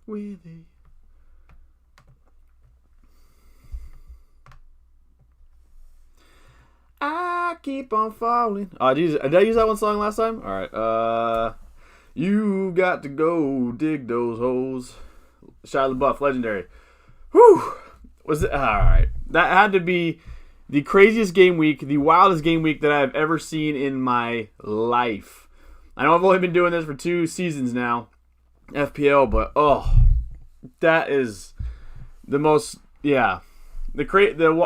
with it. I keep on falling. Did I use that one song last time? All right. You got to go dig those holes. Shia LaBeouf, legendary. Whew. Was it? All right. That had to be the craziest game week, the wildest game week that I've ever seen in my life. I know I've only been doing this for 2 seasons now, FPL, but that is the most, the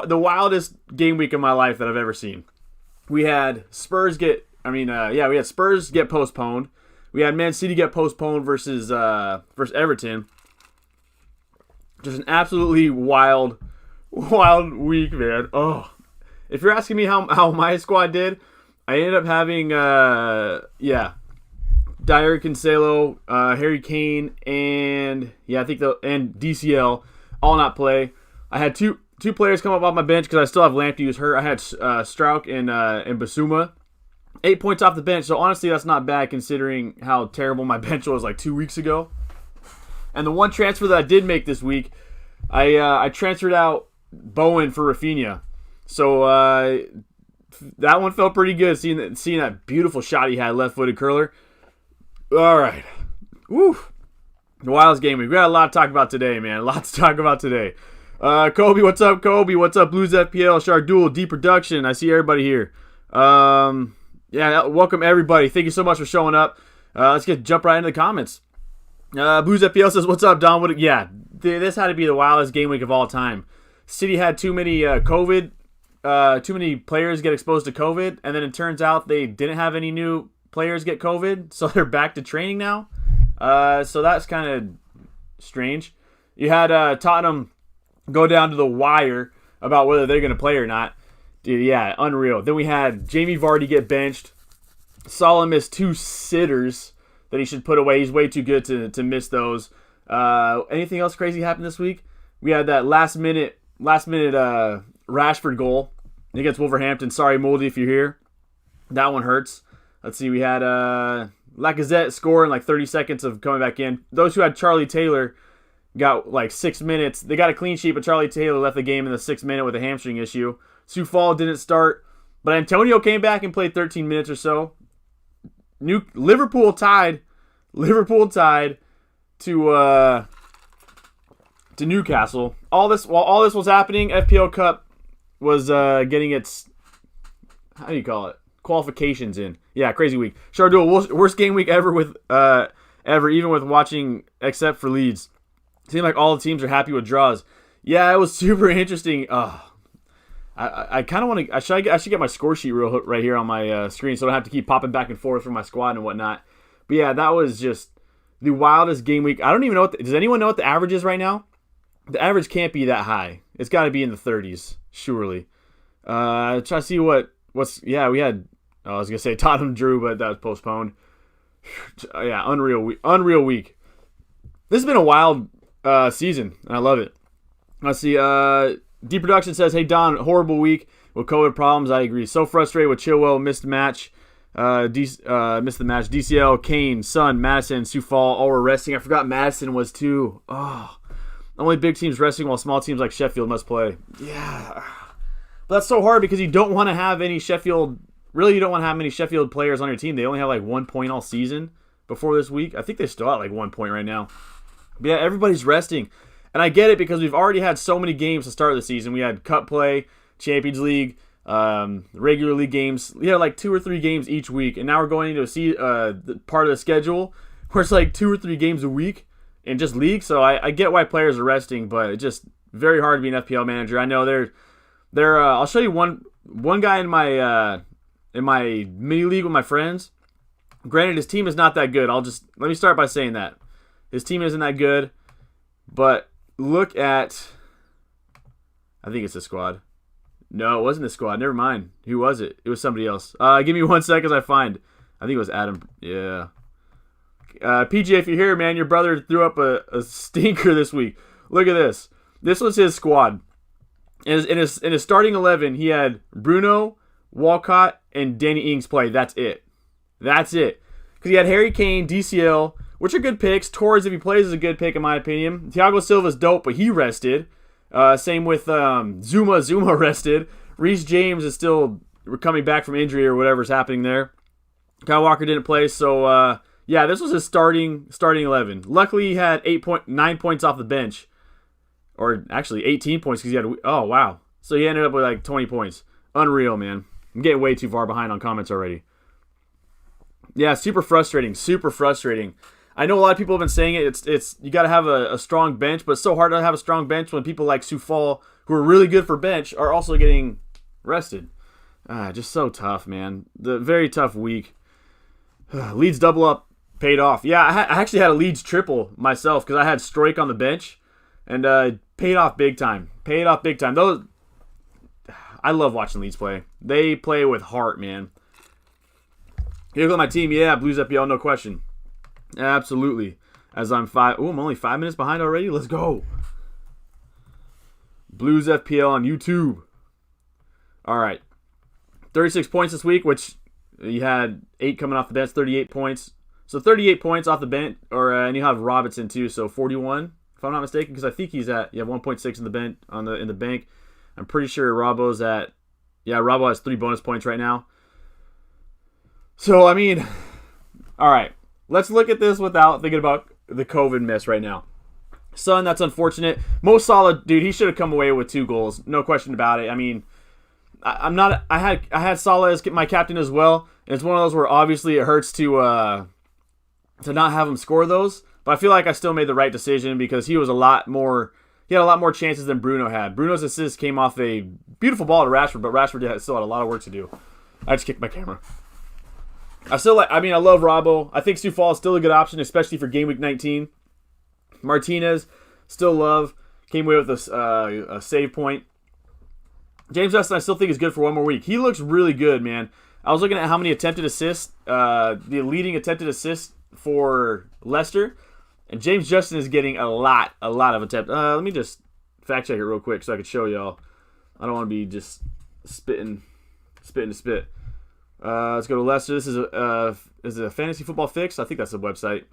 wildest game week of my life that I've ever seen. We had Spurs get postponed. We had Man City get postponed versus Everton. Just an absolutely wild week, man. If you're asking me how my squad did, I ended up having Dyer Cancelo, Harry Kane, and DCL all not play. I had two players come up off my bench because I still have Lamptey who's hurt. I had Strauch and Basuma. 8 points off the bench, so honestly that's not bad considering how terrible my bench was like 2 weeks ago. And the one transfer that I did make this week, I transferred out Bowen for Rafinha. So that one felt pretty good, seeing that beautiful shot he had, left-footed curler. All right. Woo. The wildest game week. We got a lot to talk about today, man. A lot to talk about today. Kobe, what's up, Kobe? What's up, Blues FPL, Shardul, D Production. I see everybody here. Welcome everybody. Thank you so much for showing up. Let's jump right into the comments. Blues FPL says, what's up, Don? This had to be the wildest game week of all time. City had too many too many players get exposed to COVID, and then it turns out they didn't have any new players get COVID, so they're back to training now. So that's kind of strange. You had Tottenham go down to the wire about whether they're going to play or not. Dude, yeah, unreal. Then we had Jamie Vardy get benched. Salah missed 2 sitters that he should put away. He's way too good to miss those. Anything else crazy happened this week? We had that last minute Rashford goal against Wolverhampton. Sorry, Moldy, if you're here. That one hurts. Let's see. We had Lacazette score in like 30 seconds of coming back in. Those who had Charlie Taylor got like 6 minutes. They got a clean sheet, but Charlie Taylor left the game in the 6th minute with a hamstring issue. Soufal didn't start, but Antonio came back and played 13 minutes or so. Liverpool tied to Newcastle. While all this was happening, FPL Cup was getting its, how do you call it, qualifications in. Yeah, crazy week. Shardul, worst game week ever even with watching except for Leeds. Seemed like all the teams are happy with draws. Yeah, it was super interesting. I kind of want to. I should get my score sheet right here on my screen, so I don't have to keep popping back and forth from my squad and whatnot. But yeah, that was just the wildest game week. I don't even know does anyone know what the average is right now? The average can't be that high. It's got to be in the 30s, surely. Try to see what's. Yeah, we had. I was gonna say Tottenham drew, but that was postponed. Yeah, unreal week. This has been a wild season, and I love it. Let's see. D Production says, "Hey Don, horrible week with COVID problems. I agree. So frustrated with Chilwell, missed the match. DCL, Kane, Son, Madison, Soufal, all were resting. I forgot Madison was too. Only big teams resting while small teams like Sheffield must play. Yeah, but that's so hard because you don't want to have any Sheffield. Really, you don't want to have many Sheffield players on your team. They only have like 1 point all season before this week. I think they're still at like 1 point right now. But yeah, everybody's resting. And I get it because we've already had so many games to start the season. We had Cup play, Champions League, regular league games. We had like 2 or 3 games each week. And now we're going into the part of the schedule where it's like 2 or 3 games a week in just league. So I get why players are resting, but it's just very hard to be an FPL manager. I know they're I'll show you one guy in my mini league with my friends. Granted, his team is not that good. Let me start by saying that. His team isn't that good, but look at, I think it's the squad. No, it wasn't the squad. Never mind. Who was it? It was somebody else. Give me 1 second as I find. I think it was Adam. Yeah. PJ, if you're here, man, your brother threw up a stinker this week. Look at this. This was his squad. In his starting 11, he had Bruno, Walcott, and Danny Ings play. That's it. Because he had Harry Kane, DCL, which are good picks. Torres, if he plays, is a good pick in my opinion. Thiago Silva's dope, but he rested. Same with Zuma. Zuma rested. Reece James is still coming back from injury or whatever's happening there. Kyle Walker didn't play, so yeah, this was his starting 11. Luckily, he had 9 points off the bench, or actually 18 points because he had. Oh wow! So he ended up with like 20 points. Unreal, man. I'm getting way too far behind on comments already. Yeah, super frustrating. Super frustrating. I know a lot of people have been saying it. It's you got to have a strong bench, but it's so hard to have a strong bench when people like Soufal, who are really good for bench, are also getting rested. Just so tough, man. The very tough week. Leeds double up paid off. Yeah, I actually had a Leeds triple myself because I had Stroik on the bench, and paid off big time. Paid off big time. Those, I love watching Leeds play. They play with heart, man. Here goes my team. Yeah, Blues FPL, no question. Absolutely. As I'm only 5 minutes behind already. Let's go. Blues FPL on YouTube. All right. 36 points this week, which you had 8 coming off the bench, 38 points. So 38 points off the bench, and you have Robinson too, so 41, if I'm not mistaken, because I think he's at 1.6 in the bench in the bank. I'm pretty sure Robbo has 3 bonus points right now. So I mean, all right, let's look at this without thinking about the COVID mess right now. Son, that's unfortunate. Mo Salah, dude, he should have come away with 2 goals, no question about it. I mean, I had Salah as my captain as well, and it's one of those where obviously it hurts to not have him score those, but I feel like I still made the right decision because he had a lot more chances than Bruno had. Bruno's assist came off a beautiful ball to Rashford, but Rashford still had a lot of work to do. I just kicked my camera. I love Robbo. I think Soufal is still a good option, especially for Gameweek 19. Martinez, still love. Came away with a save point. James Justin, I still think is good for one more week. He looks really good, man. I was looking at how many attempted assists, the leading attempted assists for Leicester, and James Justin is getting a lot of attempts. Let me just fact check it real quick so I can show y'all. I don't want to be just spitting to spit. Let's go to Leicester. This is a fantasy football fix. I think that's the website.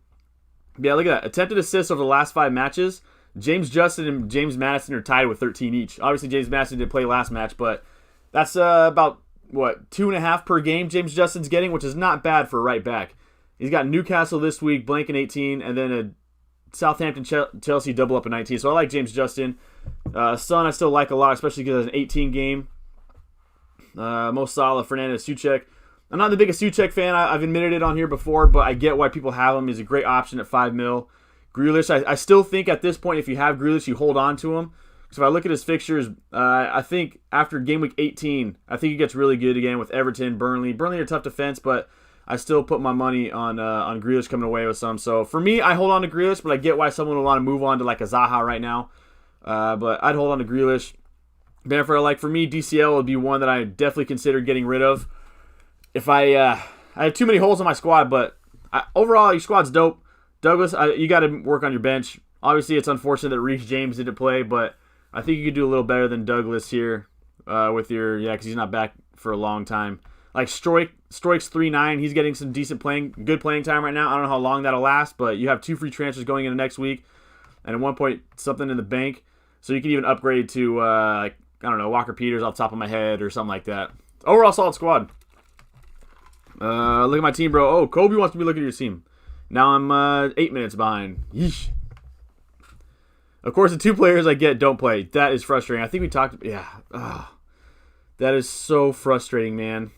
Yeah, look at that. Attempted assists over the last 5 matches. James Justin and James Madison are tied with 13 each. Obviously, James Madison didn't play last match, but that's about, 2.5 per game James Justin's getting, which is not bad for a right back. He's got Newcastle this week, blank in 18, and then a Southampton Chelsea double up in 19. So I like James Justin. Son I still like a lot, especially because it's an 18 game. Mo Salah, Fernandez, Souček. I'm not the biggest Souček fan. I've admitted it on here before, but I get why people have him. He's a great option at 5 mil. Grealish, I still think at this point, if you have Grealish, you hold on to him. So if I look at his fixtures, I think after Game Week 18, I think he gets really good again with Everton, Burnley. Burnley are a tough defense, but I still put my money on Grealish coming away with some. So for me, I hold on to Grealish, but I get why someone would want to move on to like a Zaha right now. But I'd hold on to Grealish. Benford, for me, DCL would be one that I definitely consider getting rid of. If I have too many holes in my squad, but overall, your squad's dope. Douglas, you got to work on your bench. Obviously, it's unfortunate that Reece James didn't play, but I think you could do a little better than Douglas here with because he's not back for a long time. Like Stroik's 3.9, he's getting some good playing time right now. I don't know how long that'll last, but you have 2 free transfers going into next week, and at 1 point something in the bank, so you can even upgrade to Walker Peters off the top of my head or something like that. Overall, solid squad. Look at my team, bro. Oh, Kobe wants me to look at your team. Now I'm 8 minutes behind. Yeesh. Of course, the 2 players I get don't play. That is frustrating. I think we talked. Yeah. That is so frustrating, man.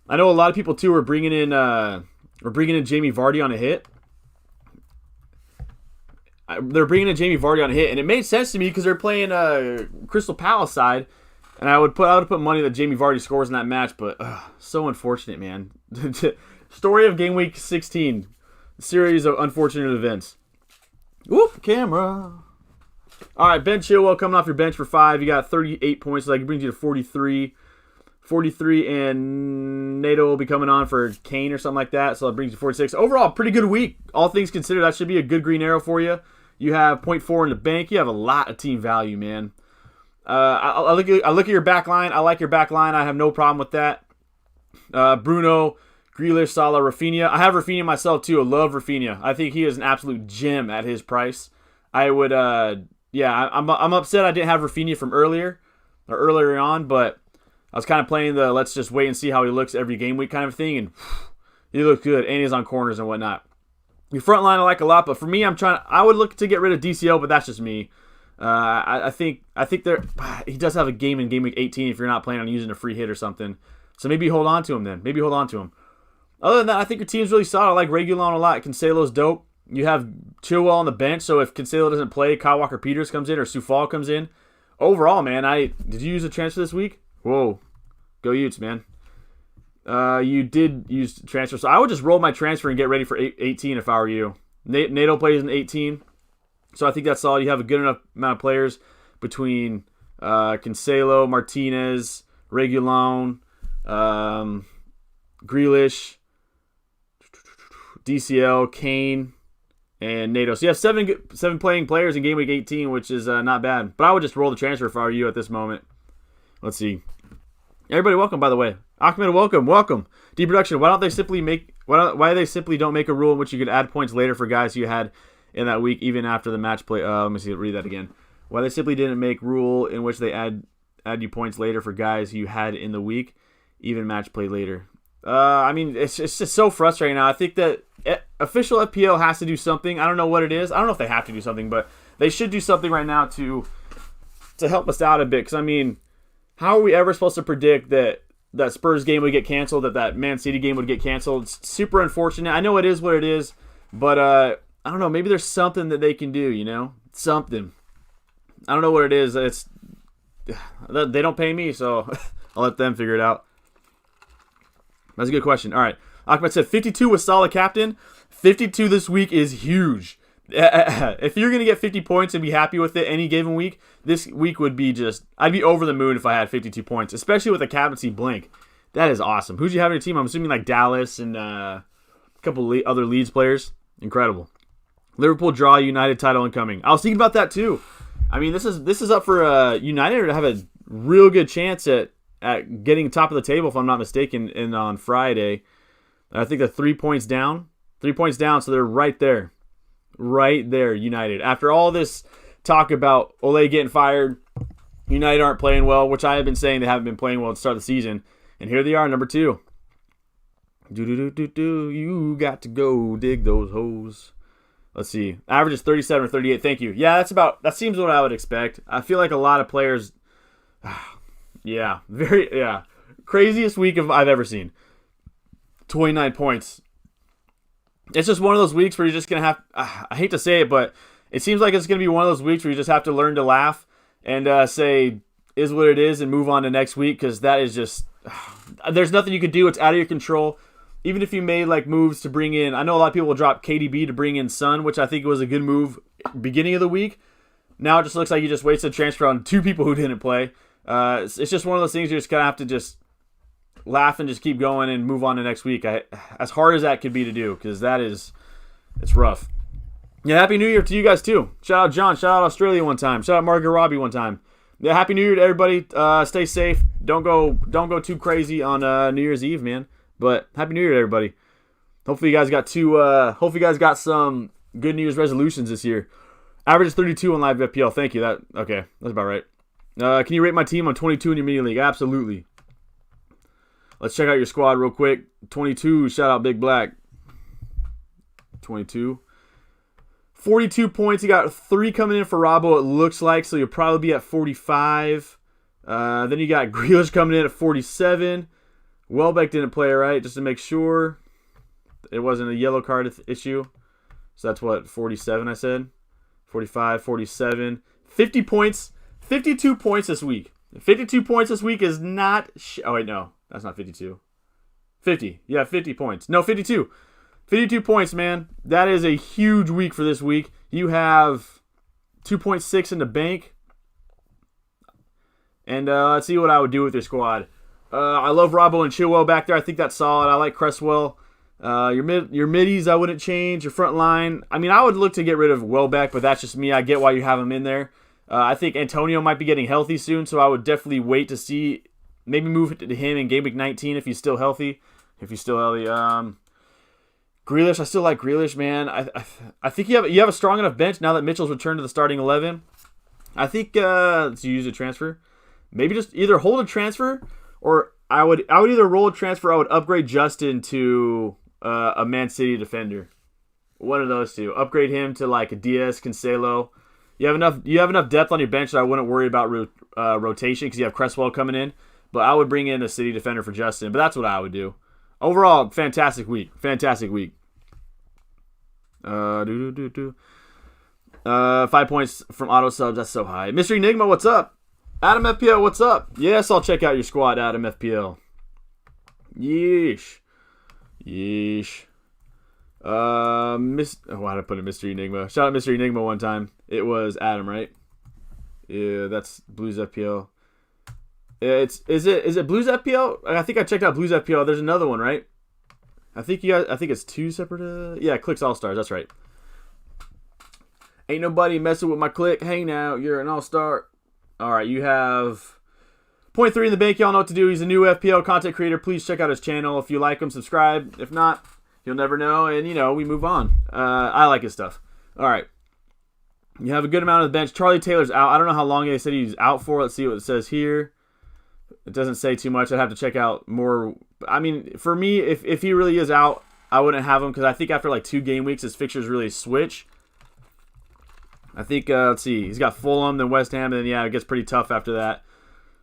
I know a lot of people too are bringing in Jamie Vardy on a hit. They're bringing in Jamie Vardy on a hit, and it made sense to me because they're playing Crystal Palace side, and I would put money that Jamie Vardy scores in that match. But so unfortunate, man. Story of Game Week 16, series of unfortunate events. Whoop, camera. All right, Ben Chilwell coming off your bench for 5. You got 38 points, so that brings you to 43. 43, and Nato will be coming on for Kane or something like that, so that brings you 46. Overall, pretty good week. All things considered, that should be a good green arrow for you. You have 0.4 in the bank. You have a lot of team value, man. I look at your back line. I like your back line. I have no problem with that. Bruno, Grealish, Salah, Rafinha. I have Rafinha myself too. I love Rafinha. I think he is an absolute gem at his price. I would, I'm upset I didn't have Rafinha from earlier on, but I was kind of playing the let's just wait and see how he looks every game week kind of thing, and he looked good, and he's on corners and whatnot. Your front line I like a lot, but for me, I would look to get rid of DCL, but that's just me. I think he does have a game in game week 18 if you're not planning on using a free hit or something. So maybe hold on to him then. Other than that, I think your team's really solid. I like Reguilon a lot. Cancelo's dope. You have Chilwell on the bench, so if Cancelo doesn't play, Kyle Walker-Peters comes in or Soufal comes in. Overall, man, did you use a transfer this week? Whoa. Go Utes, man. You did use transfer, so I would just roll my transfer and get ready for 18 if I were you. NATO plays in 18, so I think that's solid. You have a good enough amount of players between Cancelo, Martinez, Reguilon, Grealish, DCL, Kane, and NATO. So you have seven playing players in Game Week 18, which is not bad. But I would just roll the transfer if I were you at this moment. Let's see. Everybody, welcome, by the way. Ahmed, welcome. D-Production, why they simply don't make a rule in which you could add points later for guys you had in that week, even after the match play? Let me read that again. Why they simply didn't make rule in which they add you points later for guys you had in the week, even match play later. It's just so frustrating now. I think that official FPL has to do something. I don't know what it is. I don't know if they have to do something, but they should do something right now to help us out a bit. Because, how are we ever supposed to predict that Spurs game would get canceled, that Man City game would get canceled? It's super unfortunate. I know it is what it is, but I don't know. Maybe there's something that they can do, Something. I don't know what it is. They don't pay me, so I'll let them figure it out. That's a good question. All right. Ahmed said 52 with Salah captain. 52 this week is huge. If you're going to get 50 points and be happy with it any given week, this week would be I'd be over the moon if I had 52 points, especially with a captaincy blink. That is awesome. Who'd you have in your team? I'm assuming like Dallas and a couple other Leeds players. Incredible. Liverpool draw, United title incoming. I was thinking about that too. This is up for United to have a real good chance at getting top of the table, if I'm not mistaken, on Friday. I think they're 3 points down. 3 points down, so they're right there. Right there, United. After all this talk about Ole getting fired, United aren't playing well, which I have been saying they haven't been playing well at the start of the season. And here they are, number 2. You got to go dig those hoes. Let's see. Average is 37 or 38. Thank you. Yeah, that seems what I would expect. I feel like a lot of players... Craziest week I've ever seen. 29 points. It's just one of those weeks where you're just going to have... I hate to say it, but it seems like it's going to be one of those weeks where you just have to learn to laugh and say, is what it is, and move on to next week, because that is just... there's nothing you can do. It's out of your control. Even if you made moves to bring in... I know a lot of people will drop KDB to bring in Son, which I think was a good move beginning of the week. Now it just looks like you just wasted a transfer on 2 people who didn't play. It's just one of those things you're just going to have to just laugh and just keep going and move on to next week. As hard as that could be to do, because it's rough. Yeah, Happy New Year to you guys too. Shout out John. Shout out Australia one time. Shout out Margaret Robbie one time. Yeah, Happy New Year to everybody. Stay safe. Don't go too crazy on New Year's Eve, man. But Happy New Year to everybody. Hopefully you guys got some good New Year's resolutions this year. Average is 32 on live FPL. Thank you. That's about right. Can you rate my team on 22 in your mini league? Absolutely. Let's check out your squad real quick. 22, shout out Big Black. 22. 42 points. You got 3 coming in for Robbo, it looks like, so you'll probably be at 45. Then you got Grealish coming in at 47. Welbeck didn't play, right? Just to make sure it wasn't a yellow card issue. So that's what, 47 I said? 45, 47. 50 points. 52 points this week. 52 points this week is not... oh, wait, no. That's not 52. 50. Yeah, 50 points. No, 52. 52 points, man. That is a huge week for this week. You have 2.6 in the bank. And let's see what I would do with your squad. I love Robbo and Chilwell back there. I think that's solid. I like Cresswell. Your middies, I wouldn't change. Your front line. I would look to get rid of Welbeck, but that's just me. I get why you have him in there. I think Antonio might be getting healthy soon, so I would definitely wait to see. Maybe move it to him in Game Week 19 if he's still healthy. if he's still healthy. Grealish, I still like Grealish, man. I think you have a strong enough bench now that Mitchell's returned to the starting 11. I think let's use a transfer. Maybe just either hold a transfer, or I would either roll a transfer. I would upgrade Justin to a Man City defender. One of those two. Upgrade him to like a Diaz, Cancelo. You have enough depth on your bench that I wouldn't worry about rotation because you have Cresswell coming in. But I would bring in a City defender for Justin. But that's what I would do. Overall, fantastic week. Fantastic week. 5 points from auto subs. That's so high. Mystery Enigma, what's up? Adam FPL, what's up? Yes, I'll check out your squad, Adam FPL. Yeesh. Why did I put a Mystery Enigma? Shout out Mystery Enigma one time. It was Adam, right? Yeah, that's Blues FPL. Is it Blues FPL? I think I checked out Blues FPL. There's another one, right? I think it's two separate. Yeah, Clicks All Stars. That's right. Ain't nobody messing with my click. Hey now, you're an all star. All right, you have 0.3 in the bank. Y'all know what to do. He's a new FPL content creator. Please check out his channel. If you like him, subscribe. If not, you'll never know. And we move on. I like his stuff. All right. You have a good amount of the bench. Charlie Taylor's out. I don't know how long they said he's out for. Let's see what it says here. It doesn't say too much. I'd have to check out more. I mean, for me, if he really is out, I wouldn't have him because I think after like 2 game weeks, his fixtures really switch. I think, let's see, he's got Fulham, then West Ham, and then, it gets pretty tough after that.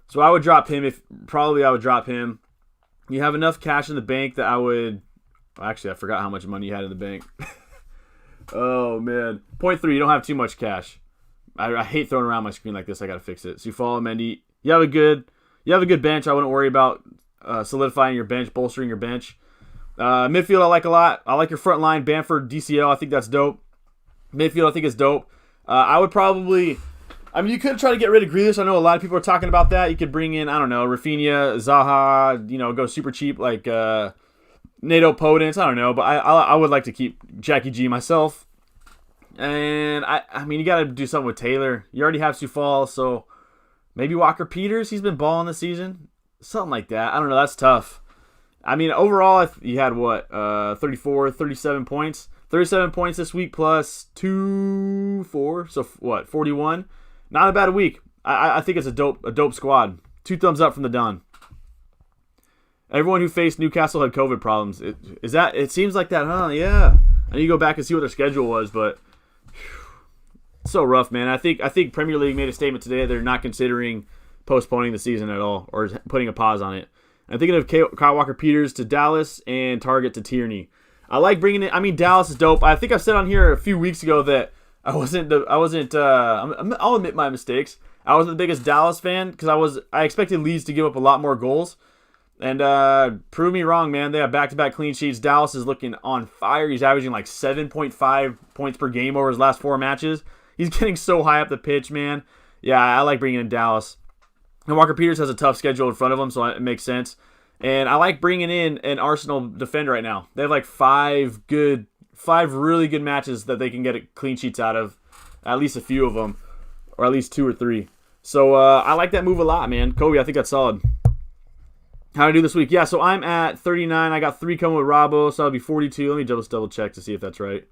So I would drop him. I would drop him. You have enough cash in the bank that I would, actually, I forgot how much money you had in the bank. Oh, man. 0.3, you don't have too much cash. I hate throwing around my screen like this. I got to fix it. So you follow Mendy. You have a good bench. I wouldn't worry about solidifying your bench, bolstering your bench. Midfield I like a lot. I like your front line. Bamford, DCL, I think that's dope. Midfield I think is dope. I would probably... I mean, you could try to get rid of Grealish. I know a lot of people are talking about that. You could bring in, I don't know, Rafinha, Zaha, go super cheap like NATO Podence. I don't know, but I would like to keep Jackie G myself. And, I mean, you got to do something with Taylor. You already have Sufal, so maybe Walker Peters. He's been balling this season. Something like that. I don't know. That's tough. I mean, overall, you had what? 37 points. 37 points this week plus 4. So, what? 41? Not a bad week. I think it's a dope squad. 2 thumbs up from the Don. Everyone who faced Newcastle had COVID problems. It seems like that, huh? Yeah. I need to go back and see what their schedule was, but it's so rough, man. I think Premier League made a statement today. They're not considering postponing the season at all or putting a pause on it. I'm thinking of Kyle Walker-Peters to Dallas and Target to Tierney. I like bringing it. I mean, Dallas is dope. I think I've said on here a few weeks ago that I'll admit my mistakes. I wasn't the biggest Dallas fan because I expected Leeds to give up a lot more goals. And prove me wrong, man. They have back-to-back clean sheets. Dallas is looking on fire. He's averaging like 7.5 points per game over his last 4 matches. He's getting so high up the pitch, man. Yeah, I like bringing in Dallas. And Walker Peters has a tough schedule in front of him, so it makes sense. And I like bringing in an Arsenal defender right now. They have like 5 really good matches that they can get clean sheets out of. At least a few of them. Or at least 2 or 3. So I like that move a lot, man. Kobe, I think that's solid. How did I do this week? Yeah, so I'm at 39. I got 3 coming with Robbo, so that'll be 42. Let me just double check to see if that's right.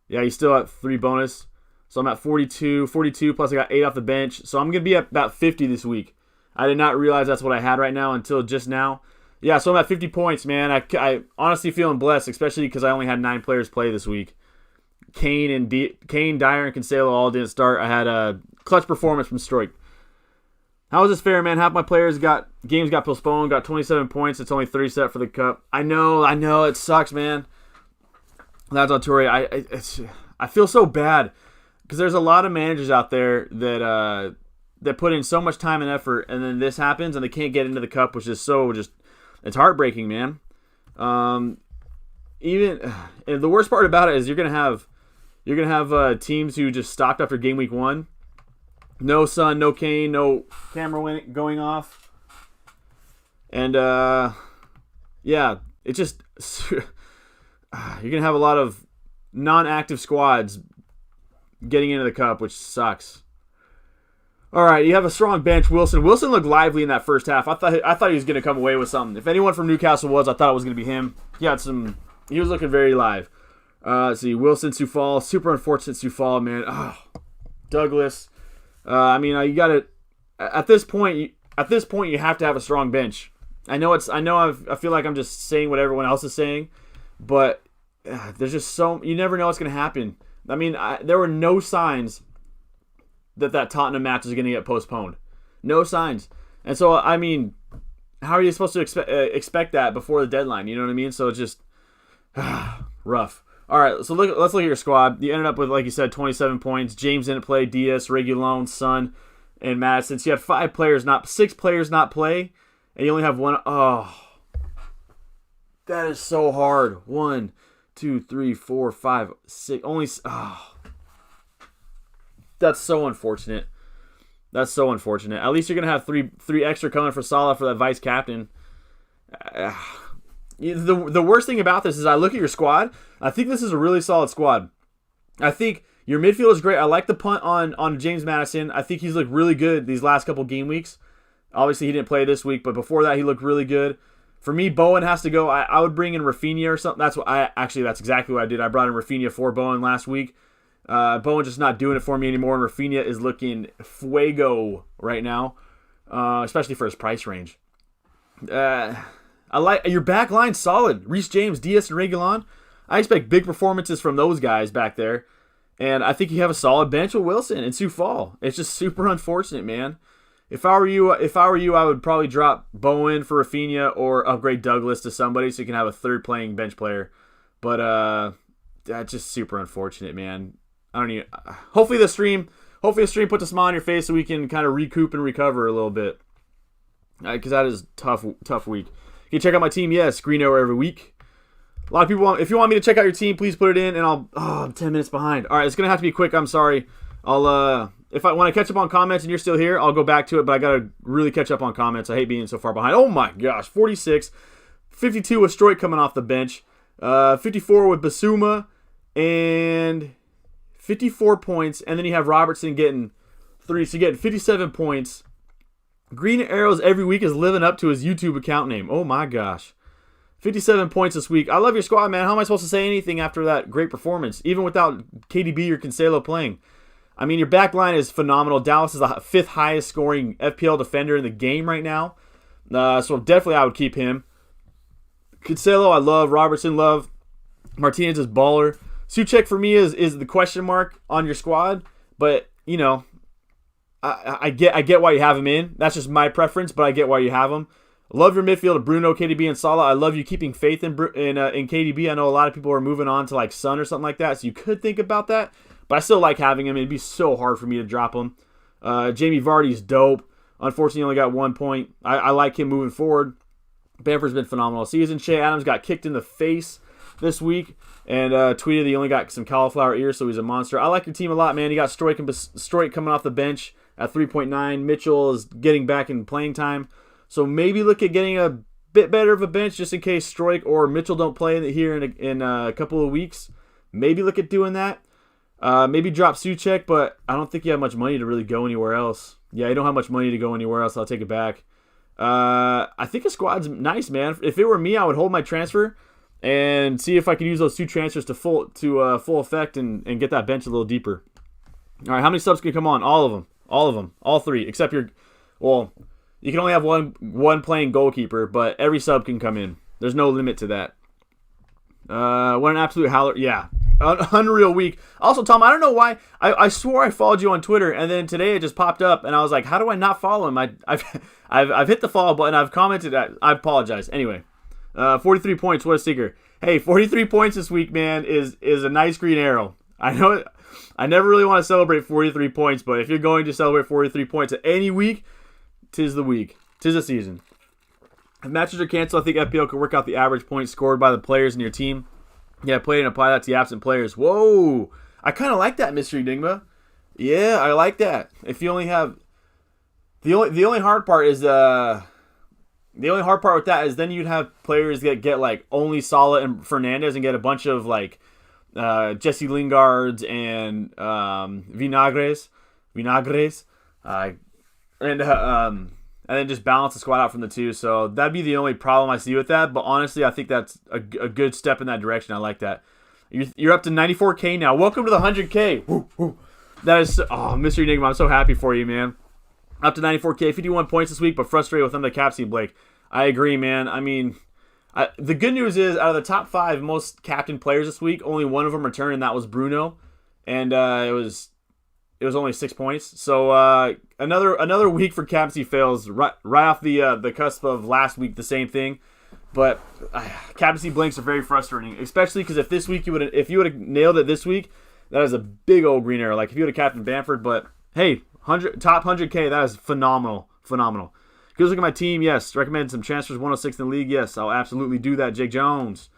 Yeah, he's still at 3 bonus. So I'm at 42. 42 plus I got 8 off the bench. So I'm going to be at about 50 this week. I did not realize that's what I had right now until just now. Yeah, so I'm at 50 points, man. I honestly feeling blessed, especially because I only had 9 players play this week. Kane, Dyer, and Cancelo all didn't start. I had a clutch performance from Stroik. How is this fair, man? Half my players games got postponed, got 27 points. It's only 30 set for the cup. I know, it sucks, man. That's on Torre. I feel so bad because there's a lot of managers out there that put in so much time and effort, and then this happens and they can't get into the cup, which is it's heartbreaking, man. And the worst part about it is you're gonna have teams who just stopped after game week 1. No Son, no Kane, no camera going off. And, it just... you're going to have a lot of non-active squads getting into the cup, which sucks. All right, you have a strong bench. Wilson looked lively in that first half. I thought he was going to come away with something. If anyone from Newcastle was, I thought it was going to be him. He was looking very live. Let's see, Wilson, Soufal, super unfortunate Soufal, man. Oh, Douglas. You got to at this point. You have to have a strong bench. I feel like I'm just saying what everyone else is saying, but there's just you never know what's going to happen. There were no signs that Tottenham match is going to get postponed. No signs. And so, how are you supposed to expect that before the deadline? You know what I mean? So it's just rough. All right, so let's look at your squad. You ended up with, like you said, 27 points. James didn't play. Diaz, Reguilon, Son, and Madison. So you had 6 players not play, and you only have one. Oh, that is so hard. 1, 2, 3, 4, 5, 6. Only. Oh. That's so unfortunate. At least you're going to have three extra coming for Salah for that vice captain. The worst thing about this is I look at your squad. I think this is a really solid squad. I think your midfield is great. I like the punt on James Maddison. I think he's looked really good these last couple game weeks. Obviously, he didn't play this week, but before that, he looked really good. For me, Bowen has to go. I would bring in Rafinha or something. That's exactly what I did. I brought in Rafinha for Bowen last week. Bowen just not doing it for me anymore, and Rafinha is looking fuego right now, especially for his price range. I like your back line solid. Reece James, Diaz, and Reguilon. I expect big performances from those guys back there, and I think you have a solid bench with Wilson and Soufal. It's just super unfortunate, man. If I were you, I would probably drop Bowen for Rafinha or upgrade Douglas to somebody so you can have a third playing bench player. But that's just super unfortunate, man. I don't even. Hopefully the stream puts a smile on your face so we can kind of recoup and recover a little bit. Because that is tough week. You can check out my team, yes, Green Arrow every week. A lot of people, if you want me to check out your team, please put it in, and I'm 10 minutes behind. All right, it's gonna have to be quick. I'm sorry. When I catch up on comments and you're still here, I'll go back to it. But I gotta really catch up on comments. I hate being so far behind. Oh my gosh, 46, 52 with Stroik coming off the bench, 54 with Basuma, and 54 points, and then you have Robertson getting 3, so you get 57 points. Green Arrows every week is living up to his YouTube account name. Oh my gosh. 57 points this week. I love your squad, man. How am I supposed to say anything after that great performance, even without KDB or Cancelo playing? Your back line is phenomenal. Dallas is the 5th highest scoring FPL defender in the game right now. So definitely I would keep him. Cancelo, I love. Robertson, love. Martinez is baller. Souček for me is the question mark on your squad, but I get why you have him in. That's just my preference, but I get why you have him. Love your midfield of Bruno, KDB, and Salah. I love you keeping faith in KDB. I know a lot of people are moving on to like Son or something like that, so you could think about that, but I still like having him. It'd be so hard for me to drop him. Jamie Vardy's dope. Unfortunately, he only got 1 point. I like him moving forward. Bamford's been phenomenal all season. Shea Adams got kicked in the face this week and tweeted that he only got some cauliflower ears, so he's a monster. I like your team a lot, man. You got Stroik coming off the bench at 3.9. Mitchell is getting back in playing time, so maybe look at getting a bit better of a bench just in case Stroik or Mitchell don't play here in a couple of weeks. Maybe look at doing that. Maybe drop Souček, but I don't think you have much money to really go anywhere else. Yeah, you don't have much money to go anywhere else. I'll take it back. I think a squad's nice, man. If it were me, I would hold my transfer and see if I could use those 2 transfers to full effect and get that bench a little deeper. All right, how many subs can come on? All of them. All 3, except you can only have one playing goalkeeper, but every sub can come in. There's no limit to that. What an absolute howler. Yeah, unreal week. Also, Tom, I don't know why. I swore I followed you on Twitter, and then today it just popped up, and I was like, how do I not follow him? I've hit the follow button. I've commented. I apologize. Anyway. 43 points, what a sticker. Hey, 43 points this week, man, is a nice green arrow. I know I never really want to celebrate 43 points, but if you're going to celebrate 43 points at any week, 'tis the week. 'Tis the season. If matches are canceled, I think FPL can work out the average points scored by the players in your team. Yeah, play and apply that to the absent players. Whoa! I kind of like that, Mr. Enigma. Yeah, I like that. If you only have... The only hard part is... The only hard part with that is then you'd have players that get like only Salah and Fernandez and get a bunch of like Jesse Lingards and Vinagres. And then just balance the squad out from the 2. So that'd be the only problem I see with that. But honestly, I think that's a good step in that direction. I like that. You're up to 94K now. Welcome to the 100K. Woo, woo. That is, Mystery Enigma, I'm so happy for you, man. Up to 94K, 51 points this week, but frustrated with them the captain, Blake. I agree, man. I mean, the good news is, out of the top 5 most captain players this week, only one of them returned, and that was Bruno. And it was only 6 points. So another week for captaincy fails right off the cusp of last week. The same thing, but captaincy blanks are very frustrating, especially because if you would have nailed it this week, that is a big old green arrow. Like if you would have captained Bamford, but hey, top 100K, that is phenomenal. Good look at my team. Yes, recommend some transfers. 106 in the league. Yes, I'll absolutely do that. Jake Jones.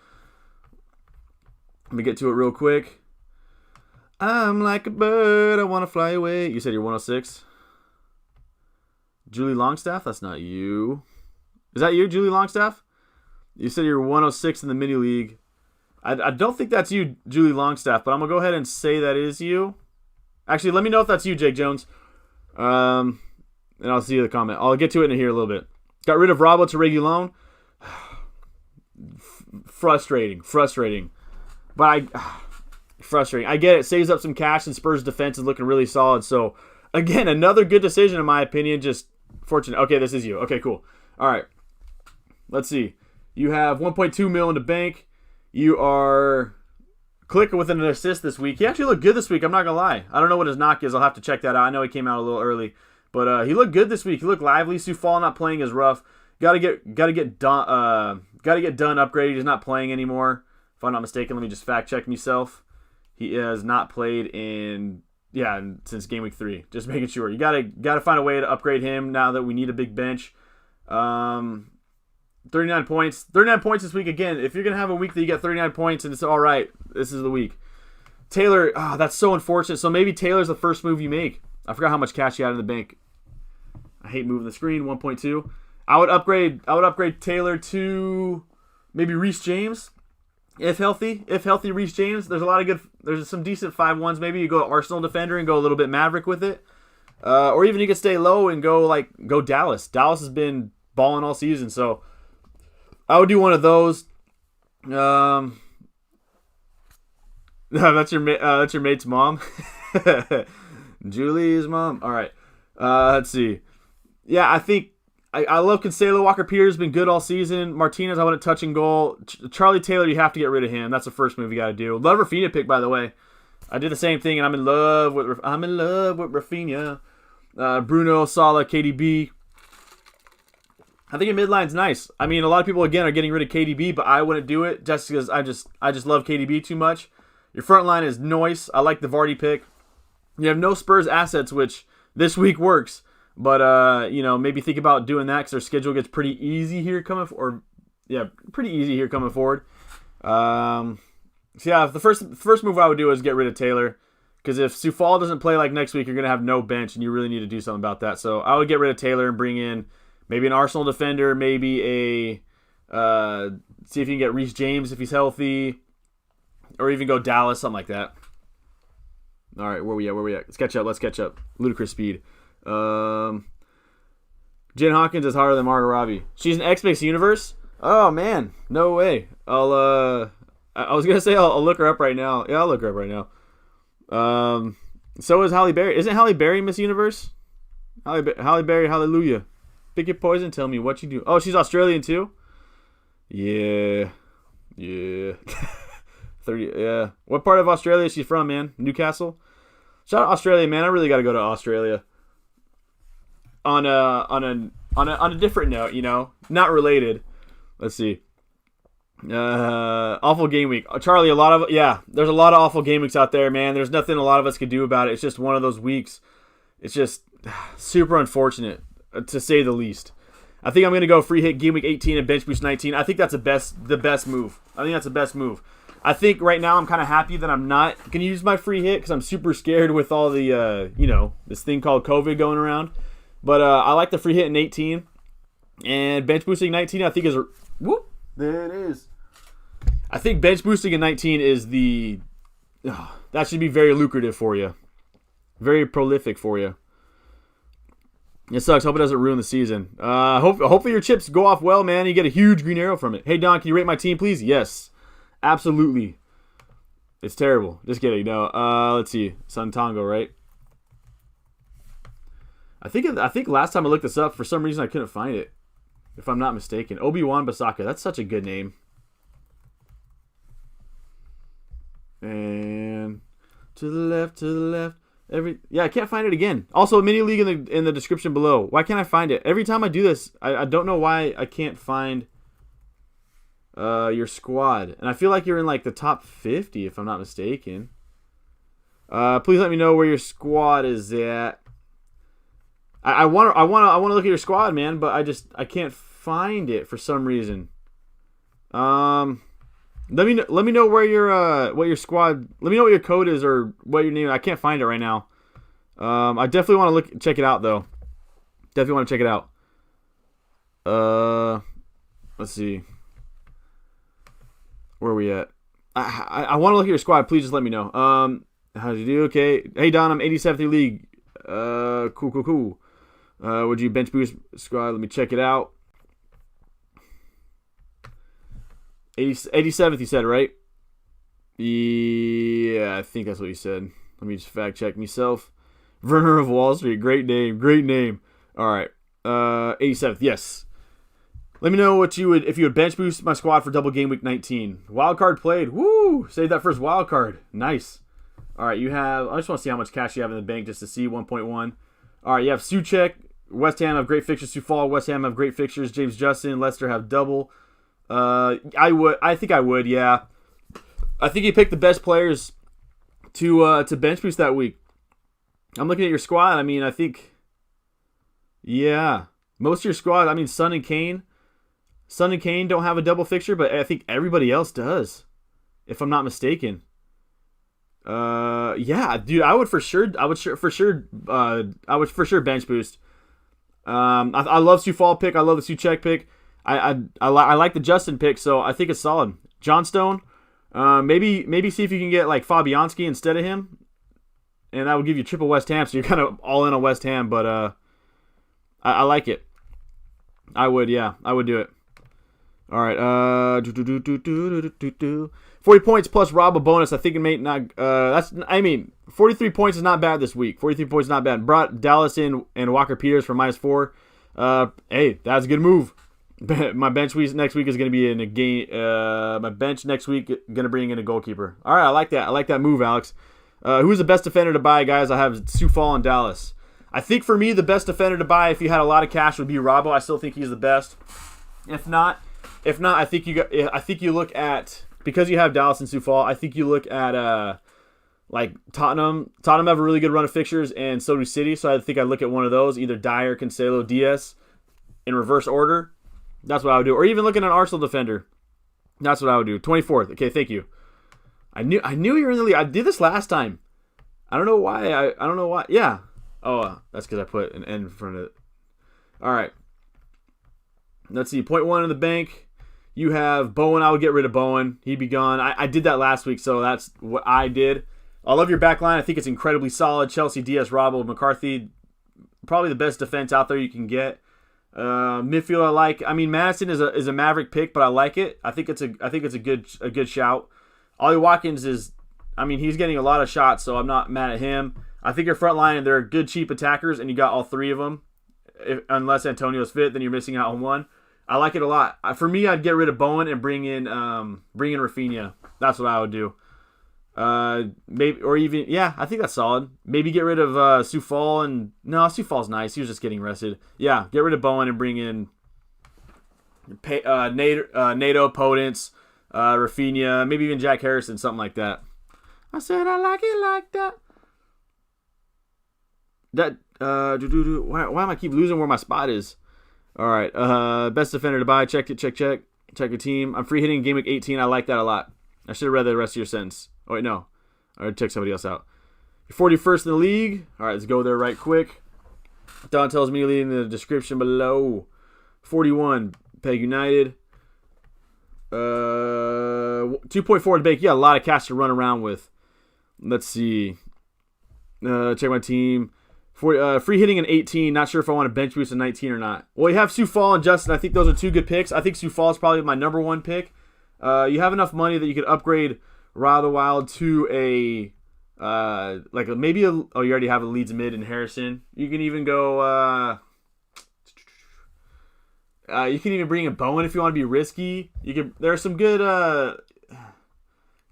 Let me get to it real quick. I'm like a bird, I want to fly away. You said you're 106? Julie Longstaff? That's not you. Is that you, Julie Longstaff? You said you're 106 in the mini league. I don't think that's you, Julie Longstaff, but I'm going to go ahead and say that is you. Actually, let me know if that's you, Jake Jones. And I'll see you in the comment. I'll get to it in here a little bit. Got rid of Robbo to Reguilon. Frustrating. But frustrating. I get it. Saves up some cash, and Spurs' defense is looking really solid. So, again, another good decision in my opinion. Just fortunate. Okay, this is you. Okay, cool. All right. Let's see. You have 1.2 mil in the bank. You are clicking with an assist this week. He actually looked good this week. I'm not going to lie. I don't know what his knock is. I'll have to check that out. I know he came out a little early. But he looked good this week. He looked lively. Soufal not playing as rough. Got to get done upgraded. He's not playing anymore. If I'm not mistaken, let me just fact check myself. He has not played since game week 3. Just making sure. You gotta find a way to upgrade him now that we need a big bench. 39 points. 39 points this week again. If you're gonna have a week that you get 39 points and it's all right, this is the week. Taylor, that's so unfortunate. So maybe Taylor's the first move you make. I forgot how much cash you had in the bank. I hate moving the screen. 1.2. I would upgrade Taylor to maybe Reece James. If healthy Reece James. There's some decent 5-1s. Maybe you go Arsenal defender and go a little bit Maverick with it. Or even you could stay low and go Dallas. Dallas has been balling all season, so I would do one of those. That's your mate's mom. Julie's mom. All right. Let's see. Yeah, I think I love Cancelo. Walker-Peters has been good all season. Martinez, I wouldn't touch in goal. Charlie Taylor, you have to get rid of him. That's the first move you got to do. Love Rafinha pick, by the way. I did the same thing, and I'm in love with Rafinha. Bruno, Salah, KDB. I think your midline's nice. I mean, a lot of people again are getting rid of KDB, but I wouldn't do it just because I just love KDB too much. Your front line is nice. I like the Vardy pick. You have no Spurs assets, which this week works. But, maybe think about doing that because their schedule gets pretty easy here coming forward. So, yeah, the first move I would do is get rid of Taylor. Because if Soufal doesn't play like next week, you're going to have no bench, and you really need to do something about that. So I would get rid of Taylor and bring in maybe an Arsenal defender, maybe see if you can get Reece James if he's healthy, or even go Dallas, something like that. All right, where we at? Let's catch up. Ludicrous speed. Jen Hawkins is harder than Margot Robbie. She's an X-Base universe? Oh, man. No way. I was going to say I'll look her up right now. Yeah, I'll look her up right now. So is Halle Berry. Isn't Halle Berry Miss Universe? Halle Berry, hallelujah. Pick your poison, tell me what you do. Oh, she's Australian too? Yeah. 30. Yeah. What part of Australia is she from, man? Newcastle? Shout out Australia, man. I really got to go to Australia. On a different note, not related. Let's see. Awful game week. Charlie, there's a lot of awful game weeks out there, man. There's nothing a lot of us could do about it. It's just one of those weeks. It's just super unfortunate, to say the least. I think I'm going to go free hit game week 18 and bench boost 19. I think that's the best move. I think right now I'm kind of happy that I'm not going to use my free hit because I'm super scared with all the, this thing called COVID going around. But I like the free hit in 18. And bench boosting 19, I think is... Whoop! There it is. I think bench boosting in 19 is that should be very lucrative for you. Very prolific for you. It sucks. Hope it doesn't ruin the season. Hopefully your chips go off well, man. You get a huge green arrow from it. Hey, Don, can you rate my team, please? Yes. Absolutely. It's terrible. Just kidding. No. Let's see. Santongo, right? I think last time I looked this up, for some reason I couldn't find it. If I'm not mistaken. Obi-Wan Basaka. That's such a good name. And to the left, to the left. I can't find it again. Also, mini league in the description below. Why can't I find it? Every time I do this, I don't know why I can't find your squad. And I feel like you're in like the top 50 if I'm not mistaken. Please let me know where your squad is at. I want to look at your squad, man, but I can't find it for some reason. Let me know where your what your squad. Let me know what your code is or what your name. I can't find it right now. I definitely want to check it out though. Definitely want to check it out. Let's see. Where are we at? I want to look at your squad. Please just let me know. How did you do? Okay. Hey Don, I'm 87th league. Cool. Would you bench boost squad? Let me check it out. 87th, you said, right? Yeah, I think that's what you said. Let me just fact check myself. Werner of Wall Street, great name. All right, 87th, yes. Let me know what you would if you would bench boost my squad for double game week 19. Wild card played, woo! Save that first wild card, nice. All right, you have. I just want to see how much cash you have in the bank just to see 1.1. All right, you have Suchek. West Ham have great fixtures. Sioux Falls. West Ham have great fixtures. James Justin. Leicester have double. I think I would. Yeah, I think you picked the best players to bench boost that week. I'm looking at your squad. I mean, I think, yeah, most of your squad. I mean, Son and Kane don't have a double fixture, but I think everybody else does, if I'm not mistaken. Yeah, dude, I would for sure bench boost. I love Sioux Falls pick. I love the Suchek pick. I like the Justin pick, so I think it's solid. Johnstone, maybe see if you can get like Fabianski instead of him, and that would give you triple West Ham. So you're kind of all in on West Ham, but I like it. I would do it. All right, 40 points plus rob a bonus. I think it may not. 43 points is not bad this week. 43 points is not bad. Brought Dallas in and Walker Peters for -4. Hey, that's a good move. My bench next week is going to be in a game. My bench next week going to bring in a goalkeeper. All right, I like that. I like that move, Alex. Who's the best defender to buy, guys? I have Sioux Falls and Dallas. I think for me, the best defender to buy if you had a lot of cash would be Robbo. I still think he's the best. If not, I think you look at, because you have Dallas and Sioux Falls, I think you look at like Tottenham. Tottenham have a really good run of fixtures, and so do City. So I think I look at one of those, either Dyer, Cancelo, Diaz, in reverse order. That's what I would do. Or even looking at an Arsenal defender. That's what I would do. 24th. Okay, thank you. I knew you were in the league. I did this last time. I don't know why. I don't know why. Yeah. Oh, that's because I put an N in front of it. All right. Let's see. 0.1 in the bank. You have Bowen. I would get rid of Bowen. He'd be gone. I did that last week, so that's what I did. I love your back line. I think it's incredibly solid. Chelsea, Diaz, Robbo, McCarthy. Probably the best defense out there you can get. Midfield I like. I mean, Madison is a Maverick pick, but I like it. I think it's a good shout. Ollie Watkins is, I mean, he's getting a lot of shots, so I'm not mad at him. I think your front line, they're good cheap attackers, and you got all three of them. Unless Antonio's fit, then you're missing out on one. I like it a lot. For me, I'd get rid of Bowen and bring in Rafinha. That's what I would do. Maybe, or even, yeah, I think that's solid. Maybe get rid of Sioux Falls, and no, Sioux Falls nice. He was just getting rested. Yeah, get rid of Bowen and bring in NATO, Potence, Rafinha, maybe even Jack Harrison, something like that. I said I like it like that. Why am I keep losing where my spot is? All right, best defender to buy. Check your team. I'm free hitting game week 18. I like that a lot. I should have read the rest of your sentence. Oh, wait, no. I already check somebody else out. You're 41st in the league. All right, let's go there right quick. Don tells me in the description below. 41, Peg United. 2.4 to bake. Yeah, a lot of cash to run around with. Let's see. Check my team. For free hitting in 18, not sure if I want to bench boost in 19 or not. Well, you have Sioux Fall and Justin. I think those are two good picks. I think Sioux Fall is probably my number one pick. You have enough money that you could upgrade Rile the Wild to a you already have a Leeds mid in Harrison. You can even go. You can even bring in Bowen if you want to be risky. There are some good.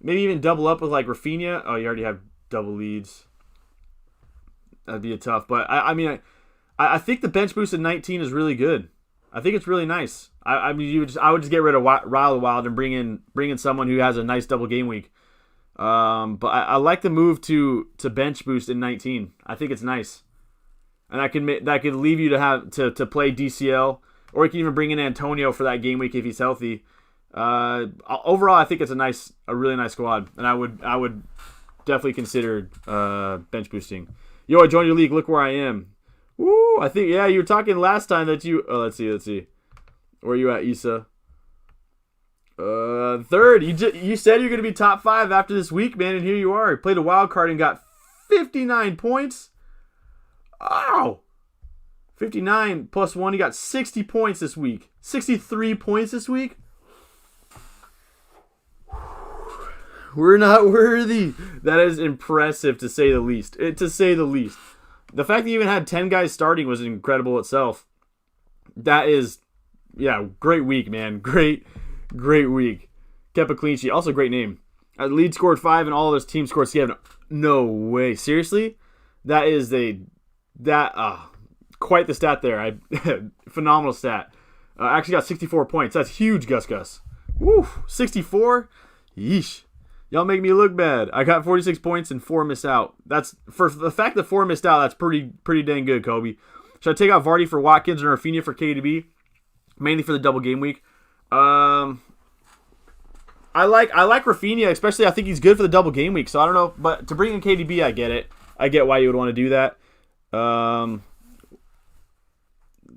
Maybe even double up with like Rafinha. Oh, you already have double Leeds. That'd be a tough, but I think the bench boost in 19 is really good. I think it's really nice. I would just get rid of Rile the Wild and bring in someone who has a nice double game week. But I like the move to bench boost in 19. I think it's nice, and that could leave you to play DCL, or you can even bring in Antonio for that game week if he's healthy. Overall, I think it's a really nice squad, and I would definitely consider bench boosting. Yo, I joined your league. Look where I am. Woo! I think you were talking last time that you. Oh, let's see. Where are you at, Issa? Third. You said you're going to be top 5 after this week, man, and here you are. You played a wild card and got 59 points. Wow. 59 plus 1. You got 60 points this week. 63 points this week. We're not worthy. That is impressive to say the least. The fact that you even had 10 guys starting was incredible itself. That is, great week, man. Great week. Kept a clean sheet. Also, great name. Leeds scored 5 and all of those teams scored 7. No way. Seriously? That is quite the stat there. Phenomenal stat. Actually got 64 points. That's huge, Gus. Woo, 64? Yeesh. Y'all make me look bad. I got 46 points and 4 missed out. That's for the fact that 4 missed out. That's pretty dang good, Kobe. Should I take out Vardy for Watkins and Rafinha for KDB? Mainly for the double game week. I like Rafinha, especially I think he's good for the double game week. So I don't know, but to bring in KDB, I get it. I get why you would want to do that.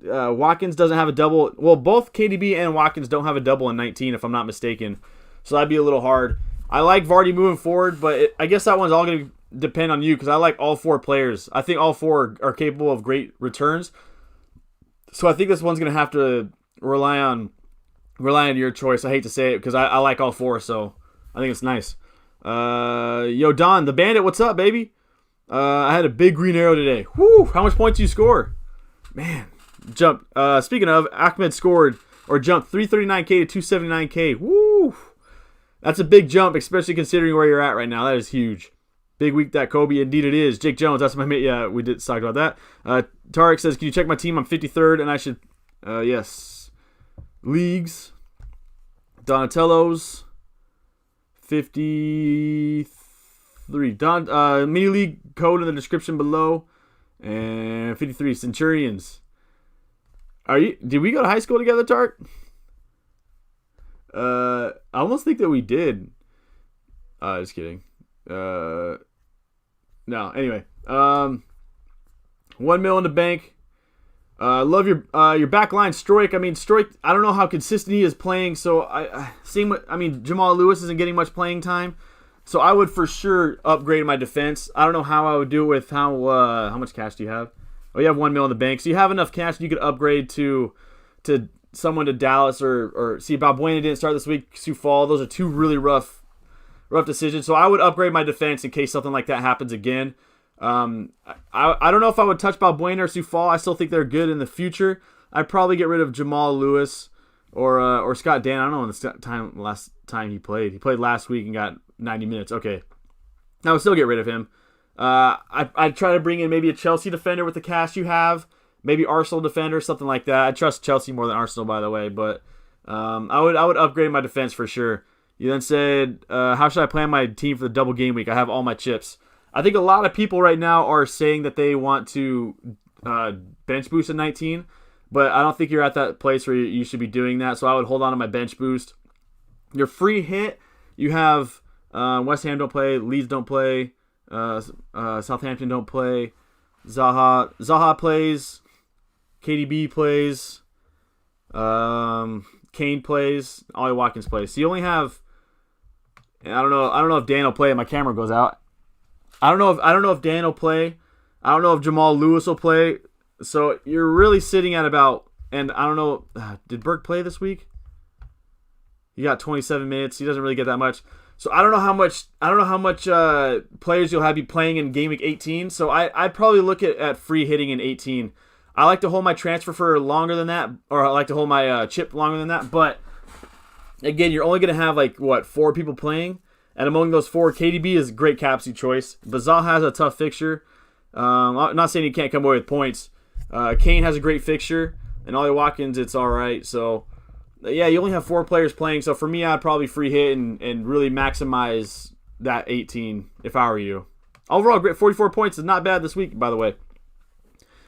Watkins doesn't have a double. Well, both KDB and Watkins don't have a double in 19, if I'm not mistaken. So that'd be a little hard. I like Vardy moving forward, but I guess that one's all going to depend on you because I like all 4 players. I think all 4 are capable of great returns. So I think this one's going to have to rely on your choice. I hate to say it because I like all 4, so I think it's nice. Yo, Don, the Bandit, what's up, baby? I had a big green arrow today. Whoo! How much points did you score? Man, jump. Speaking of, Ahmed scored or jumped 339K to 279K. Woo! That's a big jump, especially considering where you're at right now. That is huge. Big week that Kobe. Indeed it is. Jake Jones, that's my mate. Yeah, we did talk about that. Tarek says, can you check my team? I'm 53rd, and I should... yes. Leagues. Donatello's. 53. Mini league code in the description below. And 53 Centurions. Did we go to high school together, Tarek? I almost think that we did. Just kidding. No, anyway. 1 mil in the bank. Love your back line, Stroik. I mean, Stroik, I don't know how consistent he is playing, so Jamal Lewis isn't getting much playing time. So I would for sure upgrade my defense. I don't know how I would do it with how much cash do you have? Oh, you have 1 mil in the bank. So you have enough cash you could upgrade to someone to Dallas or see Balbuena didn't start this week. Sioux Fall. Those are 2 really rough decisions. So I would upgrade my defense in case something like that happens again. I don't know if I would touch Balbuena or Sioux Fall. I still think they're good in the future. I'd probably get rid of Jamal Lewis or Scott Dan. I don't know last time he played. He played last week and got 90 minutes. Okay. I would still get rid of him. I'd try to bring in maybe a Chelsea defender with the cash you have. Maybe Arsenal defender, something like that. I trust Chelsea more than Arsenal, by the way. But I would upgrade my defense for sure. You then said, how should I plan my team for the double game week? I have all my chips. I think a lot of people right now are saying that they want to bench boost in 19. But I don't think you're at that place where you should be doing that. So I would hold on to my bench boost. Your free hit, you have West Ham don't play. Leeds don't play. Southampton don't play. Zaha plays. KDB plays. Kane plays. Ollie Watkins plays. So you only have. I don't know if Dan will play. My camera goes out. I don't know if Dan will play. I don't know if Jamal Lewis will play. So you're really sitting at about, and I don't know, did Burke play this week? He got 27 minutes. He doesn't really get that much. So I don't know how much players you'll have you playing in Game Week 18. So I'd probably look at free hitting in 18. I like to hold my transfer for longer than that, or I like to hold my chip longer than that. But again, you're only going to have 4 people playing, and among those 4, KDB is a great capsy choice. Bazal has a tough fixture. I'm not saying he can't come away with points. Kane has a great fixture, and Ollie Watkins, it's all right. So yeah, you only have 4 players playing. So for me, I'd probably free hit and really maximize that 18 if I were you. Overall, great 44 points is not bad this week, by the way.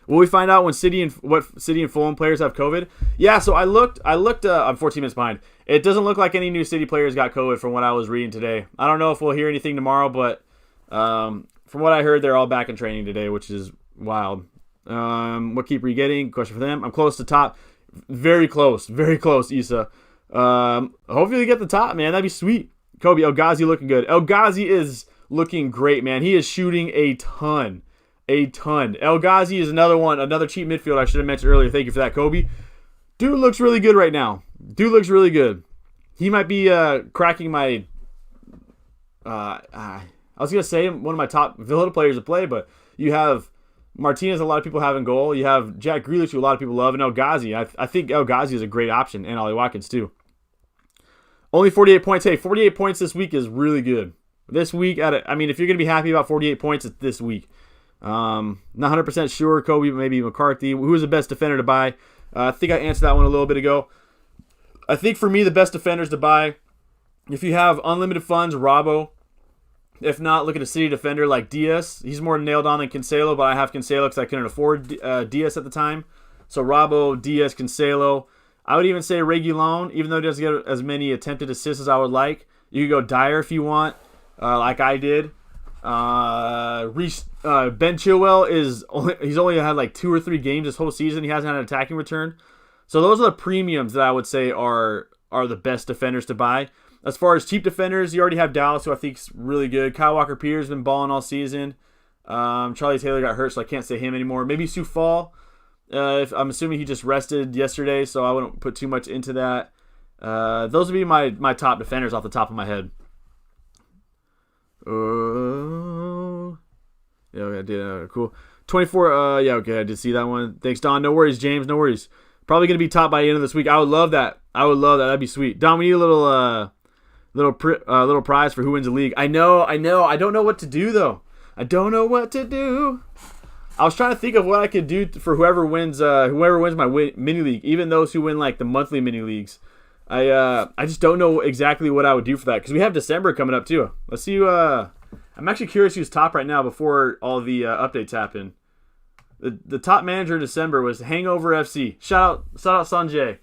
Will we find out when City and Fulham players have COVID? Yeah, so I looked. I'm 14 minutes behind. It doesn't look like any new City players got COVID from what I was reading today. I don't know if we'll hear anything tomorrow, but from what I heard, they're all back in training today, which is wild. What keeper are you getting? Question for them. I'm close to top. Very close, Issa. Hopefully you get the top, man. That'd be sweet. Kobe, El Ghazi looking good. El Ghazi is looking great, man. He is shooting a ton. El Ghazi is another cheap midfield I should have mentioned earlier. Thank you for that, Kobe. Dude looks really good right now. He might be cracking my... I was going to say one of my top Villa players to play, but you have Martinez, a lot of people have in goal. You have Jack Grealish, who a lot of people love, and El Ghazi. I think El Ghazi is a great option, and Ollie Watkins too. Only 48 points. Hey, 48 points this week is really good. This week, if you're going to be happy about 48 points, it's this week. Not 100% sure, Kobe, but maybe McCarthy. Who is the best defender to buy? I think I answered that one a little bit ago. I think for me, the best defenders to buy, if you have unlimited funds, Robbo. If not, look at a City defender like Diaz. He's more nailed on than Cancelo, but I have Cancelo because I couldn't afford Diaz at the time. So Robbo, Diaz, Cancelo. I would even say Reguilon, even though he doesn't get as many attempted assists as I would like. You could go Dyer if you want, like I did. Ben Chilwell he's only had 2 or 3 games this whole season. He hasn't had an attacking return. So those are the premiums that I would say are the best defenders to buy. As far as cheap defenders, you already have Dallas, who I think is really good. Kyle Walker-Peters has been balling all season. Charlie Taylor got hurt, so I can't say him anymore. Maybe Soufal. I'm assuming he just rested yesterday, so I wouldn't put too much into that. Those would be my top defenders off the top of my head. Yeah, I did. Cool. 24. Yeah, okay, I did see that one. Thanks, Don. No worries, James. No worries. Probably going to be top by the end of this week. I would love that. That'd be sweet. Don, we need a little prize for who wins the league. I know. I don't know what to do, though. I was trying to think of what I could do for whoever wins my mini league, even those who win the monthly mini leagues. I just don't know exactly what I would do for that because we have December coming up too. Let's see. I'm actually curious who's top right now before all the updates happen. The top manager in December was Hangover FC. Shout out Sanjay.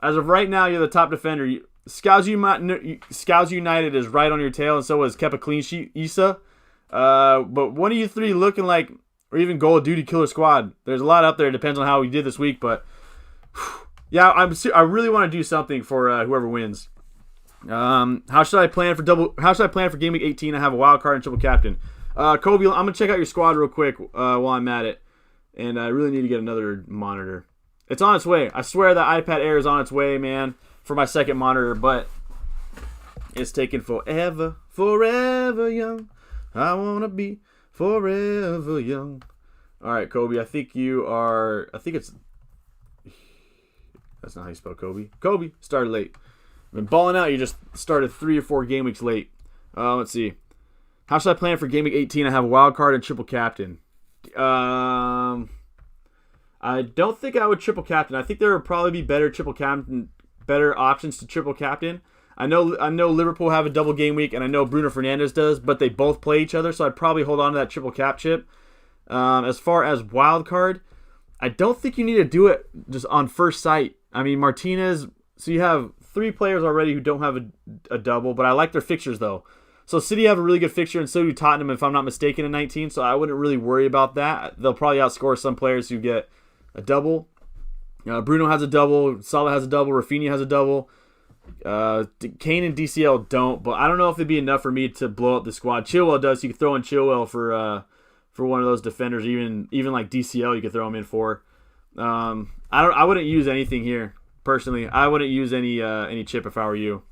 As of right now, you're the top defender. Scouts United is right on your tail, and so is Kepa Clean Sheet Issa. But one of you three looking like, or even Goal of Duty Killer Squad. There's a lot up there. It depends on how we did this week, but yeah, I really want to do something for whoever wins. How should I plan for Game Week 18? I have a wild card and triple captain. Kobe, I'm gonna check out your squad real quick while I'm at it, and I really need to get another monitor. It's on its way. I swear that iPad Air is on its way, man, for my second monitor, but it's taking forever young. I wanna be forever young. All right, Kobe. I think that's not how you spell Kobe. Kobe started late. Been balling out. You just started 3 or 4 game weeks late. Let's see. How should I plan for Game Week 18? I have a wild card and triple captain. I don't think I would triple captain. I think there would probably be better options to triple captain. I know Liverpool have a double game week, and I know Bruno Fernandes does, but they both play each other, so I'd probably hold on to that triple cap chip. As far as wild card, I don't think you need to do it just on first sight. I mean, Martinez, so you have 3 players already who don't have a double, but I like their fixtures, though. So City have a really good fixture, and so do Tottenham, if I'm not mistaken, in 19, so I wouldn't really worry about that. They'll probably outscore some players who get a double. Bruno has a double. Salah has a double. Rafinha has a double. Kane and DCL don't, but I don't know if it'd be enough for me to blow up the squad. Chilwell does, so you can throw in Chilwell for one of those defenders. Even like DCL, you could throw him in for. I wouldn't use anything here personally. I wouldn't use any chip if I were you.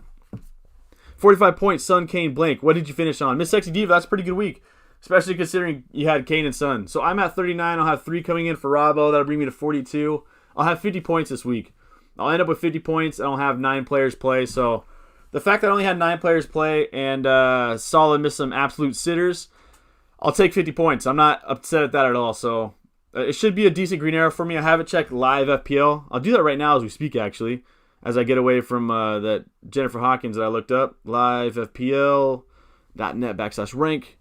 45 points, Son, Kane, blank. What did you finish on? Miss Sexy Diva, that's a pretty good week, especially considering you had Kane and Son. So I'm at 39. I'll have 3 coming in for Robbo. That'll bring me to 42. I'll have 50 points this week. I'll end up with 50 points, and I'll have 9 players play. So the fact that I only had 9 players play and Salah missed some absolute sitters, I'll take 50 points. I'm not upset at that at all. So it should be a decent green arrow for me. I haven't checked live FPL. I'll do that right now as we speak, actually, as I get away from that Jennifer Hawkins that I looked up. livefpl.net/rank.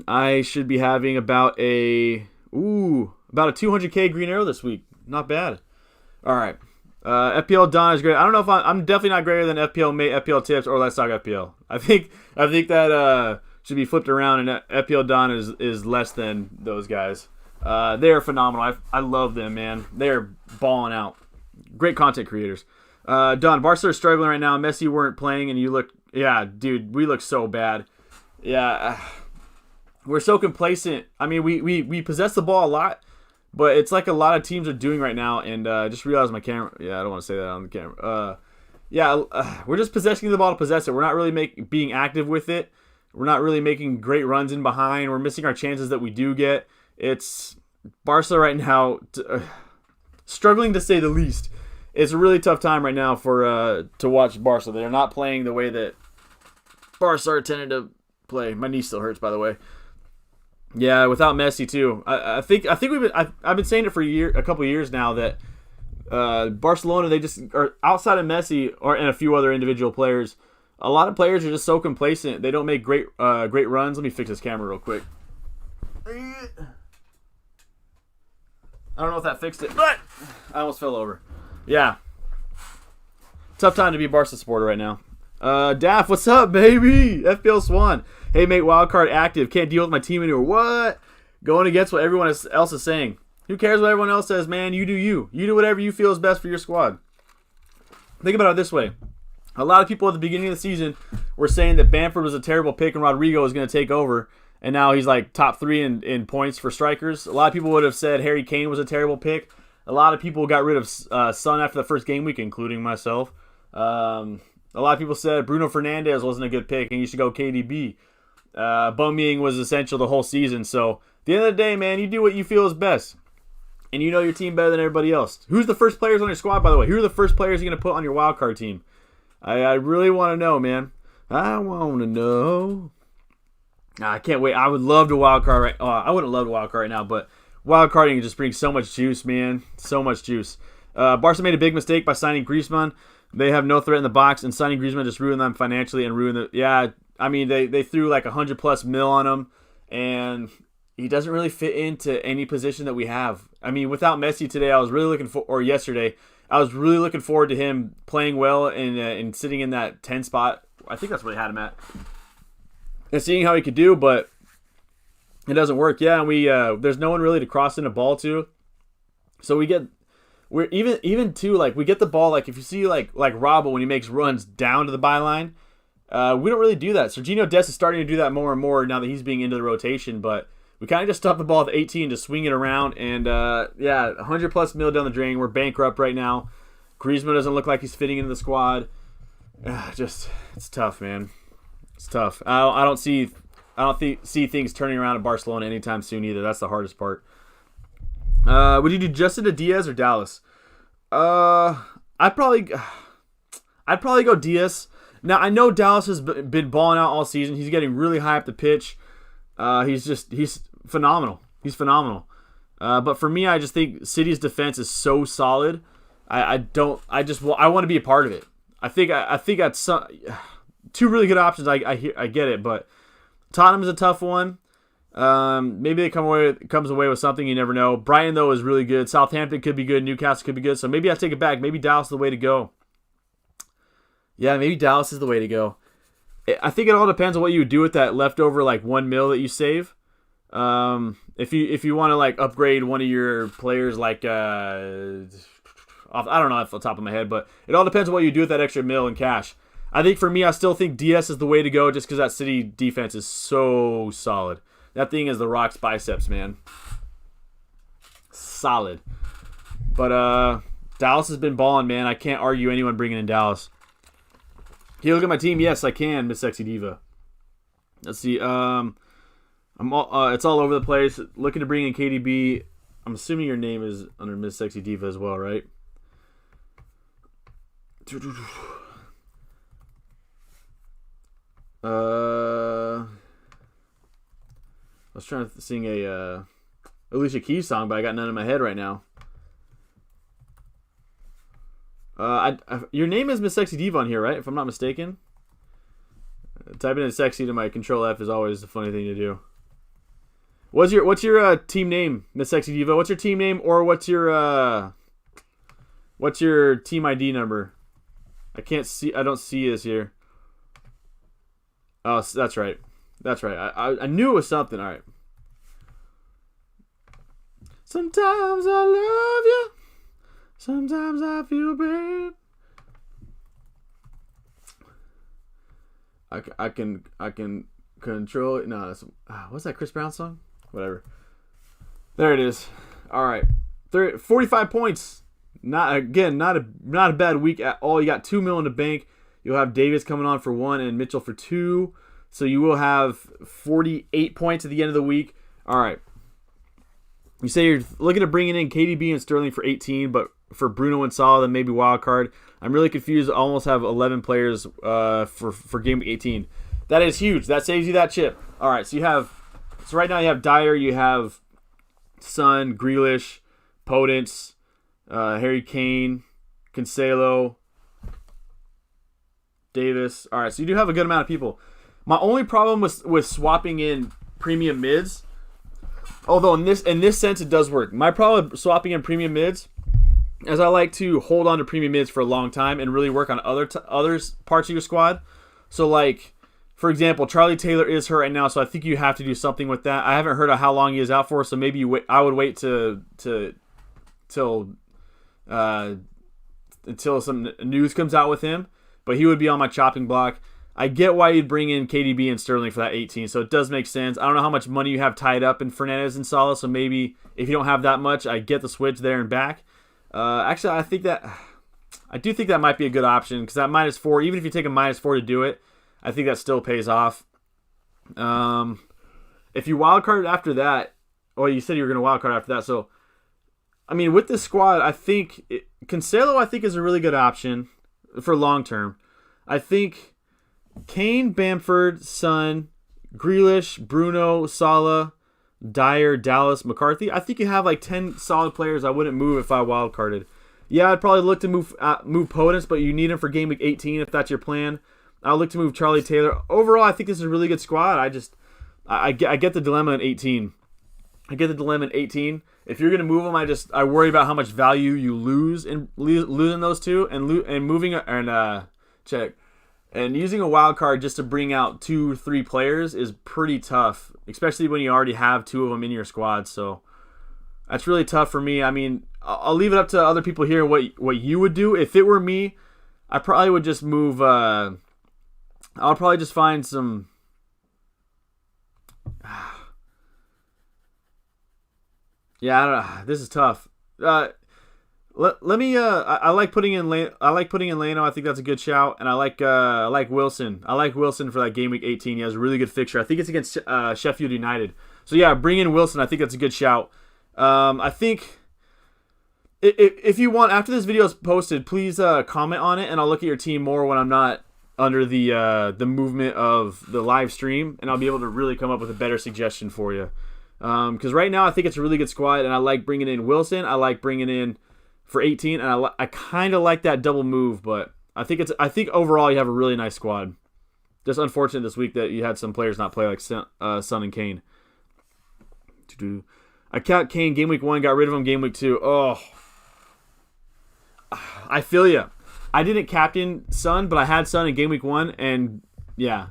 I should be having about a 200k green arrow this week. Not bad. All right. FPL Don is great. I don't know if I'm definitely not greater than FPL Mate, FPL Tips, or Let's Talk FPL. I think that should be flipped around, and FPL Don is less than those guys. They're phenomenal. I love them, man. They're balling out. Great content creators. Don, Barca are struggling right now. Messi weren't playing, and you look... Yeah, dude, we look so bad. Yeah, we're so complacent. I mean, we possess the ball a lot, but it's like a lot of teams are doing right now, and I just realized my camera... Yeah, I don't want to say that on the camera. We're just possessing the ball to possess it. We're not really being active with it. We're not really making great runs in behind. We're missing our chances that we do get. It's Barca right now... struggling to say the least. It's a really tough time right now for to watch Barca. They're not playing the way that Barca are tending to play. My knee still hurts, by the way. Yeah, without Messi too. I think I've been saying it for a couple of years now that Barcelona, they just are outside of Messi and a few other individual players. A lot of players are just so complacent. They don't make great runs. Let me fix this camera real quick. I don't know if that fixed it, but I almost fell over. Yeah. Tough time to be a Barca supporter right now. Daff, what's up, baby? FPL Swan. Hey, mate, wildcard active. Can't deal with my team anymore. What? Going against what everyone else is saying. Who cares what everyone else says, man? You do you. You do whatever you feel is best for your squad. Think about it this way. A lot of people at the beginning of the season were saying that Bamford was a terrible pick and Rodrigo was going to take over. And now he's like top 3 in points for strikers. A lot of people would have said Harry Kane was a terrible pick. A lot of people got rid of Son after the first game week, including myself. A lot of people said Bruno Fernandes wasn't a good pick and you should go KDB. Aubameyang was essential the whole season. So at the end of the day, man, you do what you feel is best. And you know your team better than everybody else. Who's the first players on your squad, by the way? Who are the first players you're going to put on your wildcard team? I really want to know, man. I want to know. I can't wait. I would love to wildcard right. I wouldn't love to wildcard right now, but wildcarding just brings so much juice, man. So much juice. Barca made a big mistake by signing Griezmann. They have no threat in the box, and signing Griezmann just ruined them financially and ruined the. Yeah, I mean they threw like $100+ million on him, and he doesn't really fit into any position that we have. I mean, without Messi today, I was really looking for, or yesterday, I was really looking forward to him playing well and sitting in that 10 spot. I think that's where they had him at. And seeing how he could do, but it doesn't work. Yeah, and we there's no one really to cross in a ball to. So we're even too, like, we get the ball, like if you see like Robbo when he makes runs down to the byline, we don't really do that. Serginho Dest is starting to do that more and more now that he's being into the rotation, but we kind of just stuff the ball at 18 to swing it around, and $100+ million down the drain. We're bankrupt right now. Griezmann doesn't look like he's fitting into the squad. It's tough, man. It's tough. I don't see things turning around at Barcelona anytime soon either. That's the hardest part. Would you do Justin to Diaz or Dallas? I'd probably go Diaz. Now I know Dallas has been balling out all season. He's getting really high up the pitch. He's phenomenal. He's phenomenal. But for me, I just think City's defense is so solid. I want to be a part of it. I think that's some. Two really good options. I get it, but Tottenham is a tough one. Maybe they comes away with something. You never know. Brighton though is really good. Southampton could be good. Newcastle could be good. So maybe I take it back. Maybe Dallas is the way to go. Yeah, maybe Dallas is the way to go. I think it all depends on what you would do with that leftover like $1 million that you save. If you want to like upgrade one of your players, like I don't know off the top of my head, but it all depends on what you do with that extra $1 million in cash. I think for me, I still think DS is the way to go just because that City defense is so solid. That thing is the Rock's biceps, man. Solid. But Dallas has been balling, man. I can't argue anyone bringing in Dallas. Can you look at my team? Yes, I can, Miss Sexy Diva. Let's see. It's all over the place. Looking to bring in KDB. I'm assuming your name is under Miss Sexy Diva as well, right? I was trying to sing a Alicia Keys song, but I got none in my head right now. Your name is Miss Sexy Diva on here, right? If I'm not mistaken. Typing in sexy to my Control F is always a funny thing to do. What's your team name, Miss Sexy Diva? What's your team name, or what's your team ID number? I don't see this here. Oh, that's right. That's right. I knew it was something. All right. Sometimes I love you. Sometimes I feel bad. I can control it. No, that's what's that Chris Brown song? Whatever. There it is. All right. 45 points. Not a bad week at all. You got $2 million in the bank. You'll have Davis coming on for 1 and Mitchell for 2. So you will have 48 points at the end of the week. All right. You say you're looking at bringing in KDB and Sterling for 18, but for Bruno and Salah, then maybe wild card. I'm really confused. I almost have 11 players for game week 18. That is huge. That saves you that chip. All right. So right now you have Dyer, you have Son, Grealish, Podence, Harry Kane, Cancelo, Davis. All right. So you do have a good amount of people. My only problem with swapping in premium mids, although in this sense it does work. My problem with swapping in premium mids is I like to hold on to premium mids for a long time and really work on other parts of your squad. So like, for example, Charlie Taylor is hurt right now, so I think you have to do something with that. I haven't heard of how long he is out for, so maybe I would wait until some news comes out with him. But he would be on my chopping block. I get why you'd bring in KDB and Sterling for that 18, so it does make sense. I don't know how much money you have tied up in Fernandes and Salah, so maybe if you don't have that much, I get the switch there and back. Actually, I do think that might be a good option because that -4, even if you take a -4 to do it, I think that still pays off. If you wildcard after that, well, you said you were going to wildcard after that, so I mean, with this squad, I think Cancelo is a really good option for long term. I think Kane, Bamford, Son, Grealish, Bruno, Salah, Dyer, Dallas, McCarthy. I think you have like 10 solid players I wouldn't move if I wildcarded. Yeah, I'd probably look to move Podence, but you need him for game week 18 if that's your plan. I'll look to move Charlie Taylor. Overall, I think this is a really good squad. I get the dilemma in 18. I get the dilemma in 18. If you're going to move them, I worry about how much value you lose in losing those two and moving and using a wild card just to bring out 2-3 players is pretty tough, especially when you already have 2 of them in your squad. So that's really tough for me. I mean, I'll leave it up to other people here what you would do. If it were me, I probably would just move. I'll probably just find some. Yeah, I don't know. This is tough. Let me. I like putting in. I like putting in Leno. I think that's a good shout, and I like Wilson. I like Wilson for that game week 18. He has a really good fixture. I think it's against Sheffield United. So yeah, bring in Wilson. I think that's a good shout. I think if you want, after this video is posted, please comment on it, and I'll look at your team more when I'm not under the movement of the live stream, and I'll be able to really come up with a better suggestion for you. Because right now I think it's a really good squad, and I like bringing in Wilson. I like bringing in for 18, and I kind of like that double move, but I think overall you have a really nice squad. Just unfortunate this week that you had some players not play like Son and Kane. I count Kane game week 1, got rid of him game week 2. Oh, I feel you. I didn't captain Son, but I had Son in game week 1, and yeah,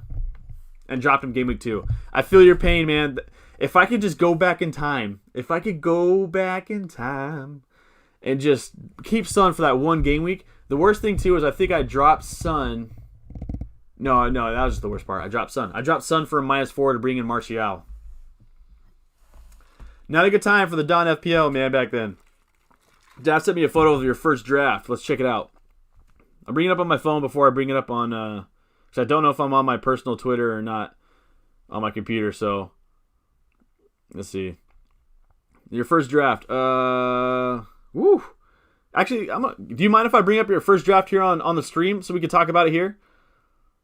and dropped him game week 2. I feel your pain, man. If I could just go back in time, and just keep Son for that one game week. The worst thing too is I think I dropped Son. No, that was just the worst part. I dropped Son. I dropped Son for a -4 to bring in Martial. Not a good time for the Don FPL, man, back then. Dad sent me a photo of your first draft. Let's check it out. I'm bringing it up on my phone before I bring it up on... because I don't know if I'm on my personal Twitter or not on my computer, so... Let's see. Your first draft. Woo. Actually, do you mind if I bring up your first draft here on the stream so we can talk about it here?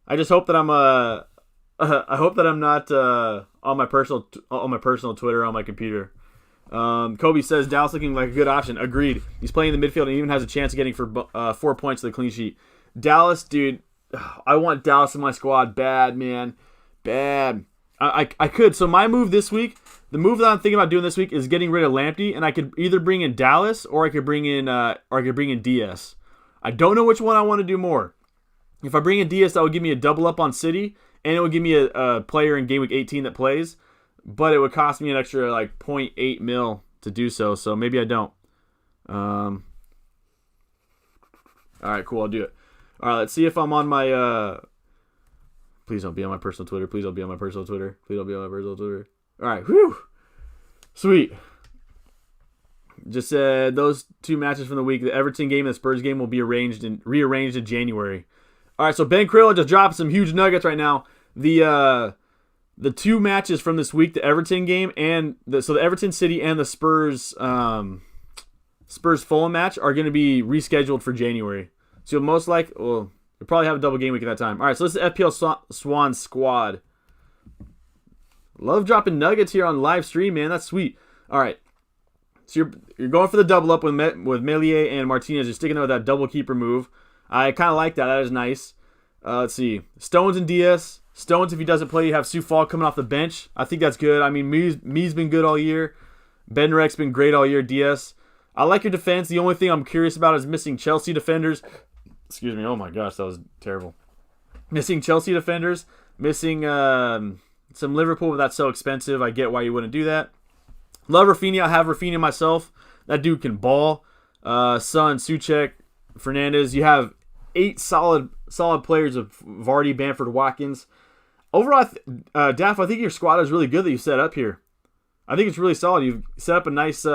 I just hope that I'm I hope that I'm not on my personal Twitter on my computer. Kobe says Dallas looking like a good option. Agreed. He's playing in the midfield and even has a chance of getting for 4 points to the clean sheet. Dallas, dude, I want Dallas in my squad bad, man, bad. I could. So my move this week, the move that I'm thinking about doing this week is getting rid of Lamptey, and I could either bring in Dallas or I could bring in DS. I don't know which one I want to do more. If I bring in DS, that would give me a double up on City, and it would give me a player in Gameweek 18 that plays, but it would cost me an extra like 0.8 mil to do so. So maybe I don't. All right, cool. I'll do it. All right, let's see if I'm on my. Please don't be on my personal Twitter. Please don't be on my personal Twitter. Please don't be on my personal Twitter. All right, whew, sweet. Just said those two matches from the week, the Everton game and the Spurs game, will be rearranged in January. All right, so Ben Krill just dropped some huge nuggets right now. The two matches from this week, the Everton game and the Everton City and the Spurs Fulham match are going to be rescheduled for January. So you'll most likely, you'll probably have a double game week at that time. All right, so this is FPL Swan Squad. Love dropping nuggets here on live stream, man. That's sweet. All right, so you're going for the double up with Melier and Martinez. You're sticking with that double keeper move. I kind of like that. That is nice. Let's see. Stones and Diaz. Stones, if he doesn't play, you have Soufal coming off the bench. I think that's good. I mean, Me's been good all year. Benrek's been great all year. Diaz. I like your defense. The only thing I'm curious about is missing Chelsea defenders. Excuse me. Oh my gosh, that was terrible. Missing Chelsea defenders. Missing some Liverpool, but that's so expensive. I get why you wouldn't do that. Love Rafinha. I have Rafinha myself. That dude can ball. Son, Souček, Fernandez. You have 8 solid players of Vardy, Bamford, Watkins. Overall, Daff, I think your squad is really good that you set up here. I think it's really solid. You've set up a nice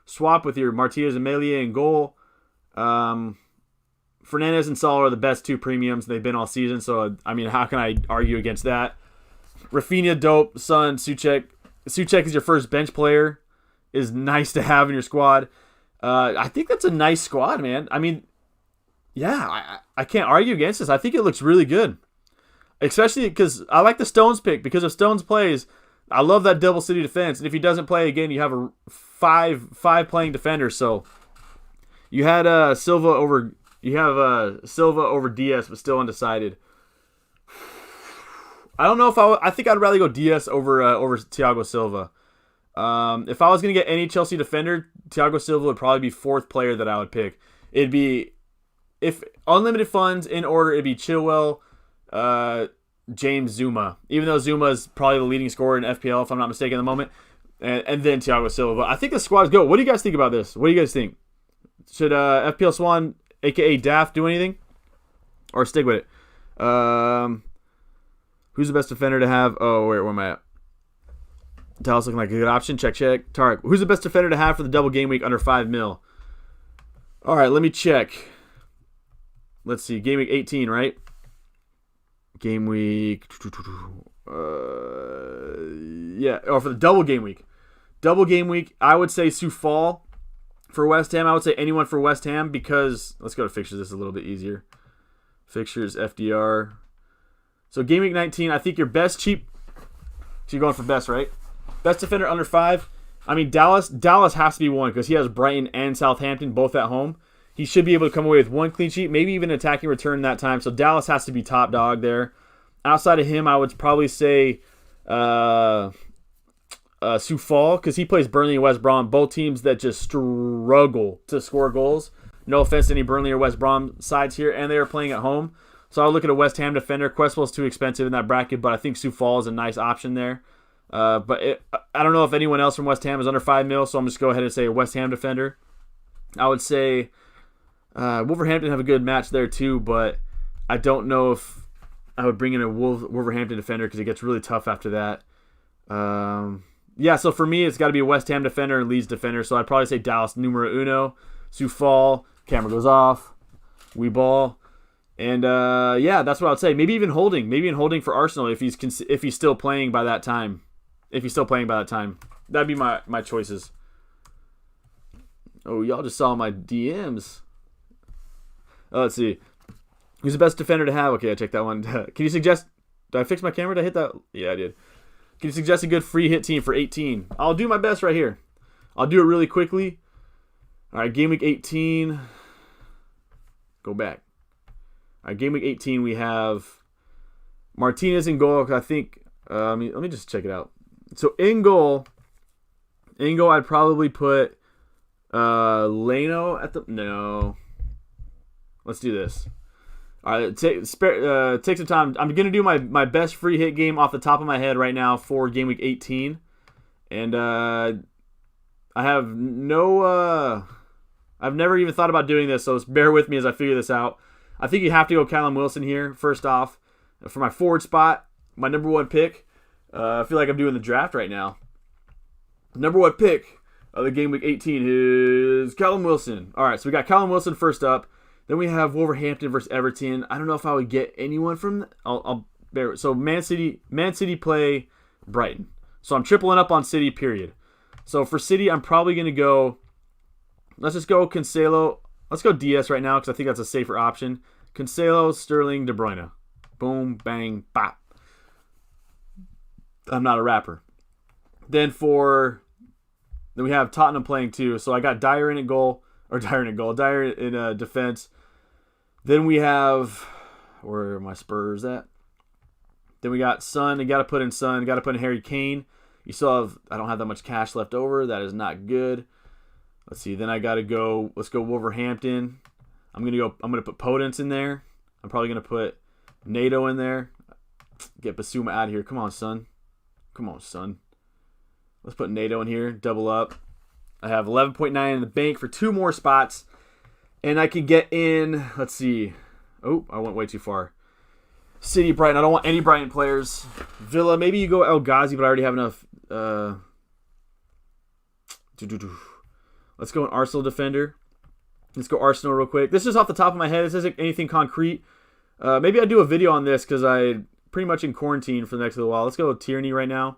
swap with your Martinez and Melier in goal. Fernandez and Salah are the best 2 premiums they've been all season. So, I mean, how can I argue against that? Rafinha, dope. Son, Souček. Souček is your first bench player. Is nice to have in your squad. I think that's a nice squad, man. I mean, yeah, I can't argue against this. I think it looks really good. Especially because I like the Stones pick. Because if Stones plays, I love that double city defense. And if he doesn't play again, you have a five playing defenders. So you had Silva over Diaz, but still undecided. I don't know if I think I'd rather go Diaz over Thiago Silva. If I was gonna get any Chelsea defender, Thiago Silva would probably be 4th player that I would pick. It'd be, if unlimited funds in order, it'd be Chilwell, James, Zuma. Even though Zuma is probably the leading scorer in FPL, if I'm not mistaken, at the moment, and then Thiago Silva. But I think the squad's good. What do you guys think about this? What do you guys think? Should FPL Swan, aka Daft, do anything, or stick with it? Who's the best defender to have? Oh, where am I at? Dallas looking like a good option. Check. Tarek, who's the best defender to have for the double game week under 5 mil? All right, let me check. Let's see. Game week 18, right? Game week. Yeah. Or for the double game week. Double game week, I would say Soufal for West Ham. I would say anyone for West Ham because, let's go to fixtures. This is a little bit easier. Fixtures, FDR. So game week 19, I think your best cheap. So you're going for best, right? Best defender under 5. I mean, Dallas has to be one because he has Brighton and Southampton both at home. He should be able to come away with 1 clean sheet, maybe even an attacking return that time. So Dallas has to be top dog there. Outside of him, I would probably say Soufal because he plays Burnley and West Brom, both teams that just struggle to score goals. No offense to any Burnley or West Brom sides here, and they are playing at home. So I'll look at a West Ham defender. Questwell's too expensive in that bracket, but I think Soufal is a nice option there. I don't know if anyone else from West Ham is under 5 mil, so I'm just go ahead and say a West Ham defender. I would say Wolverhampton have a good match there too, but I don't know if I would bring in a Wolverhampton defender because it gets really tough after that. Yeah, so for me, it's got to be a West Ham defender and Leeds defender. So I'd probably say Dallas numero uno. Sufal, camera goes off, we ball. And yeah, that's what I would say. Maybe even holding. Maybe even holding for Arsenal if he's still playing by that time. That'd be my choices. Oh, y'all just saw my DMs. Let's see. Who's the best defender to have? Okay, I checked that one. Can you suggest... Did I fix my camera? Did I hit that? Yeah, I did. Can you suggest a good free hit team for 18? I'll do my best right here. I'll do it really quickly. All right, game week 18. Go back. All right, game week 18, we have Martinez in goal. I think... let me just check it out. So in goal, I'd probably put Leno at the... No. Let's do this. All right, take some time. I'm going to do my best free hit game off the top of my head right now for game week 18. And I have no... I've never even thought about doing this, so bear with me as I figure this out. I think you have to go Callum Wilson here, first off. For my forward spot, my number one pick. I feel like I'm doing the draft right now. Number one pick of the game week 18 is Callum Wilson. All right, so we got Callum Wilson first up. Then we have Wolverhampton versus Everton. I don't know if I would get anyone from... I'll bear. So Man City play Brighton. So I'm tripling up on City, period. So for City, I'm probably going to go... Let's just go Cancelo. Let's go DS right now because I think that's a safer option. Cancelo, Sterling, De Bruyne. Boom, bang, bop. I'm not a rapper. Then we have Tottenham playing too. So I got Dyer in goal. Dyer in defense. Then we have... Where are my Spurs at? Then we got Son. You got to put in Son. Got to put in Harry Kane. You still have... I don't have that much cash left over. That is not good. Let's see. Then I got to go... Let's go Wolverhampton. I'm going to put Podence in there. I'm probably going to put NATO in there. Get Basuma out of here. Come on, son. Let's put NATO in here. Double up. I have 11.9 in the bank for 2 more spots. And I can get in... Let's see. Oh, I went way too far. City, Brighton. I don't want any Brighton players. Villa. Maybe you go El Ghazi, but I already have enough... Let's go an Arsenal defender. Let's go Arsenal real quick. This is off the top of my head. This isn't anything concrete. Maybe I'll do a video on this because I'm pretty much in quarantine for the next little while. Let's go Tierney right now.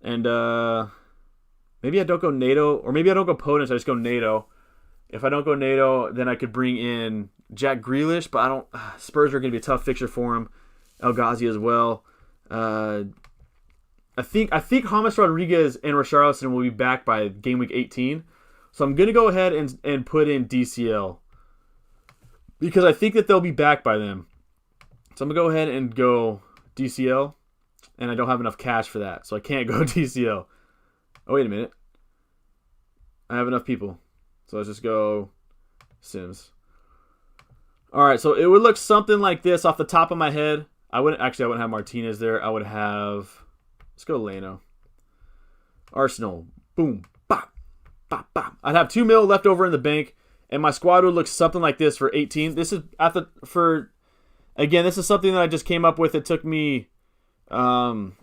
And maybe I don't go NATO. Or maybe I don't go Podence. I just go NATO. If I don't go NATO, then I could bring in Jack Grealish. But I don't... Spurs are going to be a tough fixture for him. El Ghazi as well. I think James Rodriguez and Richarlison will be back by game week 18. So I'm going to go ahead and put in DCL. Because I think that they'll be back by then. So I'm going to go ahead and go DCL. And I don't have enough cash for that. So I can't go DCL. Oh, wait a minute. I have enough people. So let's just go Sims. Alright, so it would look something like this off the top of my head. I wouldn't have Martinez there. I would have... Let's go Leno. Arsenal. Boom. Bop. Bop, bop. I'd have 2 mil left over in the bank. And my squad would look something like this for 18. This is this is something that I just came up with. It took me 4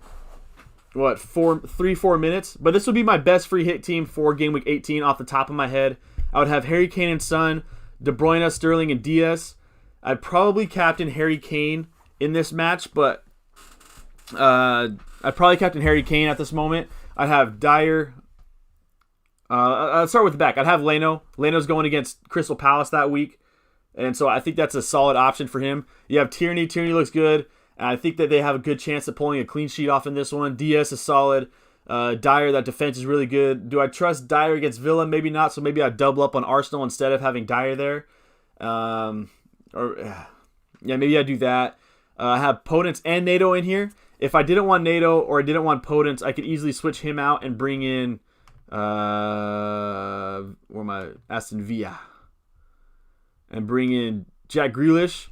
minutes. But this would be my best free hit team for game week 18 off the top of my head. I would have Harry Kane and Son, De Bruyne, Sterling, and Diaz. I'd probably captain Harry Kane in this match, but I'd probably captain Harry Kane at this moment. I'd have Dyer. I'll start with the back. I'd have Leno. Leno's going against Crystal Palace that week. And so I think that's a solid option for him. You have Tierney. Tierney looks good. And I think that they have a good chance of pulling a clean sheet off in this one. Diaz is solid. Dyer, that defense is really good. Do I trust Dyer against Villa? Maybe not. So maybe I double up on Arsenal instead of having Dyer there. Maybe I do that. I have Podence and NATO in here. If I didn't want NATO or I didn't want Podence, I could easily switch him out and bring in... Aston Villa. And bring in Jack Grealish.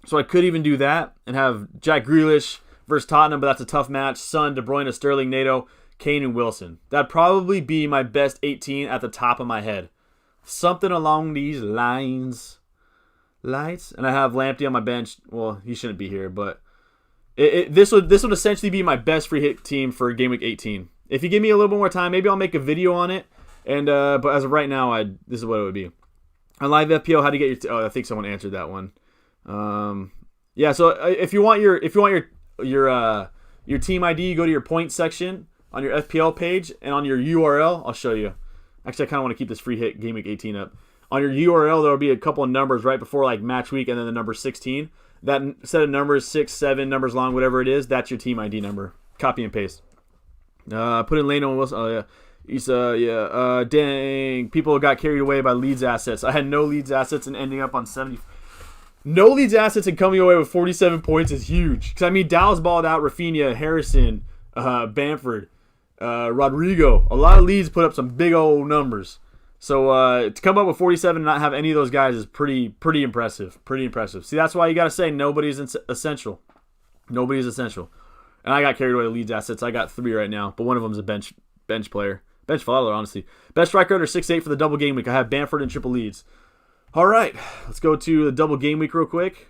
So I could even do that and have Jack Grealish versus Tottenham, but that's a tough match. Son, De Bruyne, Sterling, NATO, Kane, and Wilson. That'd probably be my best 18 at the top of my head. Something along these lines. Lights. And I have Lamptey on my bench. Well, he shouldn't be here, but this would essentially be my best free hit team for game week 18. If you give me a little bit more time, maybe I'll make a video on it. And but as of right now, this is what it would be. On live FPL, how to get your I think someone answered that one. Yeah, so if you want your team ID, you go to your points section on your FPL page, and on your URL, I'll show you. Actually, I kind of want to keep this free hit Gameweek 18 up. On your URL, there will be a couple of numbers right before like match week, and then the number 16. That set of numbers, 6, 7 numbers long, whatever it is, that's your team ID number. Copy and paste. Put in Leno and Wilson. Oh yeah. Dang, people got carried away by Leeds assets. I had no Leeds assets and ending up on 70. No Leeds assets and coming away with 47 points is huge. Because, I mean, Dallas balled out Rafinha, Harrison, Bamford, Rodrigo. A lot of Leeds put up some big old numbers. So, to come up with 47 and not have any of those guys is pretty impressive. Pretty impressive. See, that's why you got to say nobody's essential. Nobody's essential. And I got carried away with Leeds assets. I got 3 right now, but one of them is a bench player. Bench fodder, honestly. Best striker under 6'8" for the double game week. I have Bamford and triple Leeds. All right, let's go to the double game week real quick.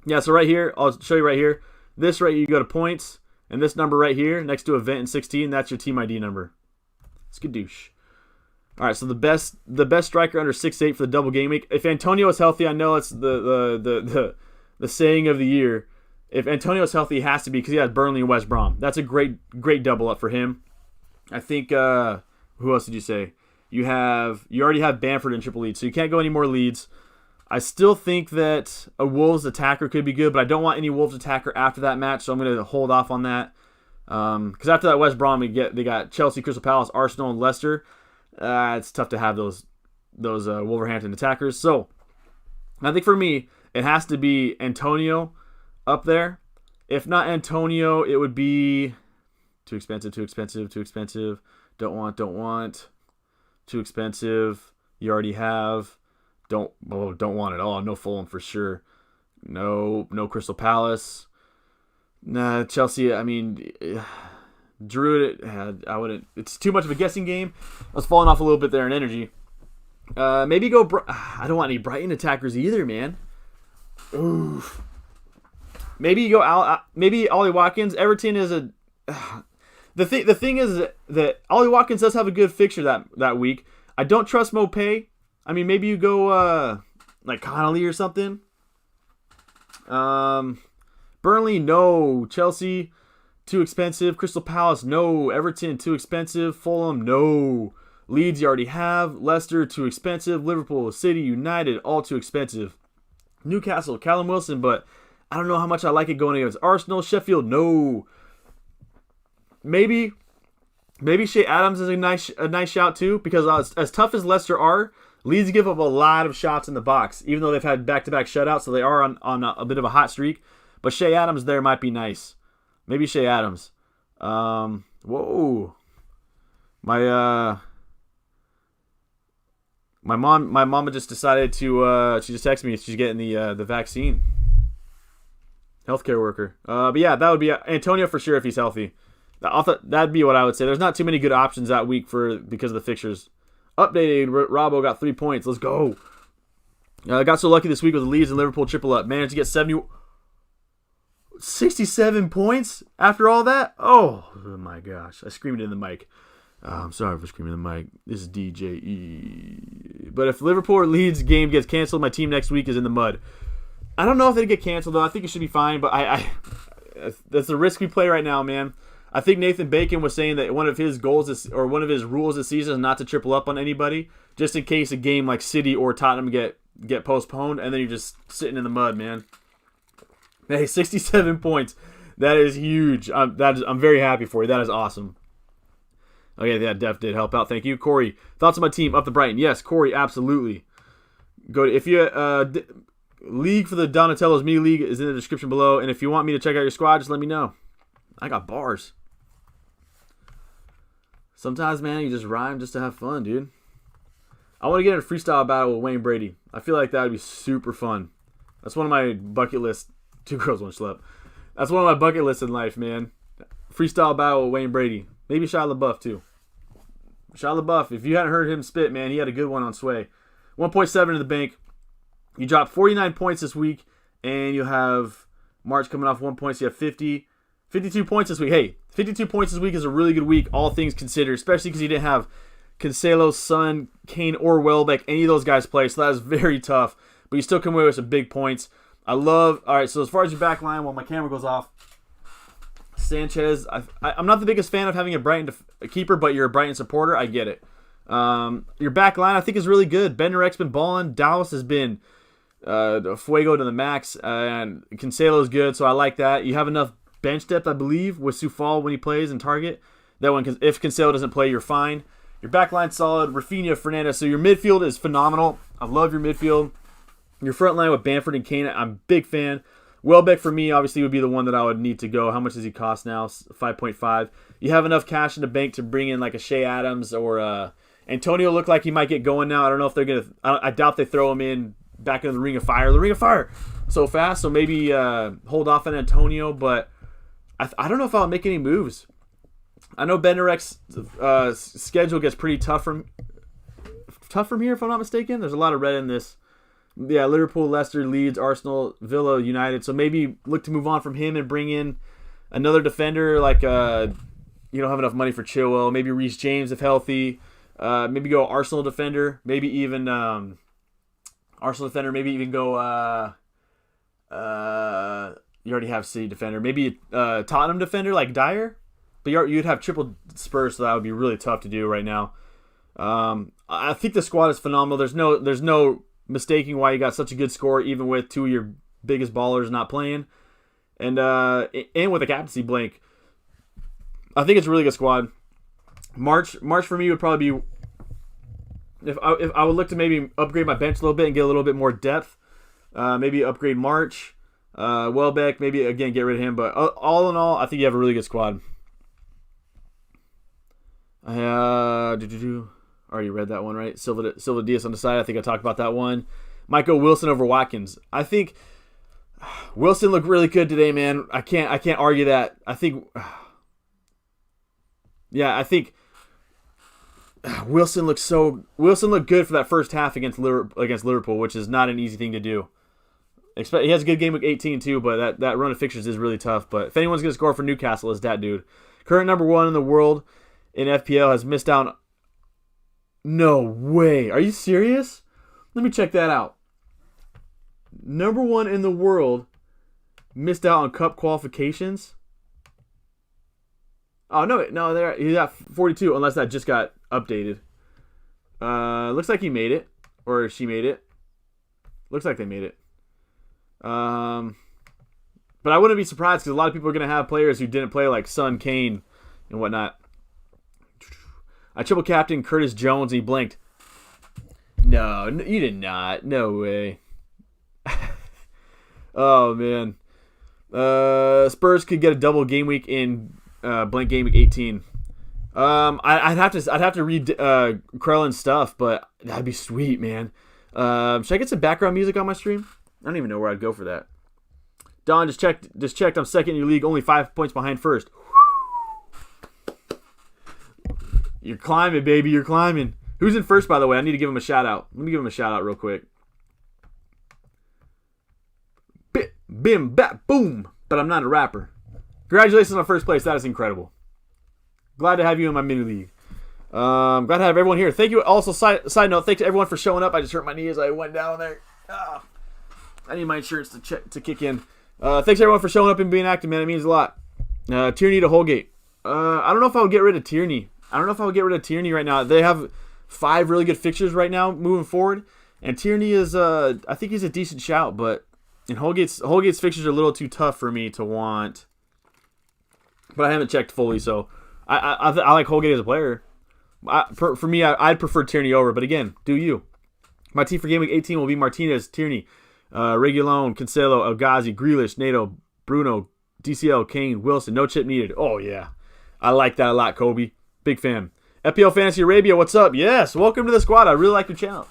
Yeah, so right here, I'll show you right here. This right here, you go to points, and this number right here, next to event and 16, that's your team ID number. Skadoosh. All right, so the best striker under 6'8" for the double game week. If Antonio is healthy, I know it's the saying of the year. If Antonio is healthy, he has to be because he has Burnley and West Brom. That's a great double up for him. I think, who else did you say? You already have Bamford and triple Leeds, so you can't go any more Leeds. I still think that a Wolves attacker could be good, but I don't want any Wolves attacker after that match, so I'm going to hold off on that. Because after that West Brom, they got Chelsea, Crystal Palace, Arsenal, and Leicester. It's tough to have those Wolverhampton attackers. So I think for me, it has to be Antonio up there. If not Antonio, it would be too expensive. Don't want. Too expensive. You already have. Don't want it all. No Fulham for sure. No Crystal Palace. Nah, Chelsea. I mean, Giroud. I wouldn't. It's too much of a guessing game. I was falling off a little bit there in energy. Maybe go. I don't want any Brighton attackers either, man. Oof. Maybe you go. Maybe Ollie Watkins. Everton is a. The thing is that Ollie Watkins does have a good fixture that week. I don't trust Mopay. I mean, maybe you go like Connolly or something. Burnley, no. Chelsea, too expensive. Crystal Palace, no. Everton, too expensive. Fulham, no. Leeds, you already have. Leicester, too expensive. Liverpool, City, United, all too expensive. Newcastle, Callum Wilson, but I don't know how much I like it going against Arsenal. Sheffield, no. Maybe Shea Adams is a nice shout too, because as tough as Leicester are, Leeds give up a lot of shots in the box, even though they've had back-to-back shutouts, so they are on a bit of a hot streak. But Shea Adams there might be nice. Maybe Shea Adams. Whoa. My mama just decided to she just texted me she's getting the vaccine. Healthcare worker. But yeah, that would be Antonio for sure if he's healthy. That'd be what I would say. There's not too many good options that week because of the fixtures. Updated, Robbo got 3 points. Let's go. I got so lucky this week with the Leeds and Liverpool triple up. Managed to get 67 points after all that? Oh my gosh. I screamed in the mic. I'm sorry for screaming in the mic. This is DJE. But if Liverpool or Leeds game gets canceled, my team next week is in the mud. I don't know if they get canceled, though. I think it should be fine, but I that's the risk we play right now, man. I think Nathan Bacon was saying that one of his goals one of his rules this season is not to triple up on anybody, just in case a game like City or Tottenham get postponed, and then you're just sitting in the mud, man. Hey, 67 points. That is huge. I'm very happy for you. That is awesome. Okay, that def did help out. Thank you. Corey, thoughts on my team up to Brighton? Yes, Corey, absolutely. If you league for the Donatello's mini league is in the description below, and if you want me to check out your squad, just let me know. I got bars. Sometimes, man, you just rhyme just to have fun, dude. I want to get in a freestyle battle with Wayne Brady. I feel like that would be super fun. That's one of my bucket lists. 2 girls, 1 schlep. That's one of my bucket lists in life, man. Freestyle battle with Wayne Brady. Maybe Shia LaBeouf, too. Shia LaBeouf, if you hadn't heard him spit, man, he had a good one on Sway. 1.7 in the bank. You dropped 49 points this week, and you have March coming off 1 point, so you have 50. 52 points this week. Hey, 52 points this week is a really good week, all things considered, especially because you didn't have Cancelo, Son, Kane, or Welbeck, any of those guys play, so that is very tough. But you still come away with some big points. All right, so as far as your back line, while my camera goes off, Sanchez, I'm not the biggest fan of having a Brighton keeper, but you're a Brighton supporter. I get it. Your back line, I think, is really good. Benderek's been balling. Dallas has been fuego to the max, and Cancelo's good, so I like that. You have enough bench depth, I believe, with Soufal when he plays and target. That one, if Cancelo doesn't play, you're fine. Your back line's solid. Rafinha, Fernandez. So your midfield is phenomenal. I love your midfield. Your front line with Bamford and Kane, I'm a big fan. Welbeck, for me, obviously, would be the one that I would need to go. How much does he cost now? 5.5. You have enough cash in the bank to bring in like a Shea Adams or Antonio. Looked like he might get going now. I don't know if they're going to... I doubt they throw him in back into the Ring of Fire. The Ring of Fire so fast, so maybe hold off on Antonio, but I don't know if I'll make any moves. I know Benderek's schedule gets pretty tough from here, if I'm not mistaken. There's a lot of red in this. Yeah, Liverpool, Leicester, Leeds, Arsenal, Villa, United. So maybe look to move on from him and bring in another defender like you don't have enough money for Chilwell. Maybe Reece James if healthy. Maybe go Arsenal defender. Maybe even Arsenal defender. Maybe even go you already have City defender. Maybe Tottenham defender like Dyer. But you'd have triple Spurs, so that would be really tough to do right now. I think the squad is phenomenal. There's no mistaking why you got such a good score, even with two of your biggest ballers not playing, and with a captaincy blank. I think it's a really good squad. March for me would probably be if I would look to maybe upgrade my bench a little bit and get a little bit more depth. Maybe upgrade March, Welbeck. Maybe again get rid of him. But all in all, I think you have a really good squad. Already read that one, right? Silva Diaz on the side. I think I talked about that one. Might go Wilson over Watkins. I think Wilson looked really good today, man. I can't argue that. I think Wilson looked good for that first half against Liverpool, which is not an easy thing to do. He has a good game with 18 too, but that run of fixtures is really tough. But if anyone's gonna score for Newcastle, it's that dude. Current number 1 in the world in FPL has missed out. No way. Are you serious? Let me check that out. Number 1 in the world missed out on cup qualifications. Oh, no, he's at 42, unless that just got updated. Looks like he made it, or she made it. Looks like they made it. But I wouldn't be surprised because a lot of people are going to have players who didn't play, like Son, Kane, and whatnot. I triple captain Curtis Jones and he blinked. No, you did not. No way. Oh man. Spurs could get a double game week in blank game week 18. I'd have to read Krellin's stuff, but that'd be sweet, man. Should I get some background music on my stream? I don't even know where I'd go for that. Don just checked. I'm second in your league, only 5 points behind first. You're climbing, baby. You're climbing. Who's in first, by the way? I need to give him a shout out. Let me give him a shout out real quick. Bim, bap, boom. But I'm not a rapper. Congratulations on first place. That is incredible. Glad to have you in my mini league. Glad to have everyone here. Thank you. Also, side note, thanks to everyone for showing up. I just hurt my knee as I went down there. I need my insurance to kick in. Thanks everyone for showing up and being active, man. It means a lot. Tierney to Holgate. I don't know if I would get rid of Tierney. Right now. They have 5 really good fixtures right now moving forward, and Tierney is I think he's a decent shout, but Holgate's fixtures are a little too tough for me to want. But I haven't checked fully, so I like Holgate as a player. For me, I'd prefer Tierney over, but again, do you? My team for Game Week 18 will be Martinez, Tierney, Reguilon, Cancelo, El Ghazi, Grealish, Nato, Bruno, DCL, Kane, Wilson. No chip needed. Oh yeah, I like that a lot, Kobe. Big fan. FPL Fantasy Arabia, what's up? Yes, welcome to the squad. I really like your channel.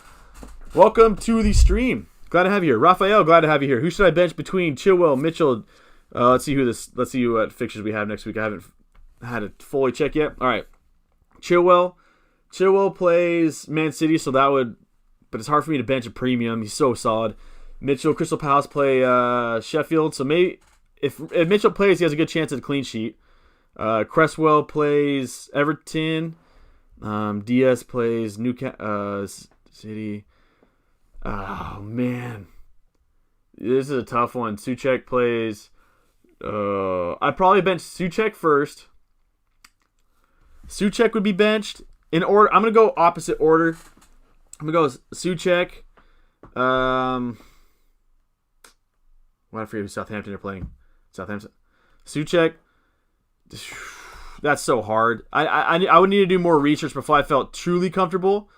Welcome to the stream. Glad to have you here. Raphael, glad to have you here. Who should I bench between Chilwell, Mitchell? Let's see what fixtures we have next week. I haven't had it fully check yet. All right. Chilwell plays Man City, so that would, but it's hard for me to bench a premium. He's so solid. Mitchell, Crystal Palace play Sheffield, so maybe if Mitchell plays, he has a good chance at a clean sheet. Cresswell plays Everton. Diaz plays Newcastle City. Oh man, this is a tough one. Souček plays. I'd probably bench Souček first. Souček would be benched in order. I'm gonna go opposite order. I'm gonna go Souček. I forget who Southampton are playing. Southampton. Souček. That's so hard. I would need to do more research before I felt truly comfortable.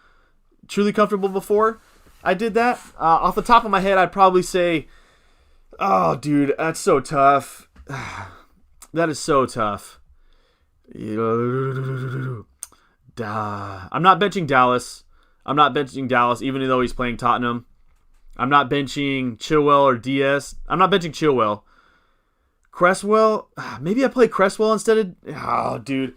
Truly comfortable before I did that. Off the top of my head, I'd probably say, oh, dude, that's so tough. That is so tough. I'm not benching Dallas. Even though he's playing Tottenham. I'm not benching Chilwell or Diaz. I'm not benching Chilwell. Cresswell, maybe I play Cresswell instead of. Oh, dude,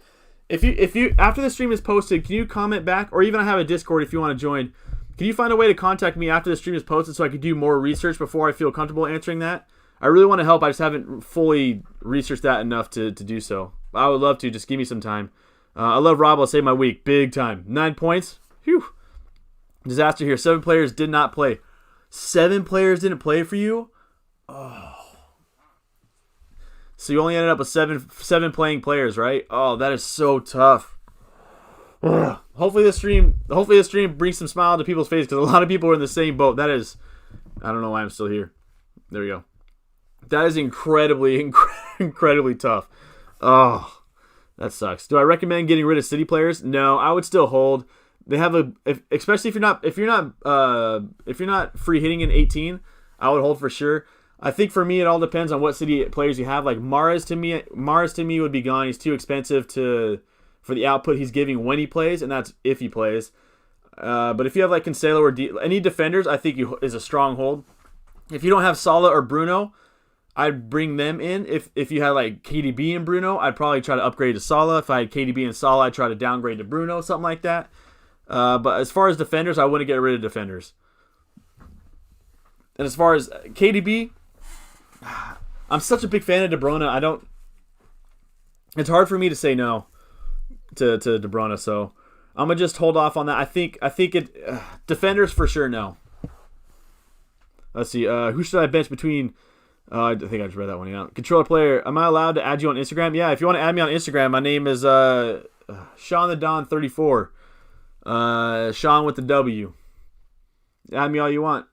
if you after the stream is posted, can you comment back, or even I have a Discord if you want to join. Can you find a way to contact me after the stream is posted so I could do more research before I feel comfortable answering that? I really want to help. I just haven't fully researched that enough to do so. I would love to. Just give me some time. I love Rob. I'll save my week. Big time. 9 points. Phew. Disaster here. 7 players did not play. 7 players didn't play for you? Oh. So you only ended up with seven playing players, right? Oh, that is so tough. Ugh. Hopefully this stream brings some smile to people's face, because a lot of people are in the same boat. That is, I don't know why I'm still here. There we go. That is incredibly tough. Oh, that sucks. Do I recommend getting rid of City players? No, I would still hold. They have especially if you're not free hitting in 18, I would hold for sure. I think for me it all depends on what City players you have. Like Mahrez to me would be gone. He's too expensive for the output he's giving when he plays, and that's if he plays. But if you have like Cancelo or any defenders, I think is a strong hold. If you don't have Salah or Bruno, I'd bring them in. If you had like KDB and Bruno, I'd probably try to upgrade to Salah. If I had KDB and Salah, I'd try to downgrade to Bruno, something like that. But as far as defenders, I wouldn't get rid of defenders. And as far as KDB, I'm such a big fan of De Bruyne. It's hard for me to say no to De Bruyne, so I'm gonna just hold off on that. I think defenders for sure no. Let's see. Who should I bench between? I think I just read that one out. Controller player. Am I allowed to add you on Instagram? Yeah, if you want to add me on Instagram, my name is Sean the Don 34. Sean with the W. Add me all you want.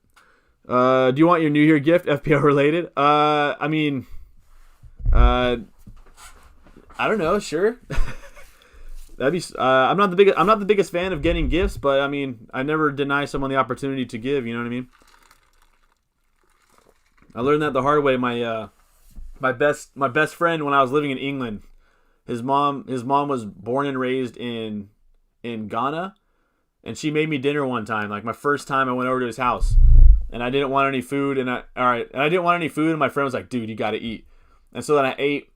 Do you want your New Year gift FPL related? I don't know. Sure. That'd be. I'm not the biggest fan of getting gifts, but I mean, I never deny someone the opportunity to give. You know what I mean? I learned that the hard way. My best friend when I was living in England, his mom was born and raised in Ghana, and she made me dinner one time. Like my first time, I went over to his house, and I didn't want any food, and I didn't want any food, and my friend was like, "Dude, you got to eat." And so then I ate.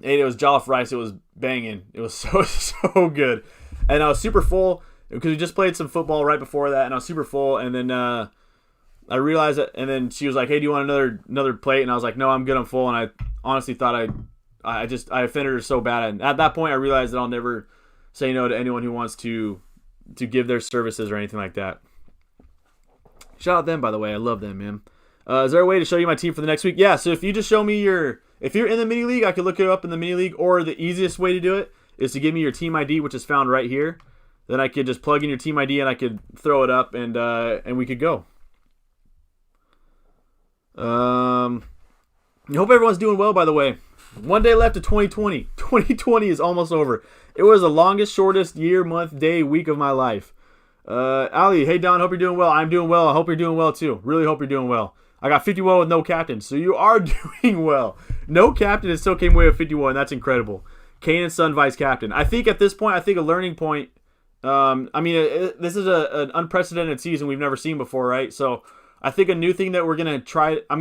It was jollof rice. It was banging. It was so good, and I was super full because we just played some football right before that, and I was super full. And then I realized that, and then she was like, "Hey, do you want another plate?" And I was like, "No, I'm good. I'm full." And I honestly thought I offended her so bad, and at that point, I realized that I'll never say no to anyone who wants to give their services or anything like that. Shout out them, by the way. I love them, man. Is there a way to show you my team for the next week? Yeah. So if you just show me if you're in the mini league, I could look it up in the mini league, or the easiest way to do it is to give me your team ID, which is found right here. Then I could just plug in your team ID and I could throw it up, and we could go. I hope everyone's doing well, by the way. 1 day left of 2020. 2020 is almost over. It was the longest, shortest year, month, day, week of my life. Ali, hey Don, hope you're doing well. I'm doing well. I hope you're doing well too. Really hope you're doing well. I got 51 with no captain, so you are doing well. No captain and still came away with 51. That's incredible. Kane and Son vice captain. I think at this point, a learning point. This is an unprecedented season we've never seen before, right? So I think a new thing that I'm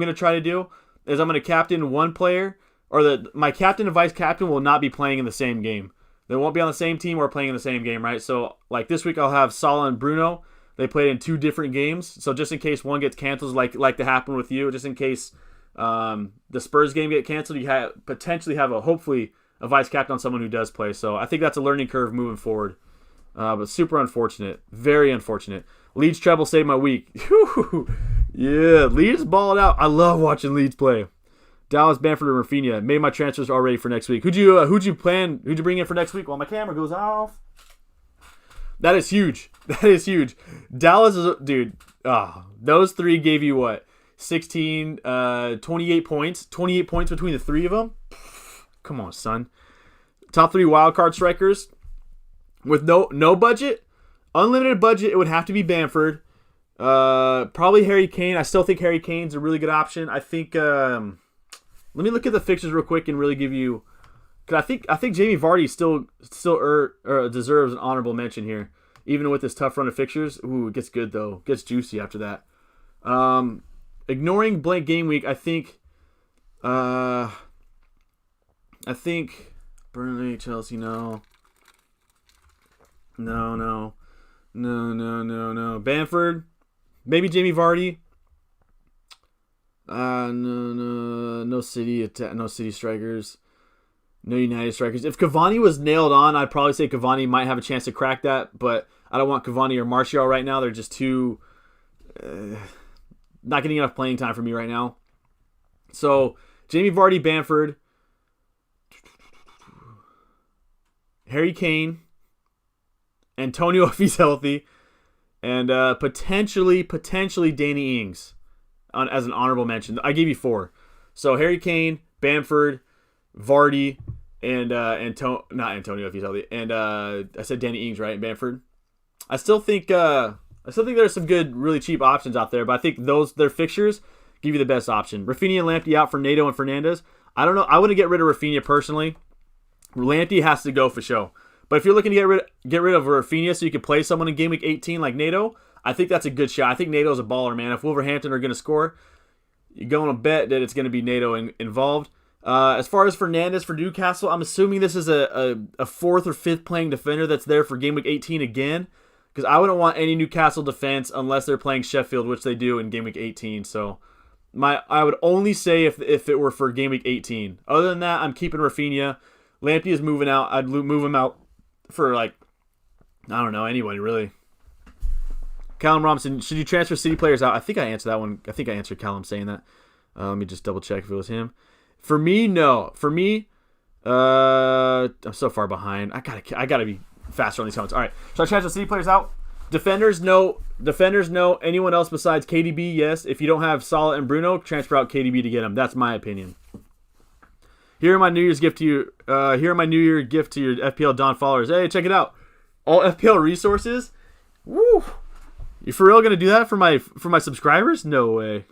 gonna try to do is I'm gonna captain one player, or my captain and vice captain will not be playing in the same game. They won't be on the same team or playing in the same game, right? So like this week I'll have Salah and Bruno. They played in 2 different games, so just in case one gets canceled, like to happen with you, just in case the Spurs game get canceled, you potentially have hopefully a vice captain on someone who does play. So I think that's a learning curve moving forward. But super unfortunate. Very unfortunate. Leeds treble saved my week. Yeah, Leeds balled out. I love watching Leeds play. Dallas, Bamford, and Rafinha made my transfers already for next week. Who'd you bring in for next week? Well, my camera goes off. That is huge. That is huge. Dallas is dude. Those three gave you what? 16, 28 points. 28 points between the three of them. Come on, son. Top 3 wildcard strikers with no budget, unlimited budget. It would have to be Bamford. Probably Harry Kane. I still think Harry Kane's a really good option. I think. Let me look at the fixtures real quick and really give you. Cause I think Jamie Vardy still deserves an honorable mention here, even with this tough run of fixtures. Ooh, it gets good though. It gets juicy after that. Ignoring blank game week, I think Burnley, Chelsea, no. Bamford, maybe Jamie Vardy. No City strikers. No United strikers. If Cavani was nailed on, I'd probably say Cavani might have a chance to crack that, but I don't want Cavani or Martial right now. They're just too not getting enough playing time for me right now. So Jamie Vardy, Bamford, Harry Kane, Antonio if he's healthy, and potentially Danny Ings as an honorable mention. I gave you 4. So Harry Kane, Bamford, Vardy, and not Antonio if he's healthy. And I said Danny Ings, right? Bamford. I still think there's some good, really cheap options out there, but I think their fixtures give you the best option. Rafinha and Lamptey out for Nato and Fernandez. I don't know. I wouldn't get rid of Rafinha personally. Lamptey has to go for show. But if you're looking to get rid of Rafinha so you can play someone in Game Week 18 like Nato, I think that's a good shot. I think Nato's a baller, man. If Wolverhampton are going to score, you're going to bet that it's going to be Nato involved. As far as Fernandez for Newcastle, I'm assuming this is a 4th or 5th playing defender that's there for Game Week 18 again, because I wouldn't want any Newcastle defense unless they're playing Sheffield, which they do in Game Week 18. So I would only say if it were for Game Week 18. Other than that, I'm keeping Rafinha. Lamptey is moving out. I'd move him out for anybody really. Callum Robinson, should you transfer City players out? I think I answered that one. I think I answered Callum saying that. Let me just double check if it was him. For me, no. For me, I'm so far behind. I gotta be faster on these comments. All right, so I transfer City players out. Defenders, no. Anyone else besides KDB, yes. If you don't have Salah and Bruno, transfer out KDB to get them. That's my opinion. Here are my New Year's gift to you. Here are my New Year gift to your FPL Don followers. Hey, check it out. All FPL resources. Woo! You for real gonna do that for my subscribers? No way.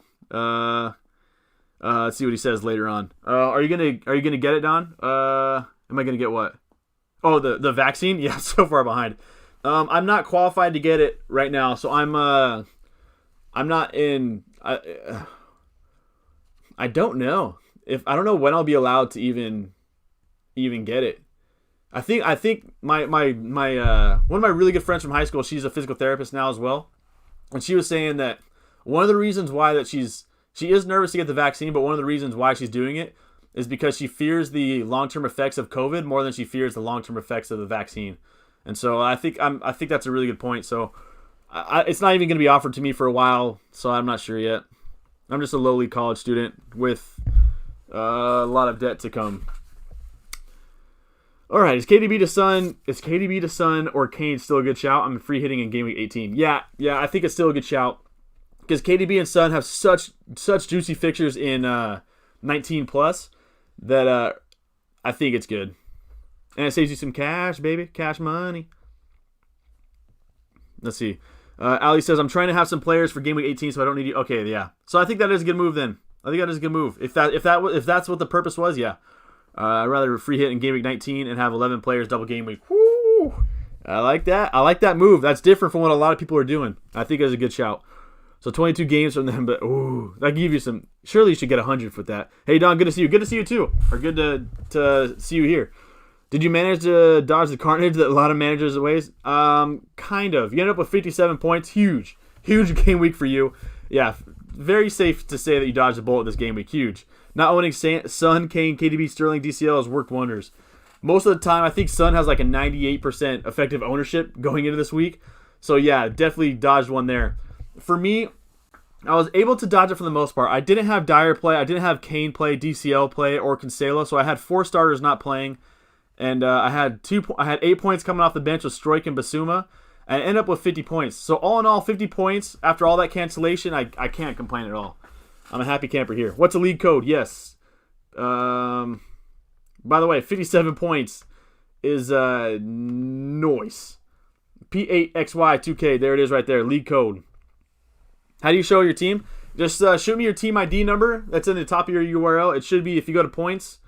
Let's see what he says later on. Are you gonna get it, Don? Am I gonna get what? Oh, the vaccine? Yeah, so far behind. I'm not qualified to get it right now, so I'm not in. I don't know I don't know when I'll be allowed to even get it. I think my one of my really good friends from high school, she's a physical therapist now as well, and she was saying that one of the reasons why that she is nervous to get the vaccine, but one of the reasons why she's doing it is because she fears the long-term effects of COVID more than she fears the long-term effects of the vaccine. And so I think that's a really good point. So it's not even going to be offered to me for a while, so I'm not sure yet. I'm just a lowly college student with a lot of debt to come. All right, is KDB to Son or Kane still a good shout? I'm free hitting in Game Week 18. Yeah, I think it's still a good shout because KDB and Son have such juicy fixtures in 19 plus that I think it's good. And it saves you some cash, baby. Cash money. Let's see. Ali says, I'm trying to have some players for Game Week 18, so I don't need you. Okay, yeah. So I think that is a good move then. I think that is a good move. If that's what the purpose was, yeah. I'd rather free hit in Game Week 19 and have 11 players double Game Week. Woo! I like that. I like that move. That's different from what a lot of people are doing. I think it's a good shout. So 22 games from them, but that give you some. Surely you should get 100 with that. Hey Don, good to see you. Good to see you too. Or good to see you here. Did you manage to dodge the carnage that a lot of managers ways? Kind of. You ended up with 57 points. Huge game week for you. Yeah, very safe to say that you dodged a bullet this game week. Huge. Not owning Son, Kane, KDB, Sterling, DCL has worked wonders. Most of the time, I think Son has like a 98% effective ownership going into this week. So yeah, definitely dodged one there. For me, I was able to dodge it for the most part. I didn't have Dyer play. I didn't have Kane play, DCL play, or Cancelo. So I had 4 starters not playing. And I had 8 points coming off the bench with Stroik and Basuma. And I ended up with 50 points. So all in all, 50 points after all that cancellation, I can't complain at all. I'm a happy camper here. What's a league code? Yes. By the way, 57 points is noise. P8XY2K. There it is right there. League code. How do you show your team? Just shoot me your team ID number. That's in the top of your URL. It should be, if you go to points,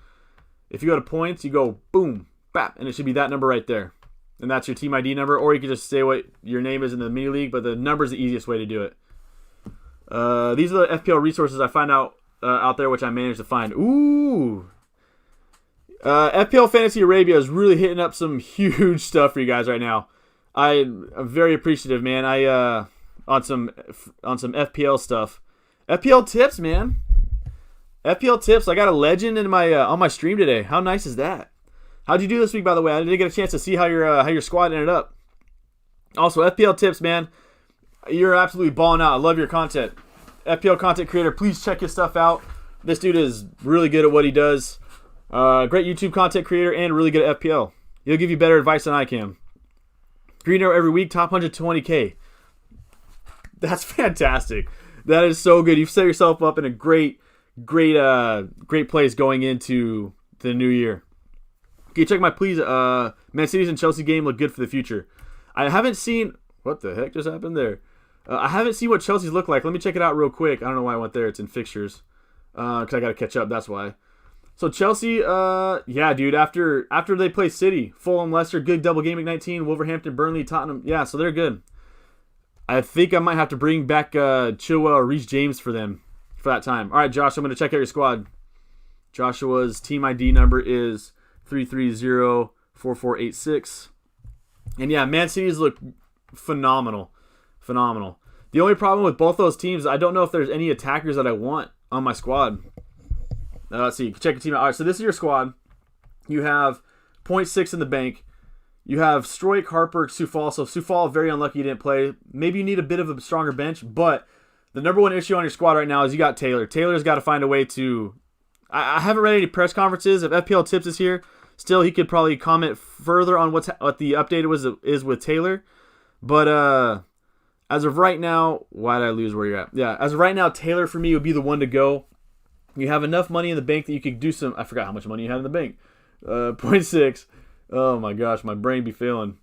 you go boom, bap, and it should be that number right there. And that's your team ID number. Or you can just say what your name is in the mini league, but the number is the easiest way to do it. These are the FPL resources I find out there, which I managed to find. Ooh. FPL Fantasy Arabia is really hitting up some huge stuff for you guys right now. I'm very appreciative, man. On some FPL stuff. FPL tips, man. FPL tips. I got a legend in my on my stream today. How nice is that? How'd you do this week, by the way? I didn't get a chance to see how your squad ended up. Also, FPL tips, man. You're absolutely balling out. I love your content. FPL content creator, please check his stuff out. This dude is really good at what he does. Great YouTube content creator and really good at FPL. He'll give you better advice than I can. Green arrow every week, top 120K. That's fantastic. That is so good. You've set yourself up in a great place going into the new year. Okay, check my please. Man City's and Chelsea game look good for the future. I haven't seen. What the heck just happened there? I haven't seen what Chelsea's look like. Let me check it out real quick. I don't know why I went there. It's in fixtures. Because I got to catch up. That's why. So Chelsea, yeah, dude. After they play City, Fulham, Leicester, good double game week 19. Wolverhampton, Burnley, Tottenham. Yeah, so they're good. I think I might have to bring back Chilwell or Reece James for them for that time. All right, Josh, I'm going to check out your squad. Joshua's team ID number is 3304486. And yeah, Man City's look phenomenal. Phenomenal. The only problem with both those teams, I don't know if there's any attackers that I want on my squad. Let's see. Check your team out. All right, so this is your squad. You have 0.6 in the bank. You have Stroik, Harper, Soufal. So Soufal, very unlucky he didn't play. Maybe you need a bit of a stronger bench, but the number one issue on your squad right now is you got Taylor. Taylor's got to find a way to... I haven't read any press conferences. If FPL Tips is here, still he could probably comment further on what the update is with Taylor. But as of right now, why did I lose where you're at? Yeah, as of right now, Taylor for me would be the one to go. You have enough money in the bank that you could do some... I forgot how much money you had in the bank. 0.6. Oh my gosh, my brain be failing.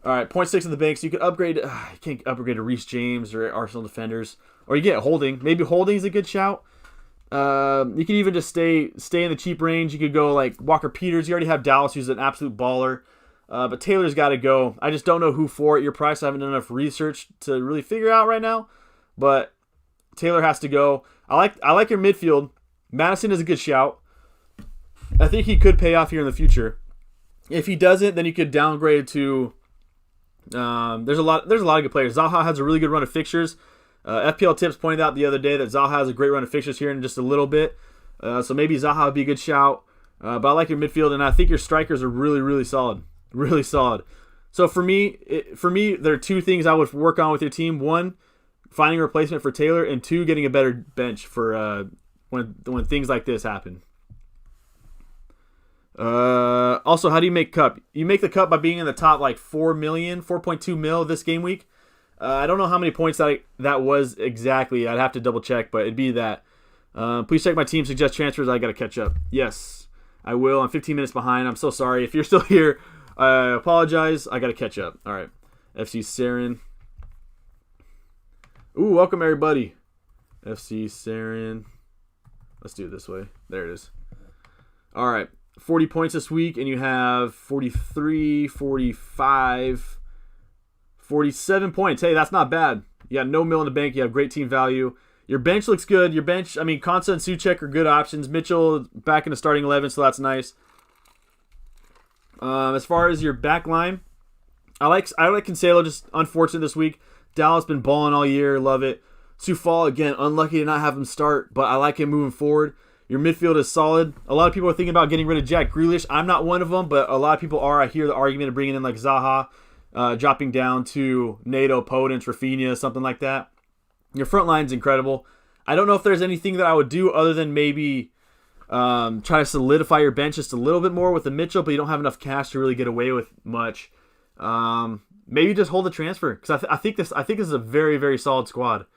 All right, 0.6 in the bank, so you could upgrade... you can't upgrade to Reece James or Arsenal defenders. Or you get Holding. Maybe Holding's a good shout. You could even just stay in the cheap range. You could go like Walker Peters. You already have Dallas, who's an absolute baller. But Taylor's got to go. I just don't know who for at your price. I haven't done enough research to really figure out right now. But Taylor has to go. I like your midfield. Madison is a good shout. I think he could pay off here in the future. If he doesn't, then you could downgrade to. There's a lot of good players. Zaha has a really good run of fixtures. FPL Tips pointed out the other day that Zaha has a great run of fixtures here in just a little bit. So maybe Zaha would be a good shout. But I like your midfield, and I think your strikers are really, really solid. Really solid. So for me, there are two things I would work on with your team. One, finding a replacement for Taylor, and two, getting a better bench for when things like this happen. Also, how do you make cup? You make the cup by being in the top like 4.2 mil this game week. I don't know how many points that was exactly. I'd have to double check, but it'd be that. Please check my team. Suggest transfers. I got to catch up. Yes, I will. I'm 15 minutes behind. I'm so sorry. If you're still here, I apologize. I got to catch up. All right. FC Sarin. Ooh, welcome everybody. FC Sarin. Let's do it this way. There it is. All right. 40 points this week, and you have 43, 45, 47 points. Hey, that's not bad. You got no mil in the bank. You have great team value. Your bench looks good. Your bench, I mean, Konsa and Souček are good options. Mitchell back in the starting 11, so that's nice. As far as your back line, I like Cancelo, just unfortunate this week. Dallas been balling all year. Love it. Sufal, again, unlucky to not have him start, but I like him moving forward. Your midfield is solid. A lot of people are thinking about getting rid of Jack Grealish. I'm not one of them, but a lot of people are. I hear the argument of bringing in like Zaha, dropping down to NATO, Podence, Rafinha, something like that. Your front line's incredible. I don't know if there's anything that I would do other than maybe try to solidify your bench just a little bit more with the Mitchell, but you don't have enough cash to really get away with much. Maybe just hold the transfer, because I think this is a very, very solid squad.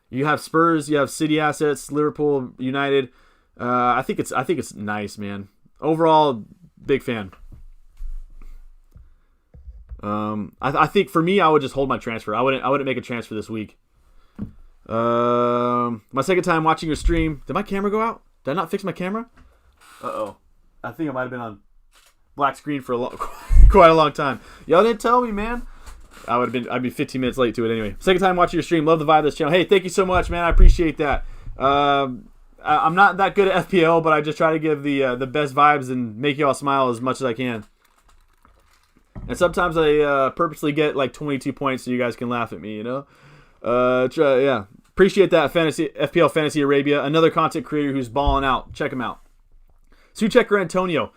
You have Spurs, you have City assets, Liverpool, United. I think it's nice, man. Overall, big fan. I think for me, I would just hold my transfer. I wouldn't make a transfer this week. My second time watching your stream. Did my camera go out? Did I not fix my camera? Uh-oh. I think I might have been on black screen for quite a long time. Y'all didn't tell me, man. I'd be 15 minutes late to it anyway. Second time watching your stream. Love the vibe of this channel. Hey, thank you so much, man. I appreciate that. I'm not that good at FPL, but I just try to give the best vibes and make y'all smile as much as I can. And sometimes I purposely get like 22 points so you guys can laugh at me, you know? Yeah. Appreciate that, FPL Fantasy Arabia. Another content creator who's balling out. Check him out. Suchek or Antonio?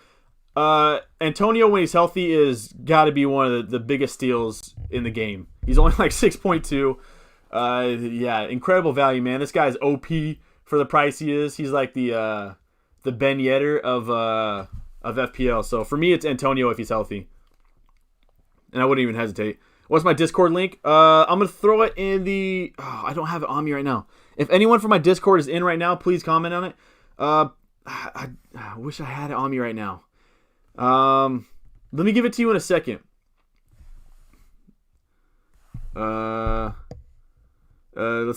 Antonio, when he's healthy, is got to be one of the biggest steals in the game. He's only like 6.2. Yeah, incredible value, man. This guy's OP for the price he is. He's like the Ben Yedder of FPL. So for me, it's Antonio if he's healthy. And I wouldn't even hesitate. What's my Discord link? I'm going to throw it in the... Oh, I don't have it on me right now. If anyone from my Discord is in right now, please comment on it. I wish I had it on me right now. Let me give it to you in a second. Let's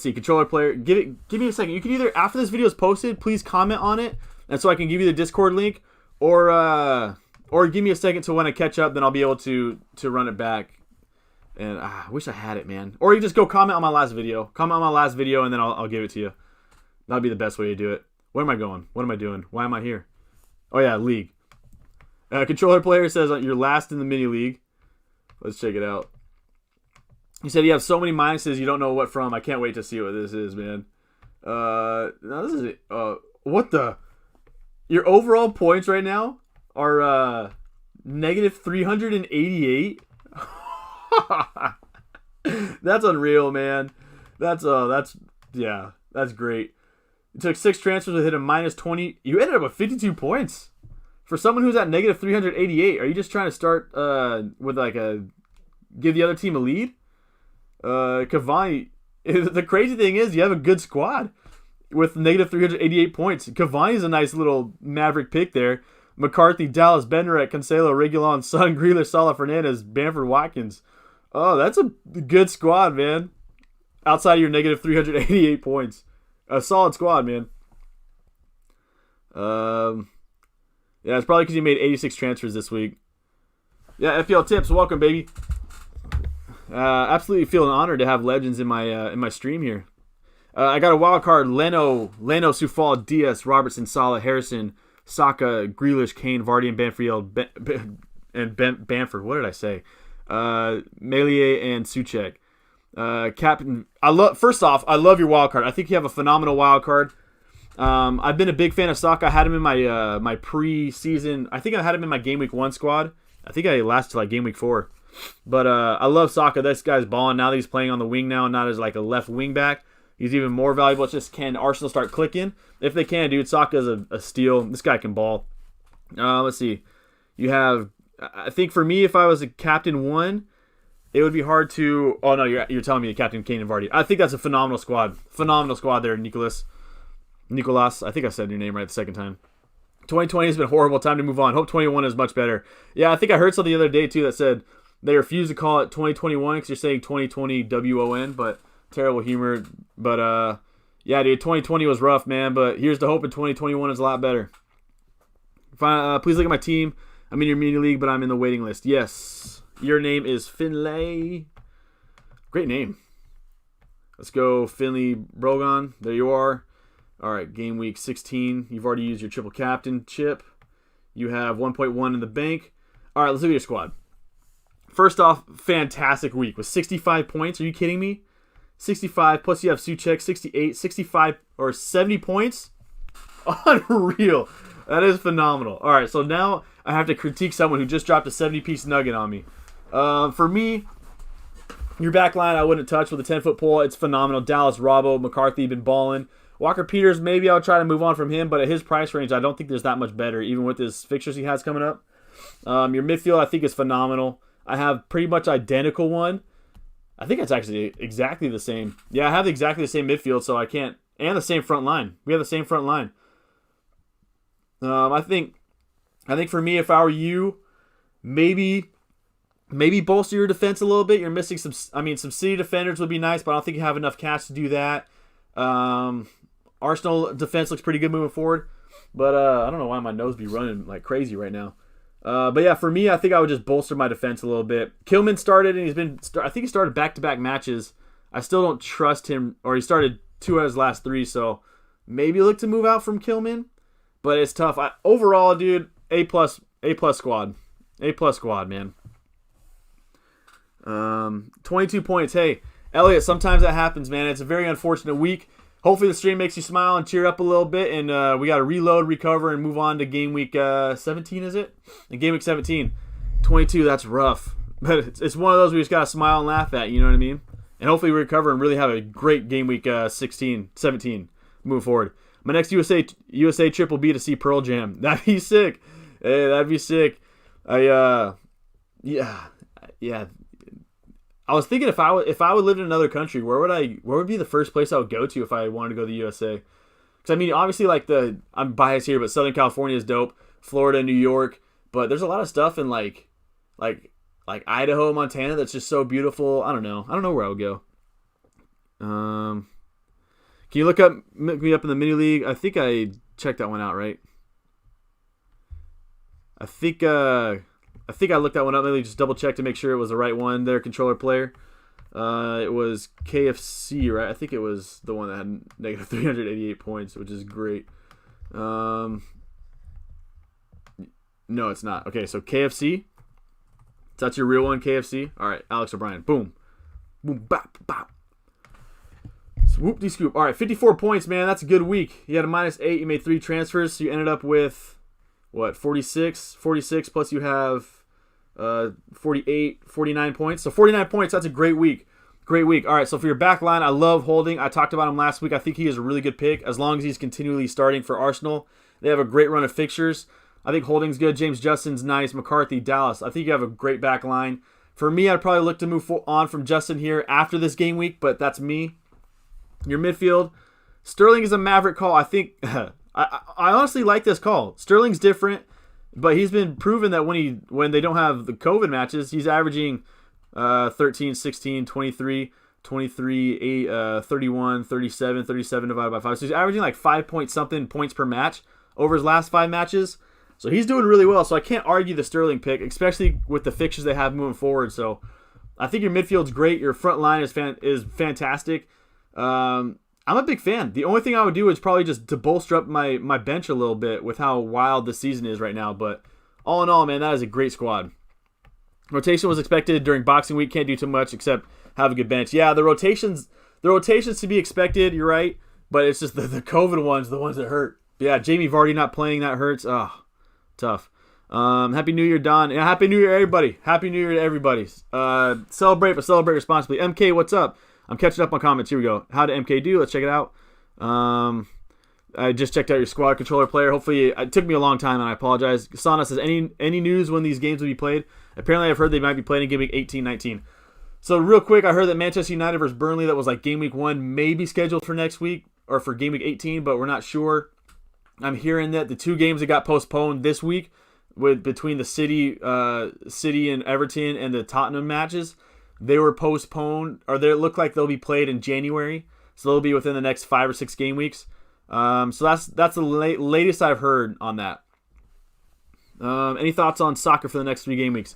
see. Controller player. Give me a second. You can either, after this video is posted, please comment on it, and so I can give you the Discord link, or give me a second to when I catch up, then I'll be able to run it back. And I wish I had it, man. Or you just go comment on my last video. Comment on my last video, and then I'll give it to you. That'll be the best way to do it. Where am I going? What am I doing? Why am I here? Oh, yeah, league. Controller player says you're last in the mini league. Let's check it out. He said you have so many minuses you don't know what from. I can't wait to see what this is, man. No, this is what the? Your overall points right now are negative 388. That's unreal, man. That's great. You took 6 transfers to hit a minus 20. You ended up with 52 points. For someone who's at negative 388, are you just trying to start with like give the other team a lead? Cavani, the crazy thing is you have a good squad with negative 388 points. Cavani's a nice little maverick pick there. McCarthy, Dallas, Benrek, Cancelo, Reguilon, Son, Grealish, Salah, Fernandez, Bamford, Watkins. Oh, that's a good squad, man. Outside of your negative 388 points. A solid squad, man. Yeah, it's probably because you made 86 transfers this week. Yeah, FPL tips, welcome, baby. Absolutely feeling honored to have legends in my stream here. I got a wild card: Leno, Sufal, Diaz, Robertson, Salah, Harrison, Saka, Grealish, Kane, Vardy, and Bamford. What did I say? Melia and Suchek. Captain, first off, I love your wild card. I think you have a phenomenal wild card. I've been a big fan of Saka. I had him in my pre-season. I think I had him in my Game Week 1 squad. I think I lasted till like Game Week 4. But I love Saka. This guy's balling. Now that he's playing on the wing now, not as like a left wing back, he's even more valuable. It's just, can Arsenal start clicking? If they can, dude, Saka's a steal. This guy can ball. Let's see. You have, I think for me, if I was a captain 1, it would be hard to... Oh, no, you're telling me to captain Kane and Vardy. I think that's a phenomenal squad. Phenomenal squad there, Nicolas. I think I said your name right the second time. 2020 has been horrible. Time to move on. Hope 21 is much better. Yeah, I think I heard something the other day, too, that said they refuse to call it 2021 because you're saying 2020 WON, but terrible humor. But, yeah, dude, 2020 was rough, man, but here's the hope in 2021 is a lot better. Please look at my team. I'm in your mini league, but I'm in the waiting list. Yes. Your name is Finlay. Great name. Let's go, Finley Brogan. There you are. All right, game week 16. You've already used your triple captain chip. You have 1.1 in the bank. All right, let's look at your squad. First off, fantastic week with 65 points. Are you kidding me? 65, plus you have Suchek, 68, 65, or 70 points. Unreal. That is phenomenal. All right, so now I have to critique someone who just dropped a 70-piece nugget on me. For me, your back line I wouldn't touch with a 10-foot pole. It's phenomenal. Dallas, Robbo, McCarthy been balling. Walker Peters, maybe I'll try to move on from him, but at his price range, I don't think there's that much better, even with his fixtures he has coming up. Your midfield, I think, is phenomenal. I have pretty much identical one. I think it's actually exactly the same. Yeah, I have exactly the same midfield, so I can't. And the same front line. We have the same front line. I think for me, if I were you, maybe bolster your defense a little bit. You're missing some. Some City defenders would be nice, but I don't think you have enough cash to do that. Arsenal defense looks pretty good moving forward, but I don't know why my nose be running like crazy right now. But yeah, for me, I think I would just bolster my defense a little bit. Kilman started, and I think he started back-to-back matches. I still don't trust him, or he started 2 out of his last 3, so maybe look to move out from Kilman, but it's tough. Overall, dude, A+ squad. A+ squad, man. 22 points. Hey, Elliot, sometimes that happens, man. It's a very unfortunate week. Hopefully the stream makes you smile and cheer up a little bit, and we got to reload, recover, and move on to game week 17, is it? And game week 17. 22, that's rough. But it's one of those we just got to smile and laugh at, you know what I mean? And hopefully we recover and really have a great game week 17 moving forward. My next USA trip will be to see Pearl Jam. That'd be sick. Hey, that'd be sick. Yeah. I was thinking if I would live in another country, where would be the first place I would go to if I wanted to go to the USA? Because obviously, I'm biased here, but Southern California is dope. Florida, New York, but there's a lot of stuff in like Idaho, Montana that's just so beautiful. I don't know where I would go. Can you look me up in the mini league? I think I checked that one out, right? I think I looked that one up. Maybe just double check to make sure it was the right one. Their controller player. It was KFC, right? I think it was the one that had negative 388 points, which is great. No, it's not. Okay, so KFC. That's your real one, KFC. All right, Alex O'Brien. Boom, boom, bop, bop. Swoop-de-scoop. All right, 54 points, man. That's a good week. You had a -8. You made 3 transfers, so you ended up with what? 46 plus you have 48, 49 points. So 49 points, that's a great week. Great week. All right, so for your back line, I love Holding. I talked about him last week. I think he is a really good pick as long as he's continually starting for Arsenal. They have a great run of fixtures. I think Holding's good. James Justin's nice. McCarthy, Dallas. I think you have a great back line. For me, I'd probably look to move on from Justin here after this game week, but that's me. Your midfield, Sterling is a Maverick call. I think I honestly like this call. Sterling's different, but he's been proven that when they don't have the COVID matches, he's averaging 13, 16, 23, 23, 8, 31, 37, 37 divided by 5. So he's averaging like 5-point-something points per match over his last 5 matches. So he's doing really well. So I can't argue the Sterling pick, especially with the fixtures they have moving forward. So I think your midfield's great. Your front line is fantastic. I'm a big fan. The only thing I would do is probably just to bolster up my bench a little bit with how wild the season is right now. But all in all, man, that is a great squad. Rotation was expected during Boxing Week. Can't do too much except have a good bench. Yeah, the rotations to be expected. You're right, but it's just the COVID ones, the ones that hurt. But yeah, Jamie Vardy not playing, that hurts. Oh, tough. Happy New Year, Don. Yeah, Happy New Year, everybody. Happy New Year to everybody. Celebrate, but celebrate responsibly. MK, what's up? I'm catching up on comments. Here we go. How did MK do? Let's check it out. I just checked out your squad controller player. Hopefully, it took me a long time, and I apologize. Sana says, any news when these games will be played? Apparently, I've heard they might be playing in Game Week 18, 19. So, real quick, I heard that Manchester United versus Burnley, that was like Game Week 1, may be scheduled for next week, or for Game Week 18, but we're not sure. I'm hearing that the 2 games that got postponed this week, between the City and Everton and the Tottenham matches, they were postponed, or they look like they'll be played in January. So they'll be within the next 5 or 6 game weeks. So that's the latest I've heard on that. Any thoughts on Saka for the next 3 game weeks?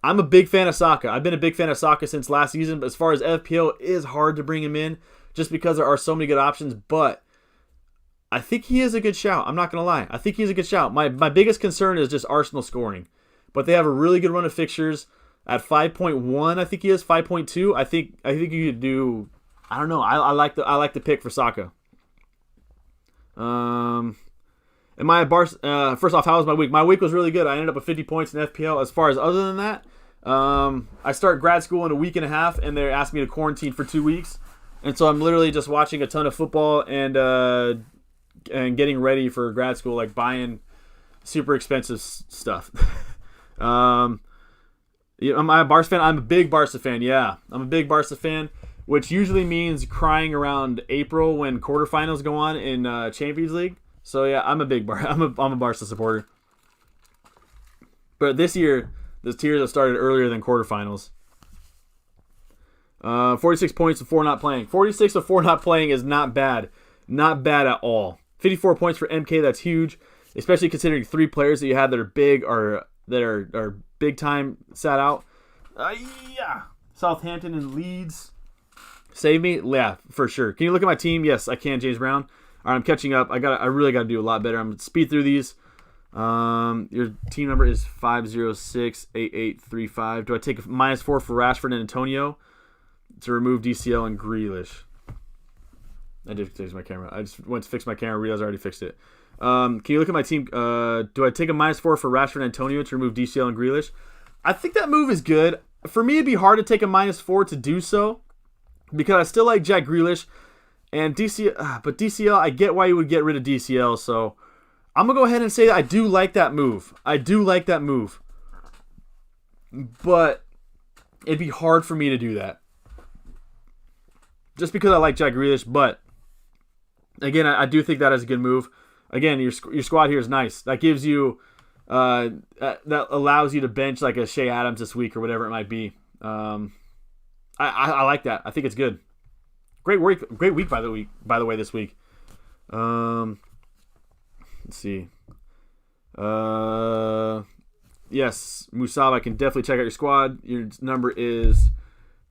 I'm a big fan of Saka. I've been a big fan of Saka since last season. But as far as FPL, it is hard to bring him in just because there are so many good options. But I think he is a good shout. I'm not going to lie. I think he's a good shout. My biggest concern is just Arsenal scoring. But they have a really good run of fixtures. At 5.1, I think he is 5.2. I think you could do I don't know. I like the pick for Saka. Am I a first off, how was my week? My week was really good. I ended up with 50 points in FPL. As far as other than that, I start grad school in a week and a half, and they asked me to quarantine for 2 weeks. And so I'm literally just watching a ton of football and getting ready for grad school, like buying super expensive stuff. Am I a Barca fan? I'm a big Barca fan, yeah. I'm a big Barca fan, which usually means crying around April when quarterfinals go on in Champions League. So yeah, I'm a Barca supporter. But this year, the tiers have started earlier than quarterfinals. 46 points before not playing. 46 before not playing is not bad. Not bad at all. 54 points for MK, that's huge. Especially considering 3 players that you had that are big or that are big time sat out. Yeah. Southampton and Leeds. Save me? Yeah, for sure. Can you look at my team? Yes, I can, James Brown. All right, I'm catching up. I really got to do a lot better. I'm going to speed through these. Your team number is 5068835. Do I take a -4 for Rashford and Antonio to remove DCL and Grealish? I did fix my camera. I just went to fix my camera, realized I already fixed it. Can you look at my team? Do I take a -4 for Rashford and Antonio to remove DCL and Grealish? I think that move is good. For me, it'd be hard to take a -4 to do so because I still like Jack Grealish. And DCL, I get why you would get rid of DCL, so I'm going to go ahead and say that I do like that move. But it'd be hard for me to do that. Just because I like Jack Grealish, but again, I do think that is a good move. Again, your squad here is nice. That gives you, that allows you to bench like a Shea Adams this week or whatever it might be. I like that. I think it's good. Great week by the way this week. Let's see. Yes, Musab, I can definitely check out your squad. Your number is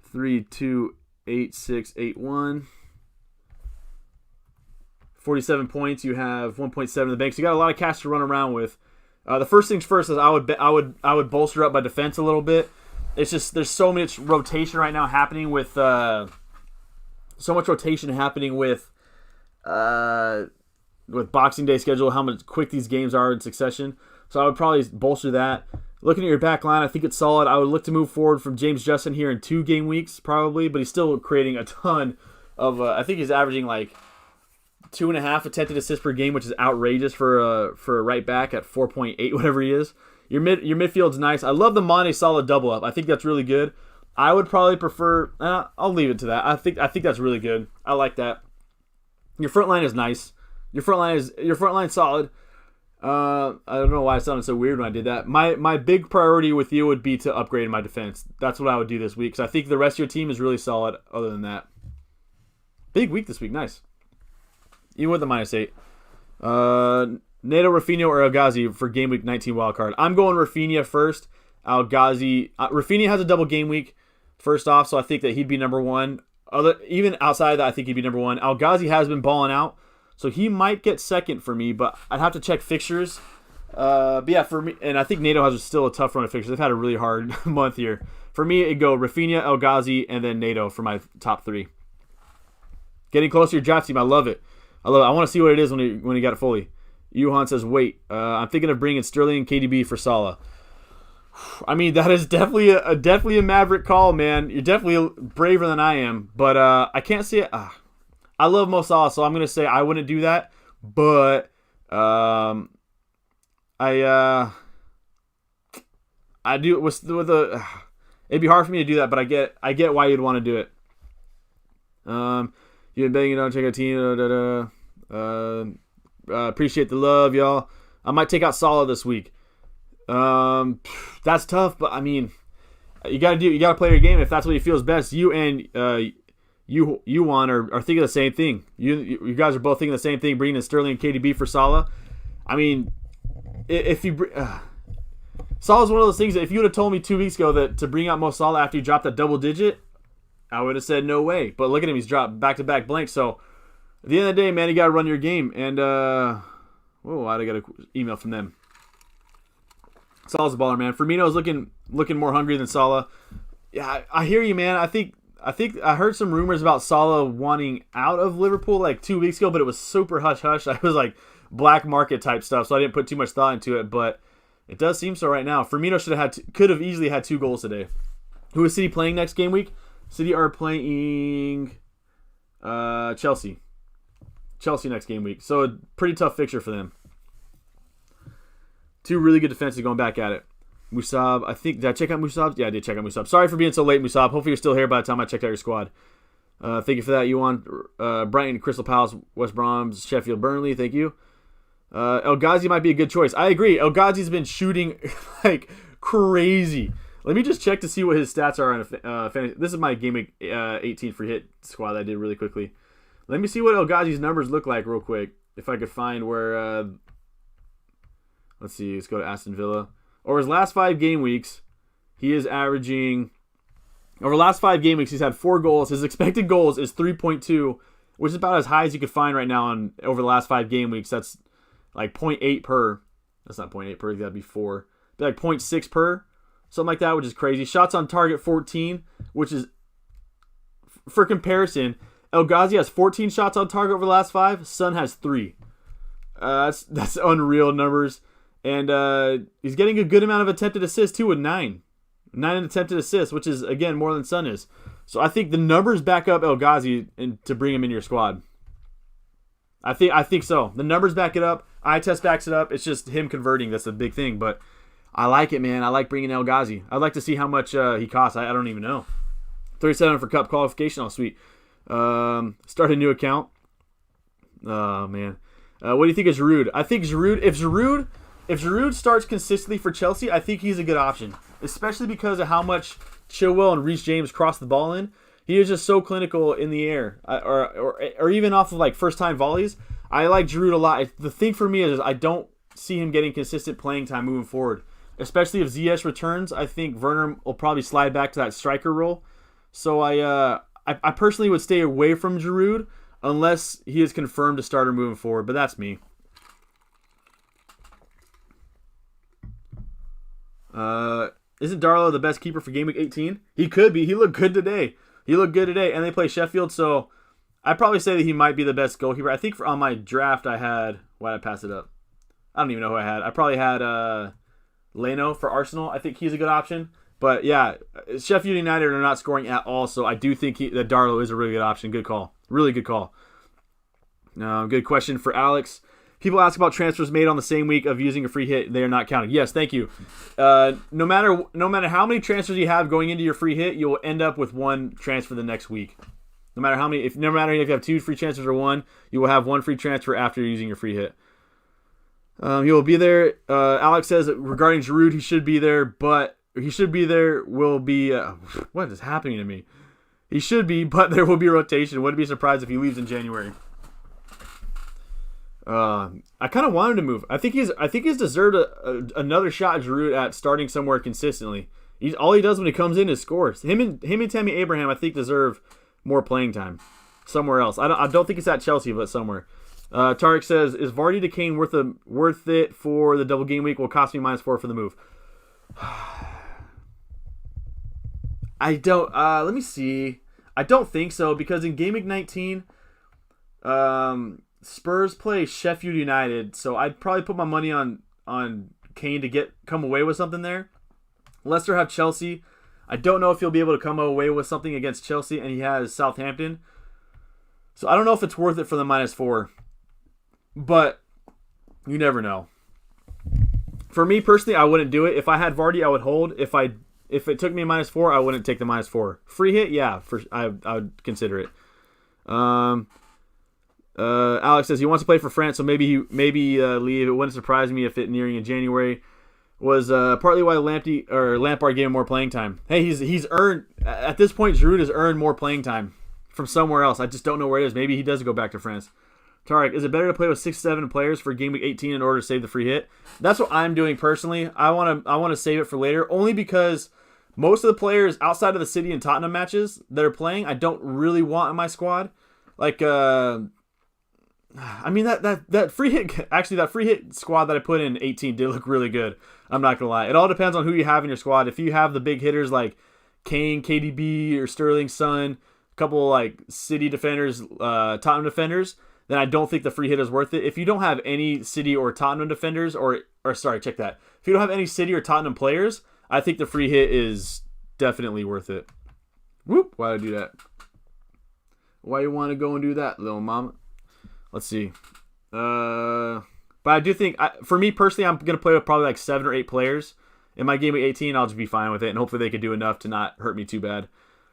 328681. 47 points. You have 1.7 in the bank. So you got a lot of cash to run around with. The first things first is I would bolster up my defense a little bit. It's just there's so much rotation right now happening with Boxing Day schedule, how much quick these games are in succession. So I would probably bolster that. Looking at your back line, I think it's solid. I would look to move forward from James Justin here in 2 game weeks, probably, but he's still creating a ton of. I think he's averaging like 2.5 attempted assists per game, which is outrageous for a right back at 4.8, whatever he is. Your midfield's nice. I love the Mane Salah double up. I think that's really good. I would probably prefer. I'll leave it to that. I think that's really good. I like that. Your front line is nice. Your front line's solid. I don't know why it sounded so weird when I did that. My big priority with you would be to upgrade my defense. That's what I would do this week because I think the rest of your team is really solid. Other than that, big week this week. Nice. Even with the -8. Nato, Rafinha, or El Ghazi for game week 19 wildcard. I'm going Rafinha first. El Ghazi. Rafinha has a double game week. First off, so I think that he'd be number 1. Even outside of that, I think he'd be number 1. El Ghazi has been balling out, so he might get second for me, but I'd have to check fixtures. But yeah, for me, and I think NATO has still a tough run of fixtures. They've had a really hard month here. For me, it'd go Rafinha, El Ghazi, and then NATO for my top 3. Getting close to your draft team, I love it. I want to see what it is when you got it fully. Yuhan says, wait, I'm thinking of bringing Sterling and KDB for Salah. I mean, that is definitely a Maverick call, man. You're definitely braver than I am, but I can't see it. I love Mo Salah, so I'm gonna say I wouldn't do that. But I do with a. It'd be hard for me to do that, but I get why you'd want to do it. You've been begging on check out team. Appreciate the love, y'all. I might take out Salah this week. That's tough, but I mean, you gotta play your game if that's what you feel is best. You and you are thinking the same thing. You guys are both thinking the same thing. Bringing in Sterling and KDB for Salah. I mean, if you Salah's one of those things that if you would have told me 2 weeks ago that to bring out Mo Salah after he dropped that double digit, I would have said no way. But look at him, he's dropped back-to-back blanks. So at the end of the day, man, you gotta run your game. And I got an email from them. Salah's a baller, man. Firmino's looking more hungry than Salah. Yeah, I hear you, man. I think I think I heard some rumors about Salah wanting out of Liverpool like 2 weeks ago, but it was super hush-hush. I was like black market type stuff, so I didn't put too much thought into it, but it does seem so right now. Firmino could have easily had 2 goals today. Who is City playing next game week? City are playing Chelsea. Chelsea next game week. So a pretty tough fixture for them. 2 really good defenses going back at it. Musab, I think, did I check out Musab? Yeah, I did check out Musab. Sorry for being so late, Musab. Hopefully you're still here by the time I checked out your squad. Thank you for that. You on Brighton, Crystal Palace, West Brom, Sheffield, Burnley. Thank you. El Ghazi might be a good choice. I agree. El Ghazi's been shooting like crazy. Let me just check to see what his stats are on fantasy. This is my Gameweek 18 free hit squad that I did really quickly. Let me see what El Ghazi's numbers look like real quick. If I could find where... let's see. Let's go to Aston Villa. Over his last 5 game weeks, he is averaging... Over the last 5 game weeks, he's had 4 goals. His expected goals is 3.2, which is about as high as you could find right now over the last 5 game weeks. That's like 0.8 per. That's not 0.8 per. That'd be 4. Be like 0.6 per. Something like that, which is crazy. Shots on target, 14, which is... For comparison, El Ghazi has 14 shots on target over the last 5. Son has 3. That's unreal numbers. And he's getting a good amount of attempted assists, too, with 9. 9 attempted assists, which is, again, more than Son is. So I think the numbers back up El Ghazi to bring him in your squad. I think so. The numbers back it up. Eye test backs it up. It's just him converting. That's the big thing. But I like it, man. I like bringing El Ghazi. I'd like to see how much he costs. I don't even know. 37 for cup qualification. Oh, sweet. Start a new account. Oh, man. What do you think of Giroud? I think Giroud, if Giroud starts consistently for Chelsea, I think he's a good option, especially because of how much Chilwell and Reece James cross the ball in. He is just so clinical in the air, or even off of like first-time volleys. I like Giroud a lot. The thing for me is I don't see him getting consistent playing time moving forward, especially if Ziyech returns. I think Werner will probably slide back to that striker role. So I personally would stay away from Giroud unless he is confirmed a starter moving forward, but that's me. Isn't Darlow the best keeper for Game Week 18? He could be. He looked good today. And they play Sheffield, so I'd probably say that he might be the best goalkeeper. I think on my draft I had... Why did I pass it up? I don't even know who I had. I probably had Leno for Arsenal. I think he's a good option. But yeah, Sheffield United are not scoring at all, so I do think that Darlow is a really good option. Good call. Really good call. Good question for Alex. People ask about transfers made on the same week of using a free hit. They are not counted. Yes, thank you. No matter how many transfers you have going into your free hit, you'll end up with 1 transfer the next week. No matter if you have 2 free transfers or 1, you will have 1 free transfer after using your free hit. He will be there. Alex says regarding Giroud, he should be there, but will be. What is happening to me? He should be, but there will be a rotation. Wouldn't be surprised if he leaves in January. I kind of want him to move. I think he's deserved another shot, Giroud, at starting somewhere consistently. All he does when he comes in is scores. Him and Tammy Abraham, I think, deserve more playing time somewhere else. I don't think it's at Chelsea, but somewhere. Tarek says, is Vardy to Kane worth it for the double game week? Will cost me -4 for the move. I don't. Let me see. I don't think so, because in Game Week 19, Spurs play Sheffield United, so I'd probably put my money on Kane to come away with something there. Leicester have Chelsea. I don't know if he'll be able to come away with something against Chelsea, and he has Southampton. So I don't know if it's worth it for the -4, but you never know. For me personally, I wouldn't do it. If I had Vardy, I would hold. If it took me a -4, I wouldn't take the -4. Free hit, yeah, I would consider it. Alex says he wants to play for France, so maybe leave. It wouldn't surprise me if it nearing in January was partly why Lampard gave him more playing time. Hey, he's earned at this point. Giroud has earned more playing time from somewhere else. I just don't know where it is. Maybe he does go back to France. Tarek, is it better to play with 6-7 players for Game Week 18 in order to save the free hit? That's what I'm doing personally. I want to save it for later, only because most of the players outside of the City and Tottenham matches that are playing, I don't really want in my squad. Like, I mean, that free hit squad that I put in 18 did look really good. I'm not gonna lie. It all depends on who you have in your squad. If you have the big hitters like Kane, KDB, or Sterling, Son, a couple like City defenders, Tottenham defenders, then I don't think the free hit is worth it. If you don't have any City or Tottenham defenders, or sorry, check that. If you don't have any City or Tottenham players, I think the free hit is definitely worth it. Whoop! Why did I do that? Why you want to go and do that, little mama? Let's see. But I do think, for me personally, I'm going to play with probably like 7 or 8 players. In my game week 18, I'll just be fine with it, and hopefully they can do enough to not hurt me too bad.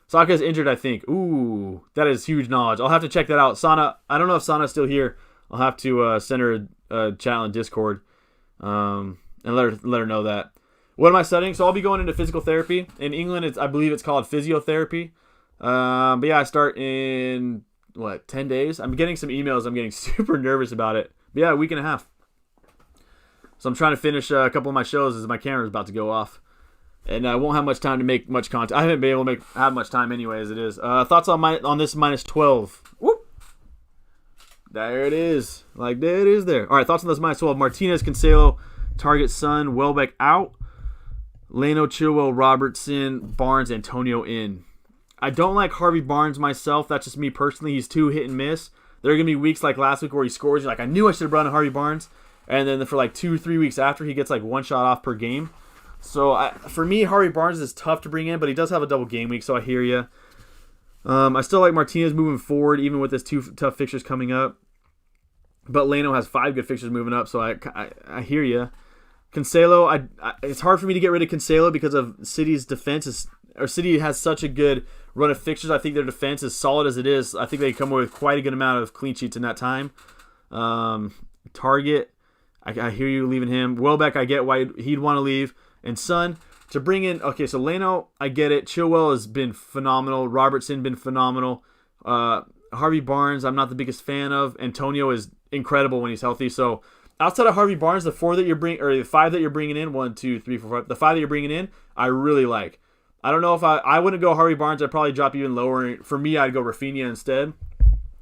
Saka's injured, I think. Ooh, that is huge knowledge. I'll have to check that out. Sana, I don't know if Sana's still here. I'll have to send her a chat on Discord and let her know that. What am I studying? So I'll be going into physical therapy. In England, I believe it's called physiotherapy. But yeah, I start in, 10 days? I'm getting some emails. I'm getting super nervous about it. But yeah, a week and a half. So I'm trying to finish a couple of my shows as my camera's about to go off. And I won't have much time to make much content. I haven't been able to have much time anyway as it is. Thoughts on this minus 12. Whoop. There it is. Like, there it is there. All right, thoughts on this minus 12. Martinez, Cancelo, Target, Son, Welbeck out. Leno, Chilwell, Robertson, Barnes, Antonio in. I don't like Harvey Barnes myself. That's just me personally. He's too hit and miss. There are going to be weeks like last week where he scores. You're like, I knew I should have brought in Harvey Barnes. And then for like 2 or 3 weeks after, he gets like 1 shot off per game. So for me, Harvey Barnes is tough to bring in, but he does have a double game week, so I hear you. I still like Martinez moving forward, even with his 2 tough fixtures coming up. But Leno has 5 good fixtures moving up, so I hear you. Cancelo, it's hard for me to get rid of Cancelo because of City's defense. City has such a good run of fixtures. I think their defense is solid as it is. I think they come away with quite a good amount of clean sheets in that time. Target, I hear you leaving him. Welbeck, I get why he'd want to leave. And Son, to bring in, okay, so Leno, I get it. Chilwell has been phenomenal. Robertson been phenomenal. Harvey Barnes, I'm not the biggest fan of. Antonio is incredible when he's healthy. So outside of Harvey Barnes, the 4 that you're bringing, or the 5 that you're bringing in, 1, 2, 3, 4, 5, the 5 that you're bringing in, I really like. I don't know if I wouldn't go Harvey Barnes. I'd probably drop even lower. For me, I'd go Rafinha instead.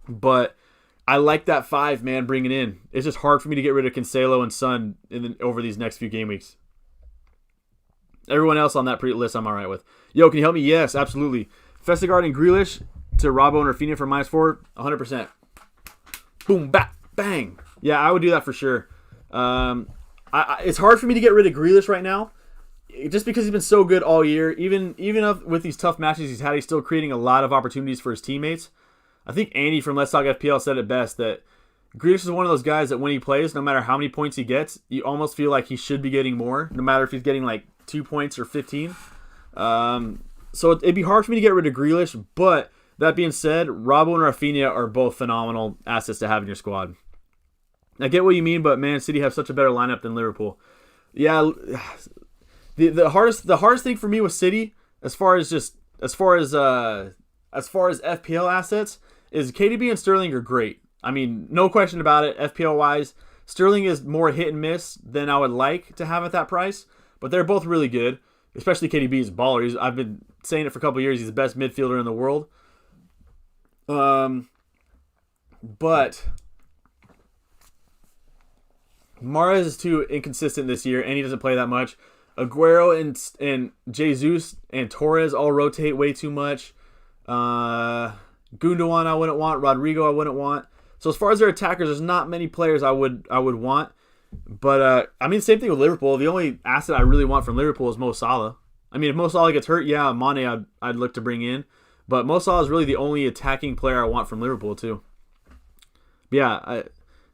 But I like that 5, man, bringing in. It's just hard for me to get rid of Cancelo and Son over these next few game weeks. Everyone else on that list I'm all right with. Yo, can you help me? Yes, absolutely. Vestergaard and Grealish to Robbo and Rafinha for minus 4, 100%. Boom, bap, bang. Yeah, I would do that for sure. It's hard for me to get rid of Grealish right now, just because he's been so good all year. Even with these tough matches he's had, he's still creating a lot of opportunities for his teammates. I think Andy from Let's Talk FPL said it best, that Grealish is one of those guys that when he plays, no matter how many points he gets, you almost feel like he should be getting more, no matter if he's getting like 2 points or 15. So it'd be hard for me to get rid of Grealish, but that being said, Robbo and Rafinha are both phenomenal assets to have in your squad. I get what you mean, but Man City have such a better lineup than Liverpool. Yeah, the hardest thing for me with City, as far as FPL assets, is KDB and Sterling are great. I mean, no question about it. FPL wise, Sterling is more hit and miss than I would like to have at that price. But they're both really good, especially KDB is a baller. I've been saying it for a couple of years. He's the best midfielder in the world. But Mahrez is too inconsistent this year, and he doesn't play that much. Aguero and Jesus and Torres all rotate way too much. Gundogan I wouldn't want. Rodrigo I wouldn't want. So as far as their attackers, there's not many players I would want. But, same thing with Liverpool. The only asset I really want from Liverpool is Mo Salah. I mean, if Mo Salah gets hurt, yeah, Mane I'd look to bring in. But Mo Salah is really the only attacking player I want from Liverpool, too. But yeah,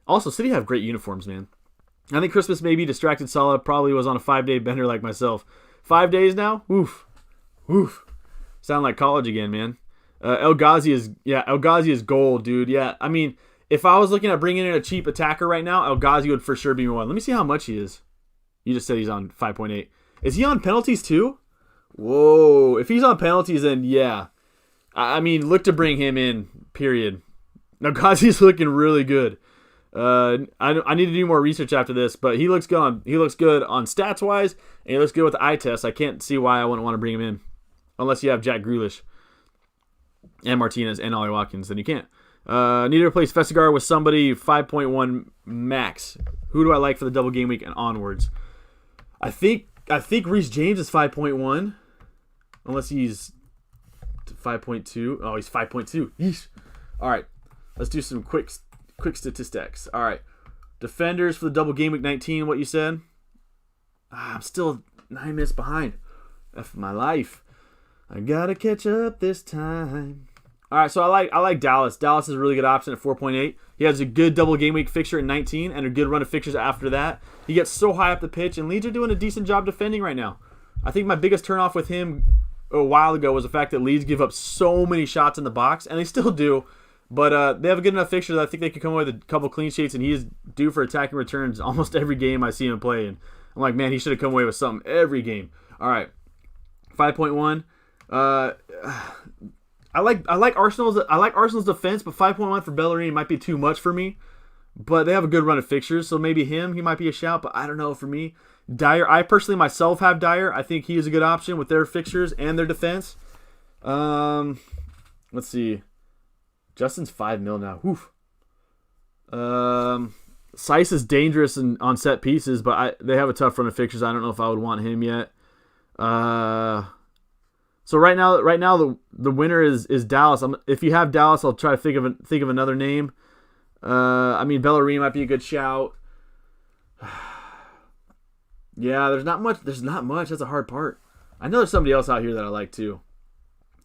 also, City have great uniforms, man. I think Christmas maybe distracted Salah. Probably was on a 5-day bender like myself. 5 days now? Oof. Sound like college again, man. El Ghazi is gold, dude. Yeah, I mean, if I was looking at bringing in a cheap attacker right now, El Ghazi would for sure be one. Let me see how much he is. You just said he's on 5.8. Is he on penalties too? Whoa. If he's on penalties, then yeah. I mean, look to bring him in, period. Now, Ghazi's looking really good. I need to do more research after this, but he looks good on stats-wise, and he looks good with the eye test. I can't see why I wouldn't want to bring him in. Unless you have Jack Grealish and Martinez and Ollie Watkins, then you can't. Need to replace Vestergaard with somebody 5.1 max. Who do I like for the double game week and onwards? I think Reece James is 5.1. unless he's 5.2. Oh, he's 5.2. Yeesh. All right, let's do some quick statistics. All right, defenders for the double game week 19. What you said? I'm still 9 minutes behind. F my life. I gotta catch up this time. All right, so I like Dallas. Dallas is a really good option at 4.8. He has a good double game week fixture at 19 and a good run of fixtures after that. He gets so high up the pitch, and Leeds are doing a decent job defending right now. I think my biggest turnoff with him a while ago was the fact that Leeds give up so many shots in the box, and they still do. But they have a good enough fixture that I think they can come away with a couple clean sheets, and he is due for attacking returns almost every game I see him play. And I'm like, man, he should have come away with something every game. All right, 5.1. I like Arsenal's defense, but 5.1 for Bellerin might be too much for me. But they have a good run of fixtures, so maybe he might be a shout, but I don't know for me. Dyer, I personally myself have Dyer. I think he is a good option with their fixtures and their defense. Let's see. Justin's 5 mil now. Woof. Seiss is dangerous on set pieces, but they have a tough run of fixtures. I don't know if I would want him yet. So right now the winner is Dallas. If you have Dallas, I'll try to think of another name. I mean, Bellerin might be a good shout. Yeah, there's not much. That's a hard part. I know there's somebody else out here that I like too.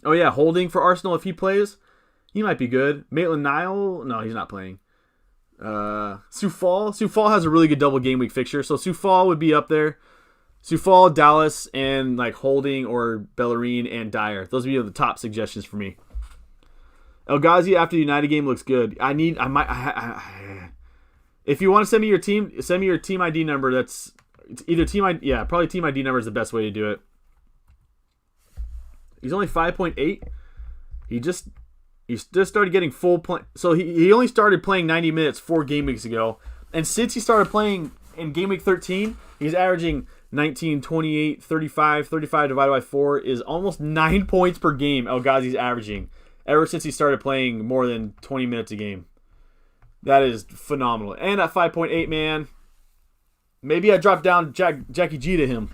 Oh yeah, Holding for Arsenal if he plays, he might be good. Maitland-Niles, no, he's not playing. Soufal has a really good double game week fixture, so Soufal would be up there. Soufal, Dallas, and like Holding or Bellerin and Dyer. Those would be the top suggestions for me. El Ghazi after the United game looks good. If you want to send me your team ID number. It's either team ID. Yeah, probably team ID number is the best way to do it. He's only 5.8. He just started getting full play. So he only started playing 90 minutes 4 game weeks ago, and since he started playing in game week 13, he's averaging 19, 28, 35 divided by 4 is almost 9 points per game. El Ghazi's averaging ever since he started playing more than 20 minutes a game. That is phenomenal. And at 5.8, man, maybe I drop down Jackie G to him.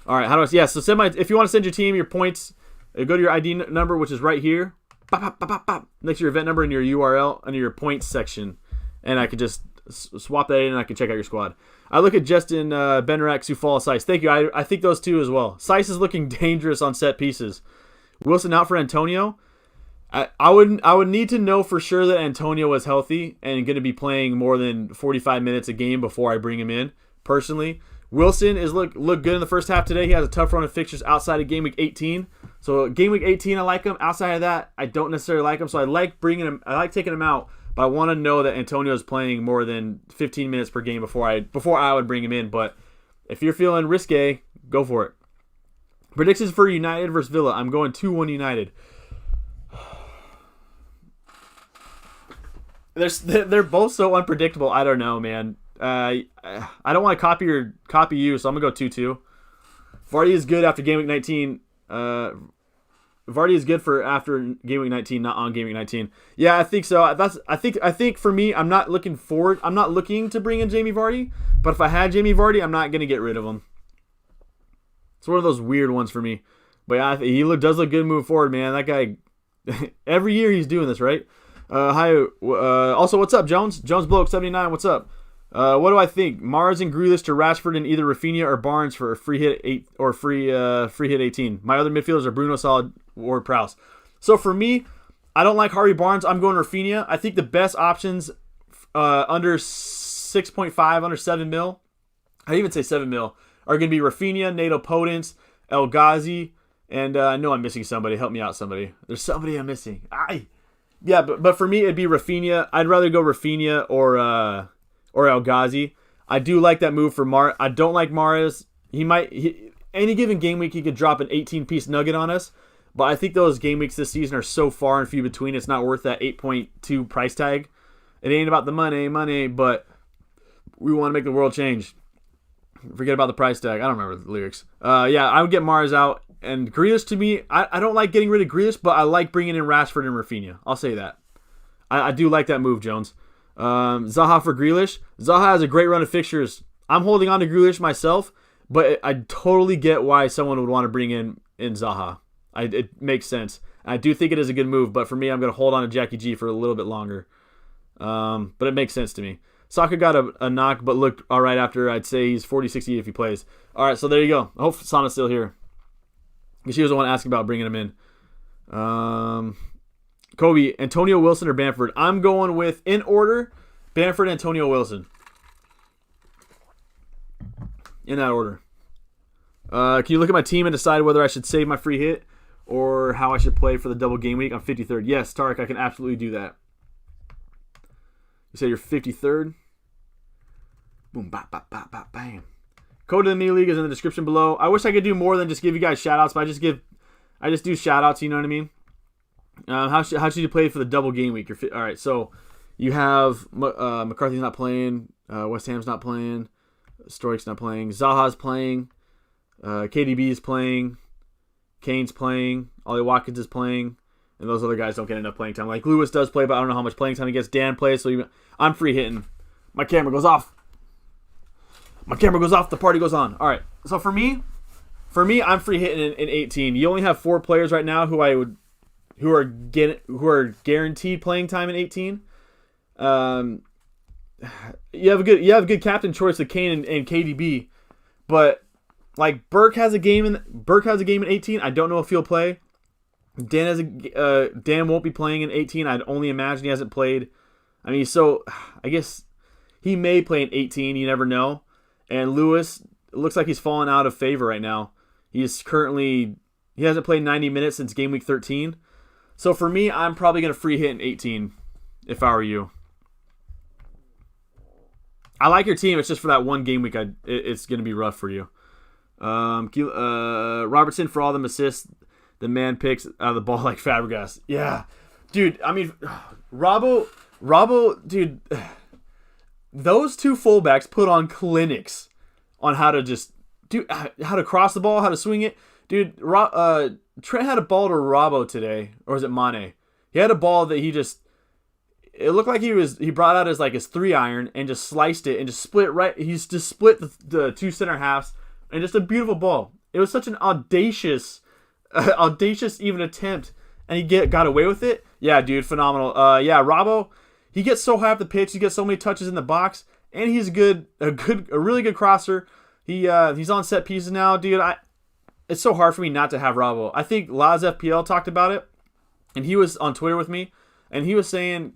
All right, how do I? Yeah, so if you want to send your team your points, go to your ID number, which is right here, next to your event number and your URL under your points section, and I could just swap that in and I can check out your squad. I look at Justin, Benrak, Soufal, Seiss. Thank you. I think those two as well. Seiss is looking dangerous on set pieces. Wilson out for Antonio. I would need to know for sure that Antonio was healthy and going to be playing more than 45 minutes a game before I bring him in, personally. Wilson is look good in the first half today. He has a tough run of fixtures outside of game week 18. So game week 18, I like him. Outside of that, I don't necessarily like him. So I like taking him out, but I want to know that Antonio is playing more than 15 minutes per game before I would bring him in. But if you're feeling risque, go for it. Predictions for United versus Villa. I'm going 2-1 United. They're both so unpredictable. I don't know, man. I don't want to copy you, so I'm gonna go 2-2. Vardy is good after game week 19. Vardy is good for after game week 19, not on game week 19. Yeah, I think so. I think for me, I'm not looking to bring in Jamie Vardy, but if I had Jamie Vardy, I'm not gonna get rid of him. It's one of those weird ones for me. But yeah, he does look good moving forward, man. That guy, every year he's doing this, right? Hi. Also, what's up, Jones? Jones Bloke 79. What's up? What do I think? Mars and Grealish to Rashford and either Rafinha or Barnes for a free hit 8 or free hit 18. My other midfielders are Bruno, Salah, Ward, Prowse. So for me, I don't like Harvey Barnes. I'm going Rafinha. I think the best options under 6.5, under 7 mil. I even say 7 mil are going to be Rafinha, Nato Podence, El Ghazi, and I know I'm missing somebody. Help me out, somebody. There's somebody I'm missing. Yeah, but for me, it'd be Rafinha. I'd rather go Rafinha or El Ghazi. I do like that move for Mar. I don't like Mahrez. Any given game week, he could drop an 18-piece nugget on us. But I think those game weeks this season are so far and few between, it's not worth that 8.2 price tag. It ain't about the money, but we want to make the world change. Forget about the price tag. I don't remember the lyrics. Yeah, I would get Mahrez out. And Grealish, to me, I don't like getting rid of Grealish, but I like bringing in Rashford and Rafinha. I'll say that. I do like that move, Jones. Zaha for Grealish. Zaha has a great run of fixtures. I'm holding on to Grealish myself, But I totally get why someone would want to bring in Zaha. It makes sense. I do think it is a good move, but for me, I'm going to hold on to Jackie G for a little bit longer. But it makes sense to me. Saka got a knock, but looked all right after. I'd say he's 40-60 if he plays. All right, so there you go. I hope Sana's still here. Because she was the one asking about bringing him in. Kobe, Antonio Wilson or Bamford? I'm going with, in order, Bamford, Antonio Wilson. In that order. Can you look at my team and decide whether I should save my free hit or how I should play for the double game week? I'm 53rd. Yes, Tarek, I can absolutely do that. You say you're 53rd? Boom, bop, bop, bop, bop, bam. Code to the mini league is in the description below. I wish I could do more than just give you guys shout outs, but I just do shout outs, you know what I mean? How should you play for the double game week? All right, so you have McCarthy's not playing, West Ham's not playing, Stoich's not playing, Zaha's playing, KDB's playing, Kane's playing, Ollie Watkins is playing, and those other guys don't get enough playing time. Like Lewis does play, but I don't know how much playing time he gets. Dan plays, so I'm free hitting. My camera goes off. The party goes on. All right, so for me, I'm free hitting in 18. You only have 4 players right now who are guaranteed playing time in 18. You have a good captain choice with Kane and KDB, but like Burke has a game in 18. I don't know if he'll play. Dan won't be playing in 18. I'd only imagine he hasn't played. I mean, so I guess he may play in 18. You never know. And Lewis, it looks like he's fallen out of favor right now. He hasn't played 90 minutes since game week 13. So for me, I'm probably going to free hit in 18 if I were you. I like your team. It's just for that one game week, it's going to be rough for you. Robertson for all them assists. The man picks out of the ball like Fabregas. Yeah. Dude, I mean, Robbo, dude, those 2 fullbacks put on clinics on how to cross the ball, how to swing it. Dude, Trent had a ball to Robbo today, or was it Mane? He had a ball that it looked like he brought out his 3-iron and just sliced it and just split right. He's just split the 2 center halves and just a beautiful ball. It was such an audacious even attempt, and he got away with it. Yeah, dude, phenomenal. Robbo, he gets so high up the pitch, he gets so many touches in the box, and he's a really good crosser. He's on set pieces now, dude. It's so hard for me not to have Robbo. I think Laz FPL talked about it, and he was on Twitter with me, and he was saying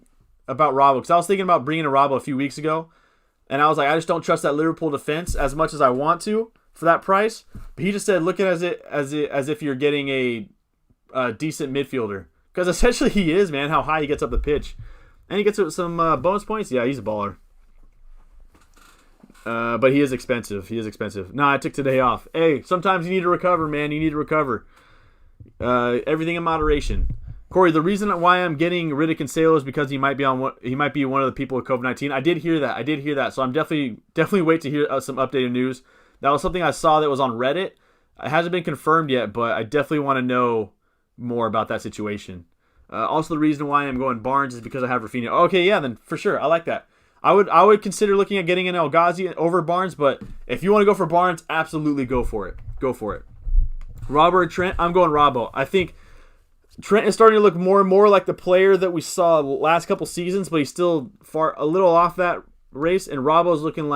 about Robbo, because I was thinking about bringing a Robbo a few weeks ago, and I was like, I just don't trust that Liverpool defense as much as I want to for that price. But he just said, look at it as if you're getting a decent midfielder, because essentially he is, man. How high he gets up the pitch, and he gets some bonus points. Yeah, he's a baller. But he is expensive. Nah, I took today off. Hey, sometimes you need to recover, man. You need to recover. Everything in moderation. Corey, the reason why I'm getting rid of Cancelo is because he might be one of the people with COVID-19. I did hear that. So I'm definitely wait to hear some updated news. That was something I saw that was on Reddit. It hasn't been confirmed yet, but I definitely want to know more about that situation. Also, the reason why I'm going Barnes is because I have Rafinha. Okay, yeah, then for sure, I like that. I would consider looking at getting an El Ghazi over Barnes, but if you want to go for Barnes, absolutely go for it. Robert Trent, I'm going Robbo. I think Trent is starting to look more and more like the player that we saw the last couple seasons, but he's still a little off that race. And Robbo's looking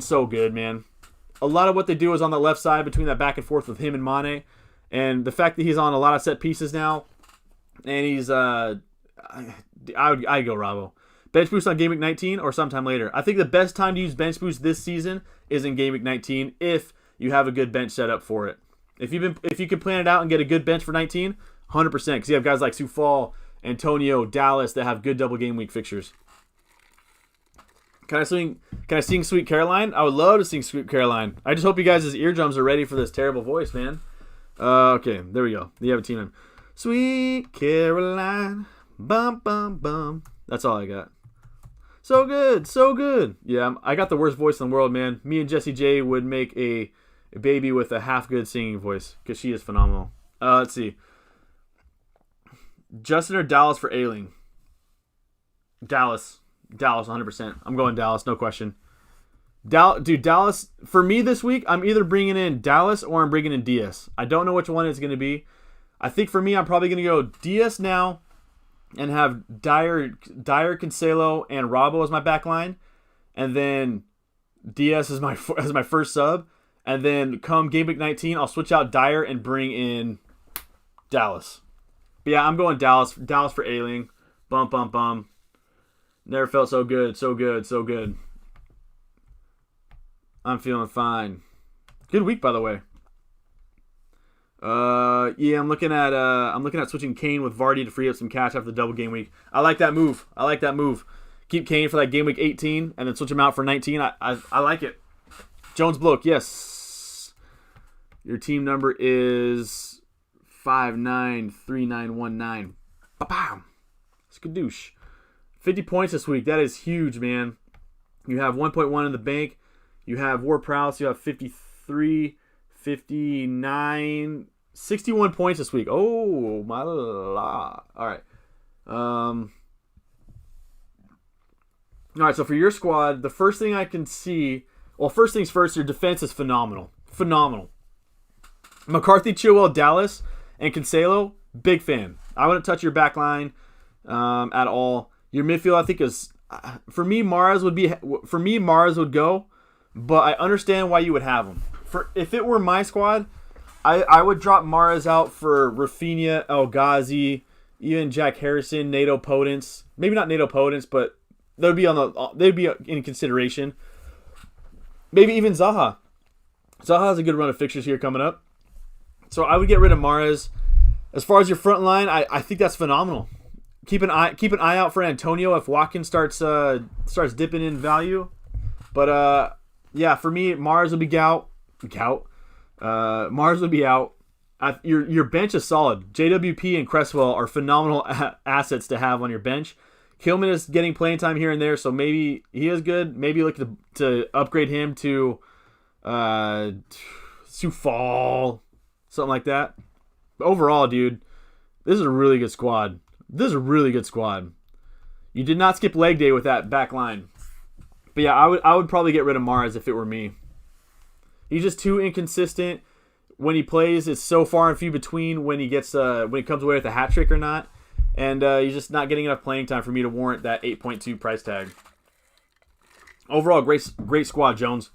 so good, man. A lot of what they do is on the left side between that back and forth with him and Mane, and the fact that he's on a lot of set pieces now, and he's I'd go Robbo. Bench boost on Game Week 19 or sometime later. I think the best time to use bench boost this season is in Game Week 19 if you have a good bench set up for it. If you can plan it out and get a good bench for 19, 100%, because you have guys like Sufal, Antonio, Dallas that have good double game week fixtures. Can I sing Sweet Caroline? I would love to sing Sweet Caroline. I just hope you guys' eardrums are ready for this terrible voice, man. Okay, there we go. You have a team name. Sweet Caroline, bum bum bum. That's all I got. So good. Yeah, I got the worst voice in the world, man. Me and Jessie J would make a baby with a half good singing voice because she is phenomenal. Let's see. Justin or Dallas for Ailing? Dallas, 100%. I'm going Dallas, no question. Dude, Dallas, for me this week, I'm either bringing in Dallas or I'm bringing in Diaz. I don't know which one it's going to be. I think for me, I'm probably going to go Diaz now and have Dyer, Cancelo, and Robbo as my back line. And then Diaz as my first sub. And then come Game Week 19, I'll switch out Dyer and bring in Dallas. But yeah, I'm going Dallas. Dallas for Ailing. Bum, bum, bum. Never felt so good, so good, so good. I'm feeling fine. Good week, by the way. Yeah, I'm looking at switching Kane with Vardy to free up some cash after the double game week. I like that move. Keep Kane for that game week 18 and then switch him out for 19. I like it. Jones Bloke, yes. Your team number is 593919. Ba-bam. Skadoosh. 50 points this week. That is huge, man. You have 1.1 in the bank. You have War Prowess. You have 53, 59, 61 points this week. Oh, my la. All right. All right, so for your squad, the first thing I can see... Well, first things first, your defense is phenomenal. Phenomenal. McCarthy, Chilwell, Dallas, and Cancelo, big fan. I wouldn't touch your back line at all. Your midfield, I think, is... For me, Mars would go... But I understand why you would have him. If it were my squad, I would drop Mahrez out for Rafinha, El Ghazi, even Jack Harrison, Nato Potence. Maybe not Nato Potence, but they'd be in consideration. Maybe even Zaha. Zaha has a good run of fixtures here coming up. So I would get rid of Mahrez. As far as your front line, I think that's phenomenal. Keep an eye out for Antonio if Watkins starts dipping in value. But yeah, for me, Mars would be out. Mars would be out. Your bench is solid. JWP and Cresswell are phenomenal assets to have on your bench. Kilman is getting playing time here and there, so maybe he is good. Maybe look to upgrade him to Sufal, something like that. But overall, dude, this is a really good squad. You did not skip leg day with that back line. But yeah, I would probably get rid of Mahrez if it were me. He's just too inconsistent. When he plays, it's so far and few between when he comes away with a hat trick or not. And he's just not getting enough playing time for me to warrant that 8.2 price tag. Overall, great squad, Jones.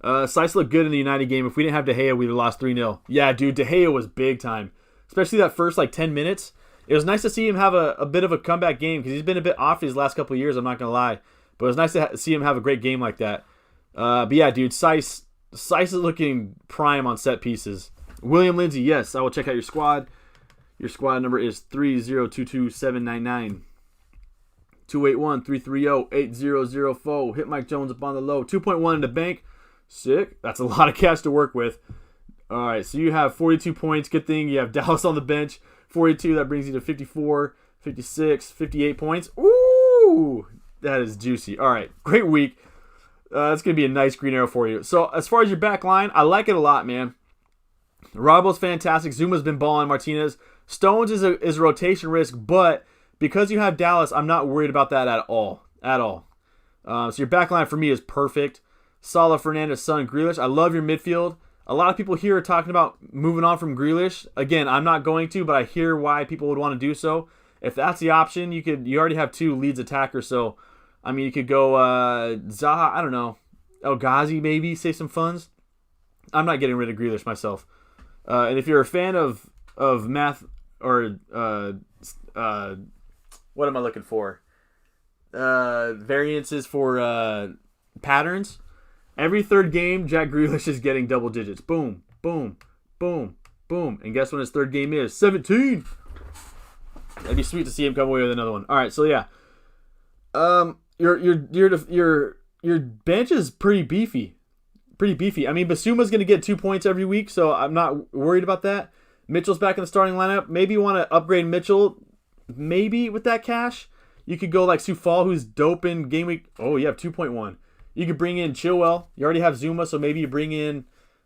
Slice looked good in the United game. If we didn't have De Gea, we'd have lost 3-0. Yeah, dude, De Gea was big time. Especially that first 10 minutes. It was nice to see him have a bit of a comeback game because he's been a bit off these last couple of years, I'm not going to lie. But it was nice to see him have a great game like that. But yeah, dude, Sice is looking prime on set pieces. William Lindsay, yes, I will check out your squad. Your squad number is 3022799. 281-330-8004. Hit Mike Jones up on the low. 2.1 in the bank. Sick. That's a lot of cash to work with. All right, so you have 42 points. Good thing you have Dallas on the bench. 42, that brings you to 54, 56, 58 points. Ooh! That is juicy. All right, great week. That's going to be a nice green arrow for you. So as far as your back line, I like it a lot, man. Robbo's fantastic. Zuma's been balling. Martinez. Stones is a rotation risk, but because you have Dallas, I'm not worried about that at all. So your back line for me is perfect. Salah, Fernandez, Son, Grealish. I love your midfield. A lot of people here are talking about moving on from Grealish. Again, I'm not going to, but I hear why people would want to do so. If that's the option, you already have two Leeds attackers, so I mean, you could go Zaha, I don't know, El Ghazi maybe, save some funds. I'm not getting rid of Grealish myself. And if you're a fan of math or what am I looking for? Variances for patterns. Every third game, Jack Grealish is getting double digits. Boom, boom, boom, boom. And guess when his third game is? 17. That'd be sweet to see him come away with another one. All right, so yeah. Your bench is pretty beefy. I mean, Basuma's going to get 2 points every week, so I'm not worried about that. Mitchell's back in the starting lineup. Maybe you want to upgrade Mitchell. Maybe with that cash. You could go like Sufal, who's dope in game week. Oh, you have 2.1. You could bring in Chilwell. You already have Zuma, so maybe you bring in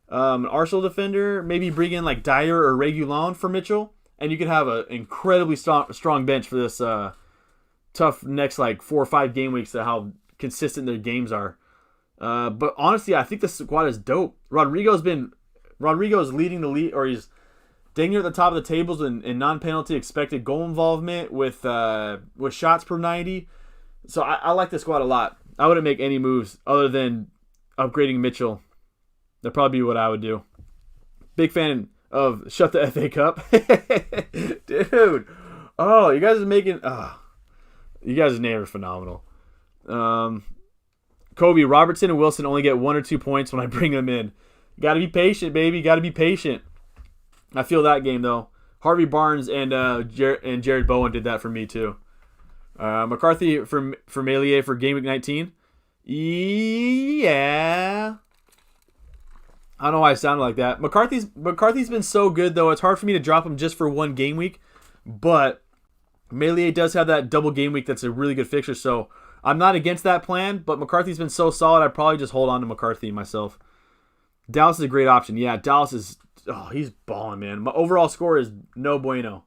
an Arsenal defender. Maybe you bring in like Dyer or Reguilon for Mitchell. And you could have an incredibly strong bench for this tough next 4 or 5 game weeks to how consistent their games are. But honestly, I think the squad is dope. Rodrigo's leading the lead, or he's dang near at the top of the tables in non-penalty expected goal involvement with shots per 90. So I like the squad a lot. I wouldn't make any moves other than upgrading Mitchell. That'd probably be what I would do. Big fan of Shut the FA Cup. Dude. Oh, you guys are making... you guys' name are phenomenal. Kobe, Robertson, and Wilson only get 1 or 2 points when I bring them in. Got to be patient, baby. Got to be patient. I feel that game, though. Harvey Barnes and Jared Bowen did that for me, too. McCarthy for Melier for Gameweek 19. Yeah. I don't know why I sounded like that. McCarthy's been so good, though. It's hard for me to drop him just for one game week. But Melier does have that double game week that's a really good fixture. So I'm not against that plan. But McCarthy's been so solid, I'd probably just hold on to McCarthy myself. Dallas is a great option. Yeah, Dallas is... Oh, he's balling, man. My overall score is no bueno.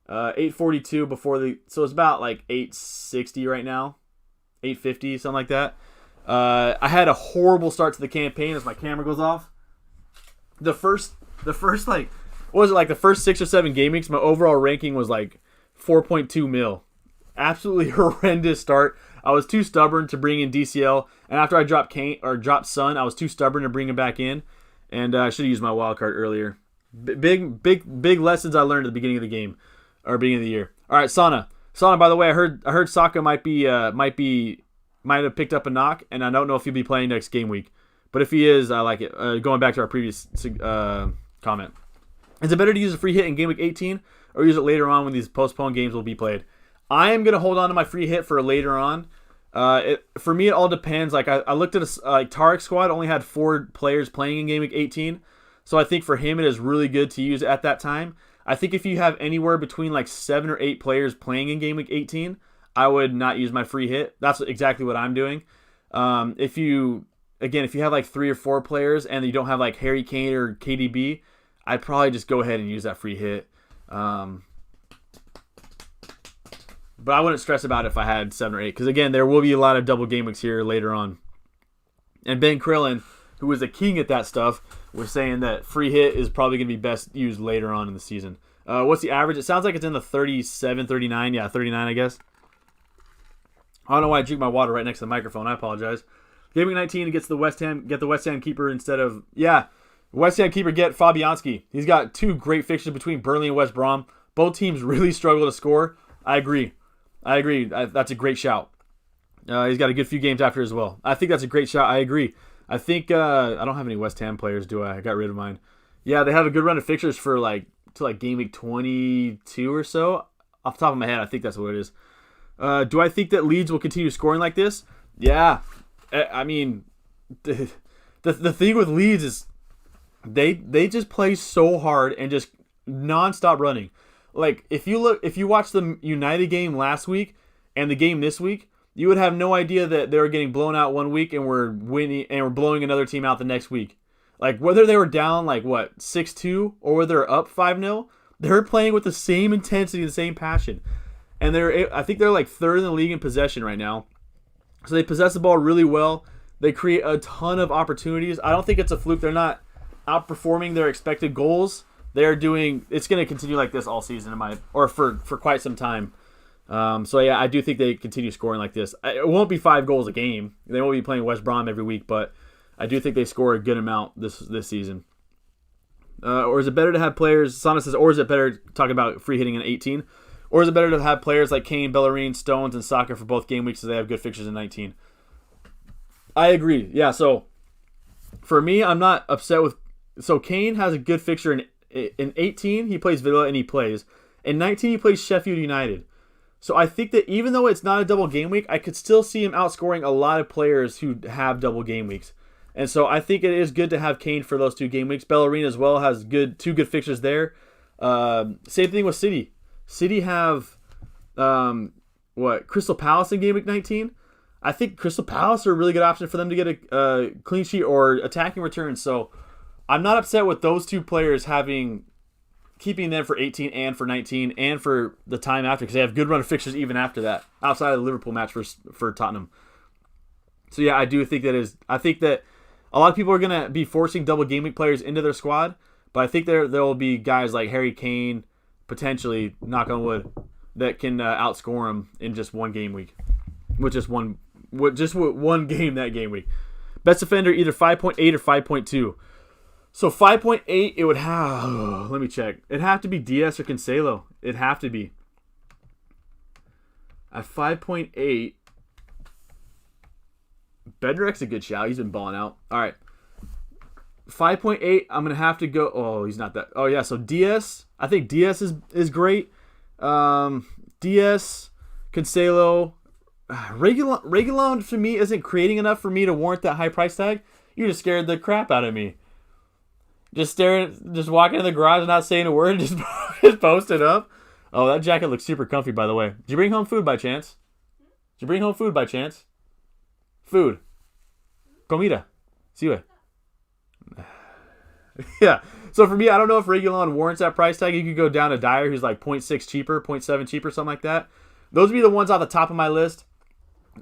842 before the... So it's about like 860 right now. 850, something like that. I had a horrible start to the campaign as my camera goes off. The first like... What was it, like the first 6 or 7 game weeks, my overall ranking was like 4.2 mil. Absolutely horrendous start. I was too stubborn to bring in DCL. And after I dropped Son, I was too stubborn to bring him back in. And I should have used my wild card earlier. Big lessons I learned at the beginning of the game, or beginning of the year. All right, Sana. By the way, I heard Saka might have picked up a knock, and I don't know if he'll be playing next game week. But if he is, I like it. Going back to our previous comment, is it better to use a free hit in game week 18 or use it later on when these postponed games will be played? I am gonna hold on to my free hit for later on. For me, it all depends. Like I looked at Tarek's squad only had 4 players playing in game week 18, so I think for him it is really good to use at that time. I think if you have anywhere between like 7 or 8 players playing in game week 18, I would not use my free hit. That's exactly what I'm doing. If you have like 3 or 4 players and you don't have like Harry Kane or KDB, I'd probably just go ahead and use that free hit. But I wouldn't stress about it if I had 7 or 8. Because, again, there will be a lot of double game weeks here later on. And Ben Krillin, who was a king at that stuff, was saying that free hit is probably going to be best used later on in the season. What's the average? It sounds like it's in the 37, 39. Yeah, 39, I guess. I don't know why I drink my water right next to the microphone. I apologize. Game week 19 gets the West Ham keeper instead of... Yeah, West Ham keeper get Fabianski. He's got 2 great fixtures between Burnley and West Brom. Both teams really struggle to score. I agree. That's a great shout. He's got a good few games after as well. I think that's a great shout. I agree. I think I don't have any West Ham players, do I? I got rid of mine. Yeah, they have a good run of fixtures for to game week 22 or so. Off the top of my head, I think that's what it is. Do I think that Leeds will continue scoring like this? Yeah. I mean, the thing with Leeds is they just play so hard and just nonstop running. Like if you watch the United game last week and the game this week, you would have no idea that they were getting blown out one week and we're winning and we're blowing another team out the next week. Like whether they were down 6-2 or whether they're up 5-0, they're playing with the same intensity, the same passion. And I think they're 3rd in the league in possession right now. So they possess the ball really well. They create a ton of opportunities. I don't think it's a fluke. They're not outperforming their expected goals. It's going to continue like this all season, for quite some time. So yeah, I do think they continue scoring like this. It won't be 5 goals a game. They won't be playing West Brom every week, but I do think they score a good amount this season. Or is it better to have players? Sana says, or is it better talking about free hitting in 18? Or is it better to have players like Kane, Bellerin, Stones, and Saka for both game weeks so they have good fixtures in 19? I agree. Yeah. So for me, I'm not upset with. So Kane has a good fixture in 18, he plays Villa and he plays. In 19, he plays Sheffield United. So I think that even though it's not a double game week, I could still see him outscoring a lot of players who have double game weeks. And so I think it is good to have Kane for those 2 game weeks. Bellerin as well has 2 good fixtures there. Same thing with City. City have Crystal Palace in game week 19. I think Crystal Palace are a really good option for them to get a clean sheet or attacking returns. So I'm not upset with those 2 players keeping them for 18 and for 19 and for the time after because they have good run of fixtures even after that, outside of the Liverpool match for Tottenham. So yeah, I do think that is. I think that a lot of people are gonna be forcing double game week players into their squad, but I think there will be guys like Harry Kane, potentially, knock on wood, that can outscore him in just one game week, with just one game that game week. Best defender either 5.8 or 5.2. So 5.8, it would have. Let me check. It'd have to be DS or Cancelo. It'd have to be. At 5.8, Bednarek's a good shout. He's been balling out. All right. 5.8, I'm going to have to go. Oh, he's not that. Oh, yeah. So DS. I think DS is great. DS, Cancelo. Regulon for me isn't creating enough for me to warrant that high price tag. You just scared the crap out of me. Just walking in the garage and not saying a word, just post it up. Oh, that jacket looks super comfy, by the way. Did you bring home food by chance? Food. Comida. Siwe. Yeah. So for me, I don't know if Regulon warrants that price tag. You could go down to Dyer, who's like 0.6 cheaper, 0.7 cheaper, something like that. Those would be the ones off the top of my list.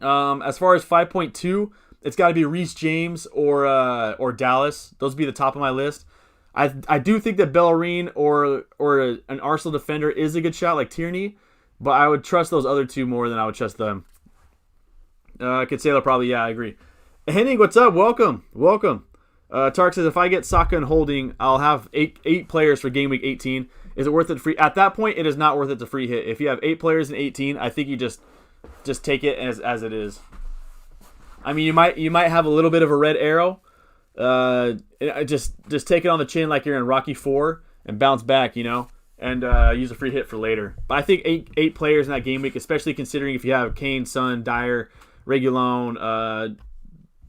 As far as 5.2, it's got to be Reece James or Dallas. Those would be the top of my list. I do think that Bellerin or an Arsenal defender is a good shot, like Tierney, but I would trust those other two more than I would trust them. Cancelo probably, yeah, I agree. Henning, what's up? Welcome. Tark says, if I get Saka and Holding, I'll have eight players for game week 18. Is it worth it to free? At that point, it is not worth it to free hit. If you have 8 players in 18, I think you just take it as it is. I mean, you might have a little bit of a red arrow. Just take it on the chin like you're in Rocky 4 and bounce back, and use a free hit for later. But I think eight players in that game week, especially considering if you have Kane, Son, Dyer, Regulon,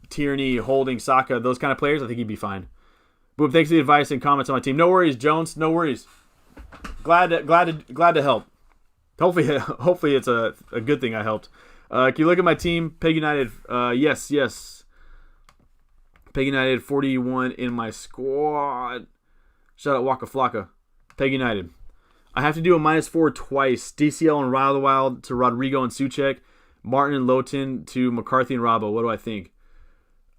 Tierney, Holding, Saka, those kind of players, I think you'd be fine. Boom, thanks for the advice and comments on my team. No worries, Jones. No worries. Glad to help. Hopefully it's a good thing I helped. Can you look at my team? Peg United. Yes. Peg United, 41 in my squad. Shout out Waka Flocka. Peg United. I have to do a -4 twice. DCL and Wild to Rodrigo and Suchek. Martin and Lowton to McCarthy and Robbo. What do I think?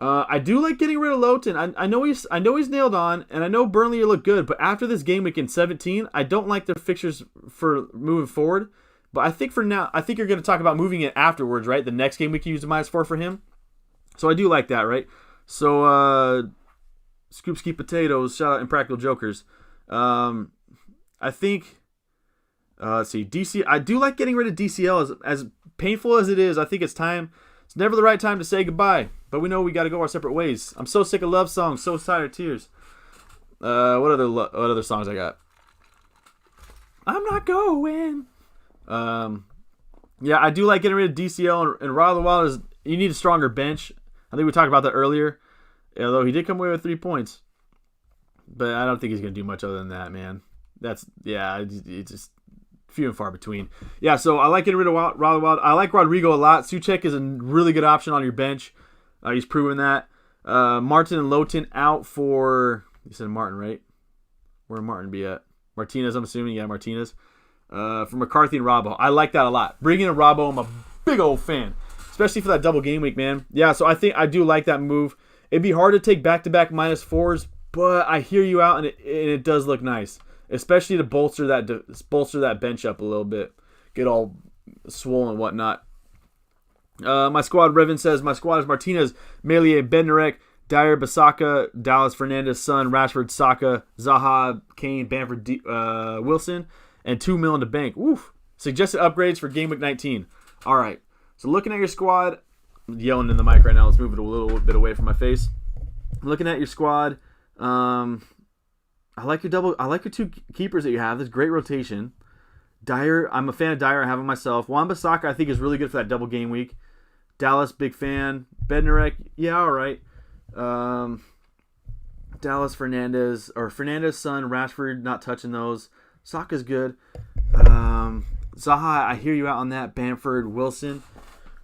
I do like getting rid of Lowton. I know he's nailed on, and I know Burnley look good, but after this game week in 17, I don't like their fixtures for moving forward. But I think for now, I think you're going to talk about moving it afterwards, right? The next game week you use a -4 for him. So I do like that, right? So Scoop Ski Potatoes, shout out Impractical Jokers. I think let's see, DC. I do like getting rid of DCL as painful as it is. I think it's time. It's never the right time to say goodbye, but we know we got to go our separate ways. I'm so sick of love songs, so tired of tears. What other songs I got? I'm not going. Yeah, I do like getting rid of DCL and Rod of the Wild. Is you need a stronger bench. I think we talked about that earlier. Although he did come away with 3 points, but I don't think he's gonna do much other than that, man. It's just few and far between. Yeah, so I like getting rid of Rod of the Wild. I like Rodrigo a lot. Suchek is a really good option on your bench. He's proven that. Martin and Lowton out for. You said Martin, right? Where would Martin be at? Martinez, I'm assuming. Yeah, Martinez. For McCarthy and Robbo. I like that a lot. Bringing in Robbo, I'm a big old fan. Especially for that double game week, man. Yeah, so I think I do like that move. It'd be hard to take back-to-back -4s, but I hear you out, and it does look nice. Especially to bolster that bench up a little bit. Get all swollen and whatnot. My squad, Revan says, my squad is Martinez, Melia, Bednarek, Dyer, Basaka, Dallas, Fernandez, Son, Rashford, Saka, Zaha, Kane, Bamford, Wilson, and 2 mil in the bank. Woof. Suggested upgrades for Game Week 19. All right. So looking at your squad, I'm yelling in the mic right now. Let's move it a little bit away from my face. Looking at your squad, I like your 2 keepers that you have. There's great rotation. Dyer, I'm a fan of Dyer. I have him myself. Wan-Bissaka, I think, is really good for that double game week. Dallas, big fan. Bednarek, yeah, all right. Dallas, Fernandez, Son, Rashford, not touching those. Saka's good. Zaha, I hear you out on that. Bamford, Wilson.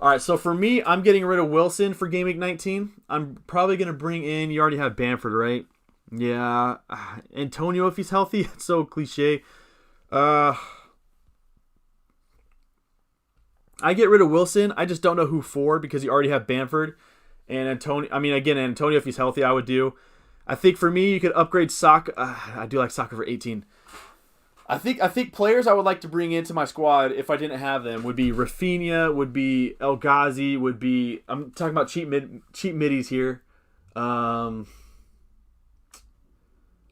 All right, so for me, I'm getting rid of Wilson for Game Week 19. I'm probably going to bring in, you already have Bamford, right? Yeah. Antonio, if he's healthy. It's so cliche. I get rid of Wilson. I just don't know who for because you already have Bamford. And Antonio, again, Antonio, if he's healthy, I would do. I think for me, you could upgrade Saka. I do like Saka for 18. I think players I would like to bring into my squad if I didn't have them would be Rafinha, would be El Ghazi, would be, I'm talking about cheap middies here. I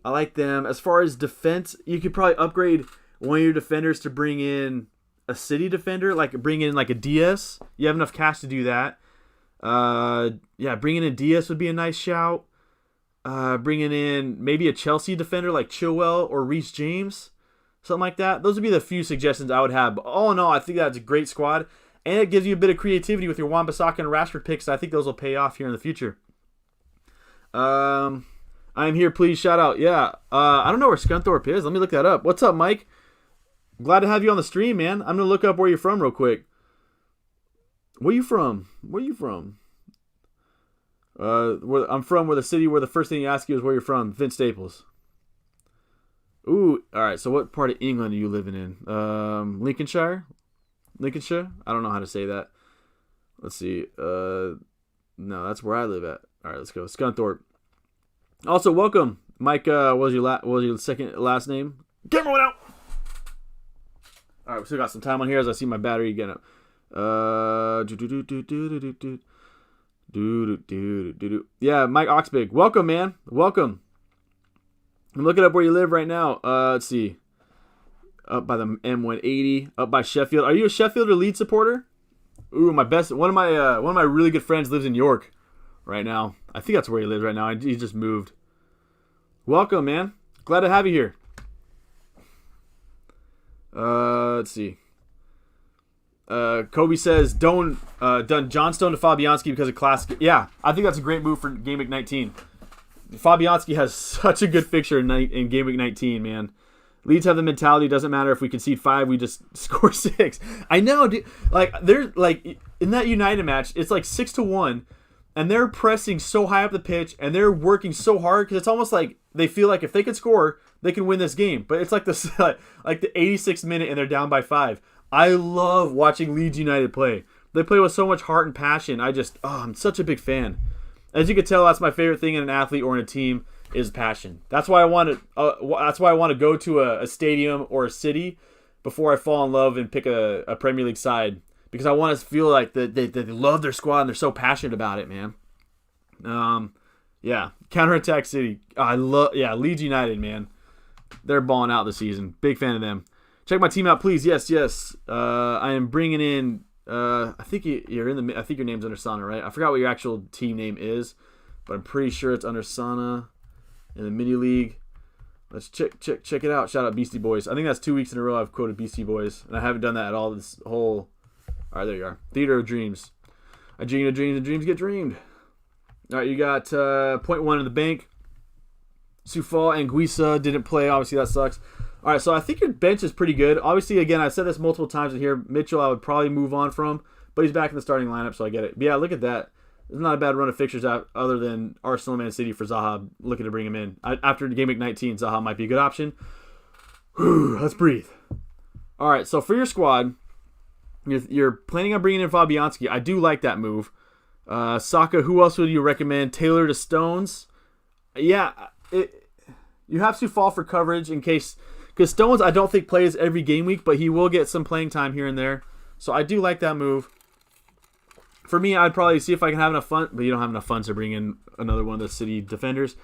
like them. As far as defense, you could probably upgrade one of your defenders to bring in a City defender, like bring in like a DS. You have enough cash to do that. Bringing in Diaz would be a nice shout. Bringing in maybe a Chelsea defender like Chilwell or Reece James, something like that. Those would be the few suggestions I would have. But all in all, I think that's a great squad, and it gives you a bit of creativity with your Wan-Bissaka and Rashford picks. I think those will pay off here in the future. I'm here, please shout out. Yeah, I don't know where Scunthorpe is. Let me look that up. What's up, Mike? Glad to have you on the stream, man. I'm gonna look up where you're from real quick. Where you from? I'm from where the city where the first thing you ask you is where you're from. Vince Staples. Ooh, all right. So what part of England are you living in? Lincolnshire? I don't know how to say that. Let's see. No, that's where I live at. All right, let's go. Scunthorpe. Also, welcome, Mike. What was your second last name? Camera went out. All right, we still got some time on here as I see my battery getting up. Yeah, Mike Oxbig. Welcome, man. Welcome. I'm looking up where you live right now. Let's see. Up by the M180. Up by Sheffield. Are you a Sheffield or Leeds supporter? Ooh, one of my really good friends lives in York right now. I think that's where he lives right now. He just moved. Welcome, man. Glad to have you here. Let's see. Kobe says done Johnstone to Fabianski because of classic. Yeah, I think that's a great move for Game Week 19. Fabianski has such a good fixture in Game Week 19, man. Leeds have the mentality, doesn't matter if we concede 5, we just score 6. I know, dude. Like, they're like in that United match, it's like 6-1, and they're pressing so high up the pitch, and they're working so hard because it's almost like they feel like if they could score, they can win this game. But it's like this, like the 86th minute, and they're down by 5. I love watching Leeds United play. They play with so much heart and passion. I'm such a big fan. As you can tell, that's my favorite thing in an athlete or in a team is passion. That's why I want to go to a stadium or a city before I fall in love and pick a Premier League side, because I want to feel like they love their squad and they're so passionate about it, man. Counterattack City. Leeds United, man. They're balling out this season. Big fan of them. Check my team out, please. Yes. I am bringing in. I think you're in the. I think your name's under Sana, right? I forgot what your actual team name is, but I'm pretty sure it's under Sana in the mini league. Let's check it out. Shout out Beastie Boys. I think that's 2 weeks in a row I've quoted Beastie Boys, and I haven't done that at all this whole. All right, there you are. Theater of Dreams. I dream of dreams, and dreams get dreamed. All right, you got 0.1 in the bank. Sufal and Guisa didn't play. Obviously, that sucks. All right, so I think your bench is pretty good. Obviously, again, I said this multiple times in here. Mitchell, I would probably move on from, but he's back in the starting lineup, so I get it. But yeah, look at that. It's not a bad run of fixtures other than Arsenal, Man City for Zaha, looking to bring him in. After Game Week 19, Zaha might be a good option. Whew, let's breathe. All right, so for your squad, you're planning on bringing in Fabianski. I do like that move. Saka, who else would you recommend? Taylor to Stones? Yeah, you have to fall for coverage in case... Because Stones, I don't think plays every game week, but he will get some playing time here and there. So I do like that move. For me, I'd probably see if I can have enough fun, but you don't have enough funds to bring in another one of the City defenders.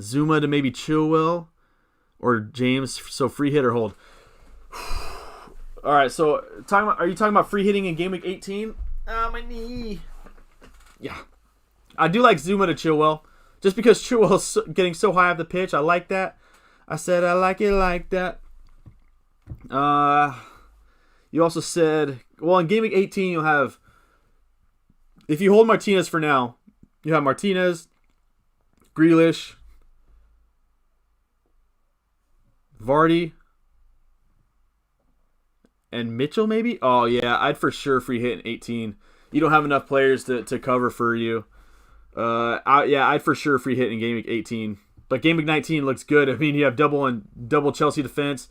Zuma to maybe Chilwell or James. So free hit or hold. All right, so are you talking about free hitting in Game Week 18? My knee. Yeah. I do like Zuma to Chilwell. Just because Chilwell's getting so high up the pitch, I like that. I said I like it like that. You also said, well, in Game Week 18, you'll have, if you hold Martinez for now, you have Martinez, Grealish, Vardy, and Mitchell maybe? Oh, yeah, I'd for sure free hit in 18. You don't have enough players to cover for you. I'd for sure free hit in Game Week 18. But Game Week 19 looks good. I mean, you have double Chelsea defense,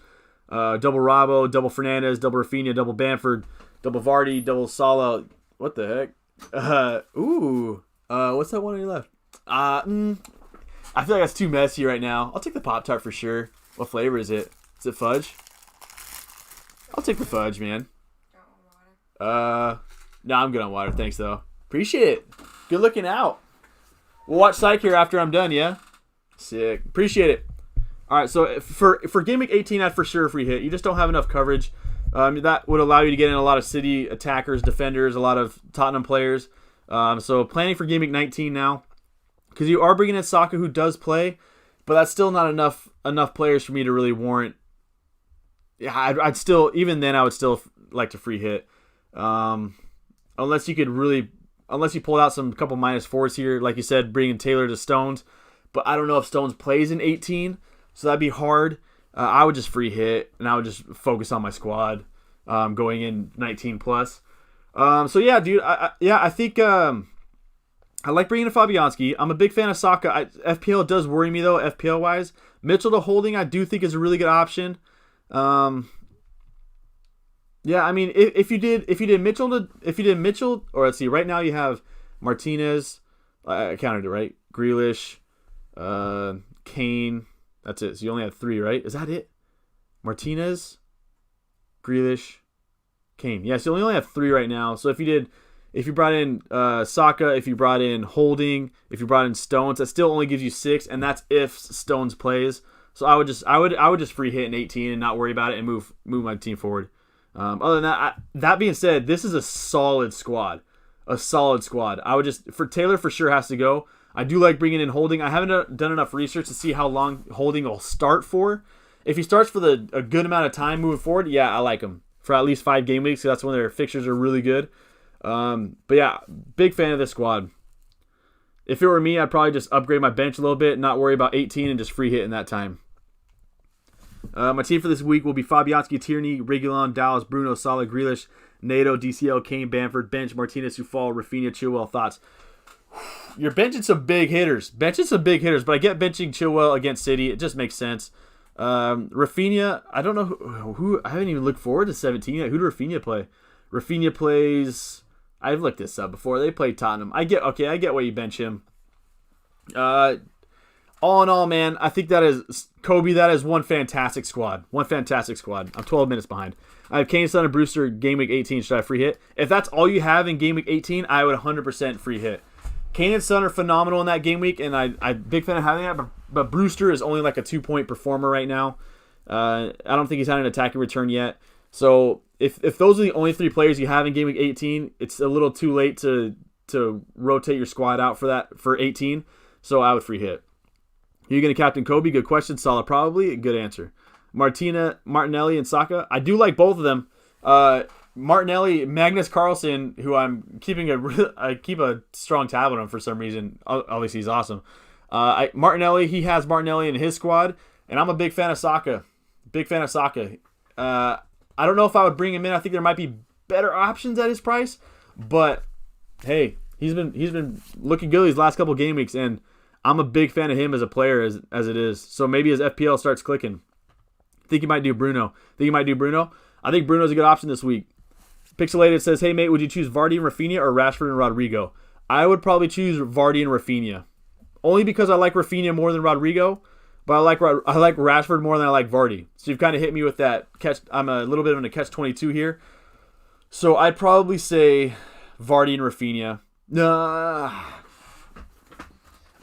double Robbo, double Fernandez, double Rafinha, double Bamford, double Vardy, double Salah. What the heck? What's that one on your left? I feel like that's too messy right now. I'll take the Pop-Tart for sure. What flavor is it? Is it fudge? I'll take the fudge, man. No, I'm good on water. Thanks, though. Appreciate it. Good looking out. We'll watch Psych here after I'm done, yeah? Sick. Appreciate it. All right, so for Game Week 18, I'd for sure free hit. You just don't have enough coverage. That would allow you to get in a lot of City attackers, defenders, a lot of Tottenham players. So planning for Game Week 19 now. Because you are bringing in Saka, who does play, but that's still not enough players for me to really warrant. Yeah, I'd still, even then, I would still like to free hit. Unless you pulled out some couple -4s here, like you said, bringing Taylor to Stones. But I don't know if Stones plays in 18, so that'd be hard. I would just free hit, and I would just focus on my squad going in 19 plus. So yeah, dude, I think I like bringing in Fabianski. I'm a big fan of Saka. FPL does worry me though, FPL wise. Mitchell to Holding, I do think is a really good option. Yeah, I mean, if you did Mitchell, or let's see, right now you have Martinez. I counted it right. Grealish, Kane. That's it. So you only have 3, right? Is that it? Martinez, Grealish, Kane. Yeah, so you only have 3 right now. So if you brought in Saka, if you brought in Holding, if you brought in Stones, that still only gives you 6, and that's if Stones plays. So I would just free hit in 18 and not worry about it and move my team forward. Other than that, that being said, this is a solid squad. I would just, for Taylor for sure has to go. I do like bringing in Holding. I haven't done enough research to see how long Holding will start for. If he starts for a good amount of time moving forward, yeah, I like him for at least 5 game weeks. So that's when their fixtures are really good. But yeah, big fan of this squad. If it were me, I'd probably just upgrade my bench a little bit, not worry about 18, and just free hit in that time. My team for this week will be Fabianski, Tierney, Reguilon, Dallas, Bruno, Salah, Grealish, Nato, DCL, Kane, Bamford, bench, Martinez, Sufal, Rafinha, Chilwell. Thoughts? You're benching some big hitters. But I get benching Chilwell against City. It just makes sense. Rafinha, I don't know who I haven't even looked forward to 17 yet. Who did Rafinha play? Rafinha plays, I've looked this up before. They play Tottenham. I get why you bench him. All in all, man, I think that is one fantastic squad. I'm 12 minutes behind. I have Kane, Son, and Brewster, Game Week 18. Should I free hit? If that's all you have in Game Week 18, I would 100% free hit. Kane and Son are phenomenal in that game week, and I'm big fan of having that, but Brewster is only like a 2-point performer right now. I don't think he's had an attacking return yet. So if those are the only 3 players you have in Game Week 18, it's a little too late to rotate your squad out for 18. So I would free hit. Are you going to captain Kobe? Good question. Salah probably. Good answer. Martinelli, and Saka. I do like both of them. Martinelli, Magnus Carlsen, who I'm keeping I keep a strong tab on him for some reason. Obviously, he's awesome. Martinelli, he has Martinelli in his squad, and I'm a big fan of Saka. I don't know if I would bring him in. I think there might be better options at his price, but hey, he's been looking good these last couple game weeks, and I'm a big fan of him as a player as it is. So maybe his FPL starts clicking. I think he might do Bruno. I think Bruno's a good option this week. Pixelated says, hey, mate, would you choose Vardy and Rafinha or Rashford and Rodrigo? I would probably choose Vardy and Rafinha. Only because I like Rafinha more than Rodrigo, but I like Rashford more than I like Vardy. So you've kind of hit me with that catch. I'm a little bit of a catch-22 here. So I'd probably say Vardy and Rafinha.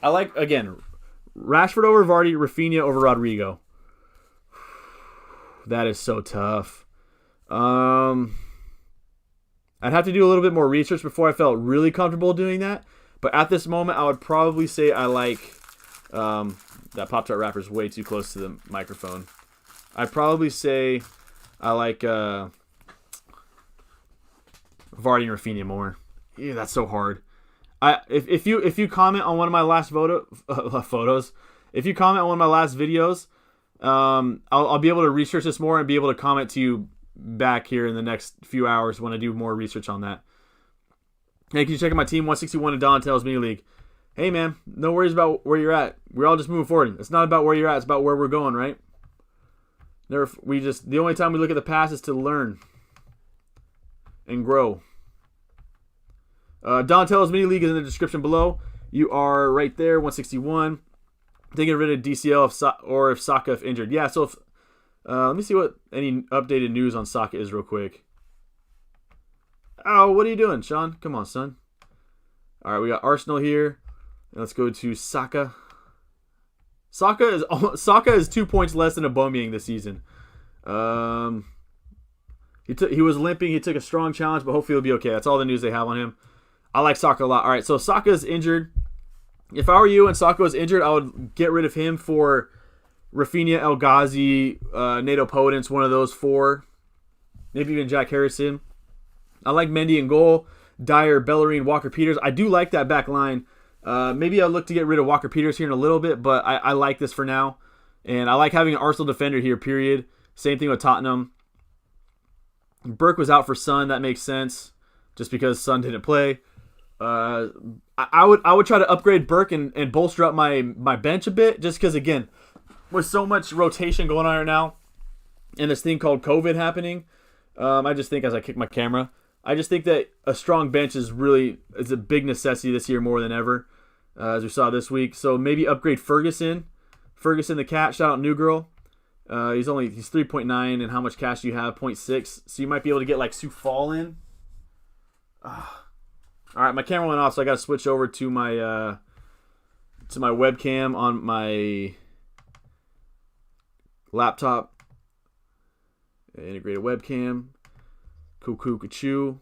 I like, again, Rashford over Vardy, Rafinha over Rodrigo. That is so tough. I'd have to do a little bit more research before I felt really comfortable doing that. But at this moment, I would probably say I like... that Pop-Tart wrapper is way too close to the microphone. I'd probably say I like Vardy and Rafinha more. Yeah, that's so hard. If you comment on one of my last photos, if you comment on one of my last videos, I'll be able to research this more and be able to comment to you back here in the next few hours when I do more research on that. Hey, can you check out my team 161 in Donatello's mini league? Hey man, no worries about where you're at. We're all just moving forward. It's not about where you're at, it's about where we're going, right? The only time we look at the past is to learn and grow. Donatello's mini league is in the description below. You are right there, 161. Taking rid of DCL if Saka if injured. Yeah, so if let me see what any updated news on Saka is real quick. Oh, what are you doing, Sean? Come on, son. All right, we got Arsenal here. Let's go to Saka. Saka is 2 points less than Aubameyang this season. He was limping. He took a strong challenge, but hopefully he'll be okay. That's all the news they have on him. I like Saka a lot. All right, so Saka is injured. If I were you and Saka was injured, I would get rid of him for Rafinha, El Ghazi, Nato Podence, one of those four. Maybe even Jack Harrison. I like Mendy in goal. Dyer, Bellerin, Walker-Peters. I do like that back line. Maybe I'll look to get rid of Walker-Peters here in a little bit, but I like this for now. And I like having an Arsenal defender here, period. Same thing with Tottenham. Burke was out for Son. That makes sense, just because Son didn't play. I would try to upgrade Burke and bolster up my bench a bit, just because, again, with so much rotation going on right now and this thing called COVID happening, I just think, as I kick my camera, I just think that a strong bench is a big necessity this year more than ever, as we saw this week. So maybe upgrade Ferguson. Ferguson the cat. Shout out New Girl. He's 3.9, and how much cash do you have? 0.6. So you might be able to get like Sufal in. All right, my camera went off, so I got to switch over to my webcam on my laptop. Integrated webcam. Cuckoo, ka-choo.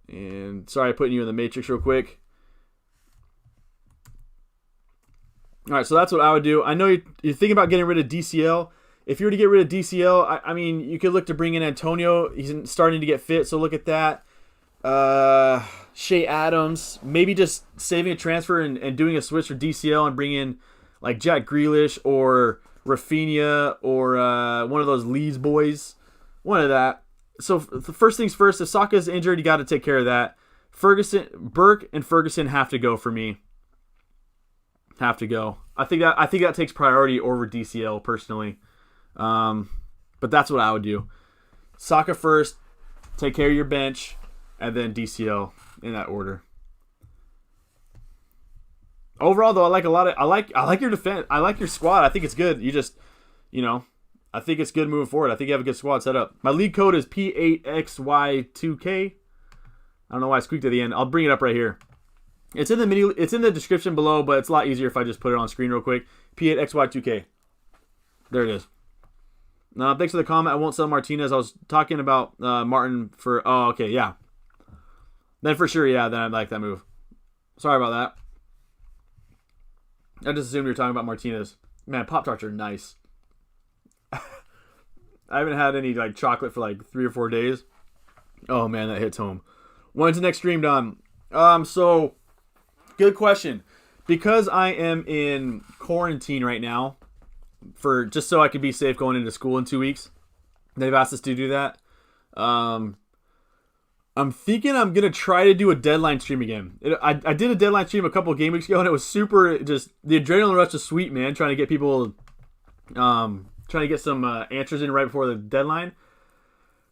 And sorry, putting you in the matrix real quick. All right, so that's what I would do. I know you're thinking about getting rid of DCL. If you were to get rid of DCL, I mean, you could look to bring in Antonio. He's starting to get fit, so look at that. Shea Adams, maybe just saving a transfer and doing a switch for DCL and bring in like Jack Grealish or Rafinha or one of those Leeds boys. One of that. So the first things first, if Saka's injured, you got to take care of that. Burke and Ferguson have to go for me. Have to go. I think that takes priority over DCL personally. But that's what I would do. Saka first, take care of your bench, and then DCL in that order. Overall, though, I like your defense. I like your squad. I think it's good. You just, I think it's good moving forward. I think you have a good squad set up. My league code is P8XY2K. I don't know why I squeaked at the end. I'll bring it up right here. It's in the description below, but it's a lot easier if I just put it on screen real quick. P8XY2K. There it is. Thanks for the comment. I won't sell Martinez. I was talking about Martin for... Oh, okay, yeah. Then for sure, yeah, then I'd like that move. Sorry about that. I just assumed you were talking about Martinez. Man, Pop-Tarts are nice. I haven't had any like chocolate for like 3 or 4 days. Oh, man, that hits home. When's the next stream done? So, good question. Because I am in quarantine right now, just so I could be safe going into school in 2 weeks. They've asked us to do that. I'm thinking I'm going to try to do a deadline stream again. I did a deadline stream a couple of game weeks ago, and it was super, just, the adrenaline rush was sweet, man, trying to get people, trying to get some answers in right before the deadline.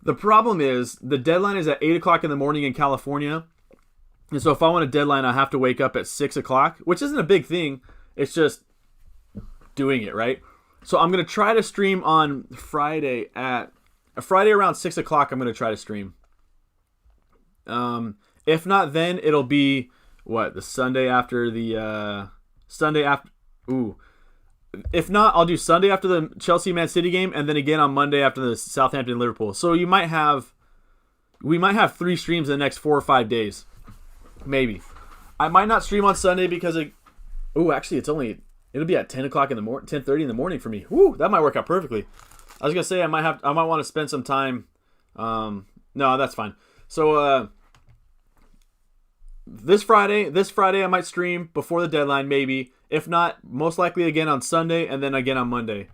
The problem is, the deadline is at 8 o'clock in the morning in California. And so if I want a deadline, I have to wake up at 6 o'clock, which isn't a big thing. It's just doing it, right? So I'm going to try to stream on Friday around 6 o'clock. I'm going to try to stream. If not, then it'll be the Sunday after the If not, I'll do Sunday after the Chelsea Man City game, and then again on Monday after the Southampton Liverpool. So we might have 3 streams in the next 4 or 5 days, maybe. I might not stream on Sunday because it'll be at 10 o'clock in the morning, 10:30 in the morning for me. Woo, that might work out perfectly. I was gonna say I might want to spend some time. No, that's fine. So this Friday I might stream before the deadline, maybe. If not, most likely again on Sunday, and then again on Monday,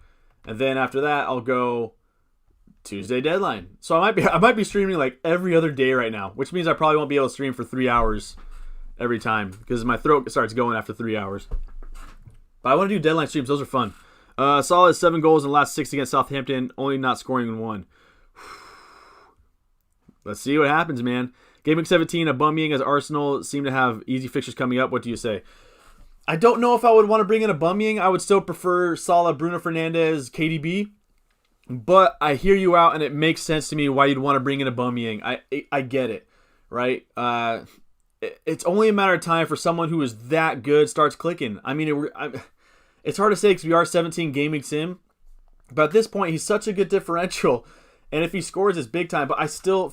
and then after that I'll go Tuesday deadline. So I might be streaming like every other day right now, which means I probably won't be able to stream for 3 hours every time because my throat starts going after 3 hours. But I want to do deadline streams. Those are fun. Salah has 7 goals in the last 6 against Southampton, only not scoring in 1. Let's see what happens, man. Game Week 17, Aubameyang as Arsenal seem to have easy fixtures coming up. What do you say? I don't know if I would want to bring in Aubameyang. I would still prefer Salah, Bruno Fernandes, KDB. But I hear you out, and it makes sense to me why you'd want to bring in Aubameyang. I get it, right? It's only a matter of time for someone who is that good starts clicking. I mean, it's hard to say because we are 17 game weeks in. But at this point, he's such a good differential. And if he scores, it's big time. But I'd still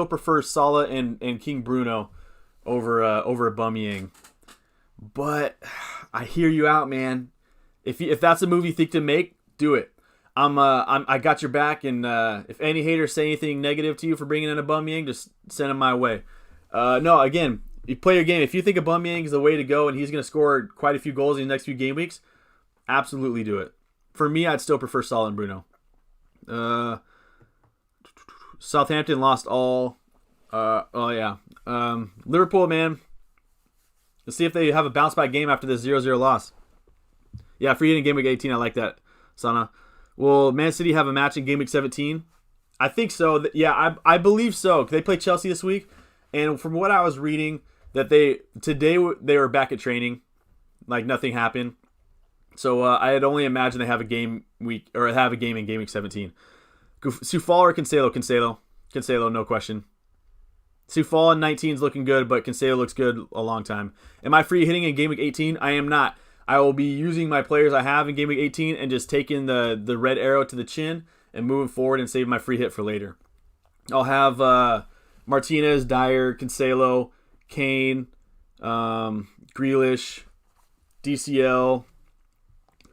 prefer Salah and King Bruno over Aubameyang. But I hear you out, man. If that's a move you think to make, do it. I got your back. And if any haters say anything negative to you for bringing in Aubameyang, just send them my way. No, again, you play your game. If you think Aubameyang is the way to go and he's going to score quite a few goals in the next few game weeks, absolutely do it. For me, I'd still prefer Salah and Bruno. Southampton lost all. Liverpool, man. Let's see if they have a bounce back game after this 0-0 loss. Yeah, free hitting game week 18. I like that, Sana. Will Man City have a match in game week 17? I think so. Yeah, I believe so. They play Chelsea this week, and from what I was reading, that today they were back at training, like nothing happened. So I had only imagined they have a game week or have a game in game week 17. Sufal or Cancelo? Cancelo, no question. Sufal in 19 is looking good, but Cancelo looks good a long time. Am I free hitting in game week 18? I am not. I will be using my players I have in game week 18 and just taking the red arrow to the chin and moving forward and saving my free hit for later. I'll have Martinez, Dyer, Cancelo, Kane, Grealish, DCL,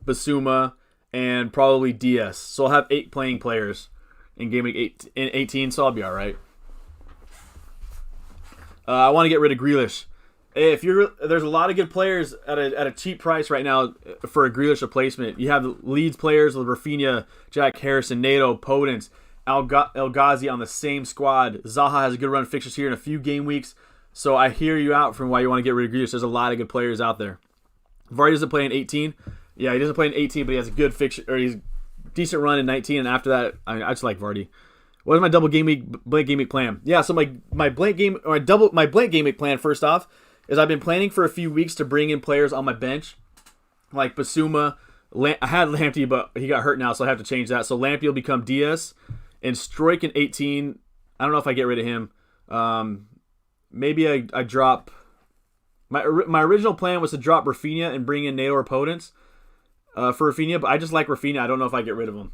Basuma, and probably DS. So I'll have 8 playing players in game week 18, so I'll be all right. I want to get rid of Grealish. There's a lot of good players at a cheap price right now for a Grealish replacement. You have Leeds players with Rafinha, Jack Harrison, Nato, Podence, El Ghazi on the same squad. Zaha has a good run of fixtures here in a few game weeks. So I hear you out from why you want to get rid of Grealish. There's a lot of good players out there. Vardy doesn't play in 18. Yeah, he doesn't play in 18, but he has a good fixture, or he's decent run in 19. And after that, I just like Vardy. What is my double blank game week plan? Yeah, so my blank game week plan, first off, is I've been planning for a few weeks to bring in players on my bench, like Basuma. I had Lamptey, but he got hurt now, so I have to change that. So Lamptey will become DS, and Stroik in 18. I don't know if I get rid of him. Maybe I drop. My original plan was to drop Rafinha and bring in Nato or Podence for Rafinha, but I just like Rafinha. I don't know if I get rid of him.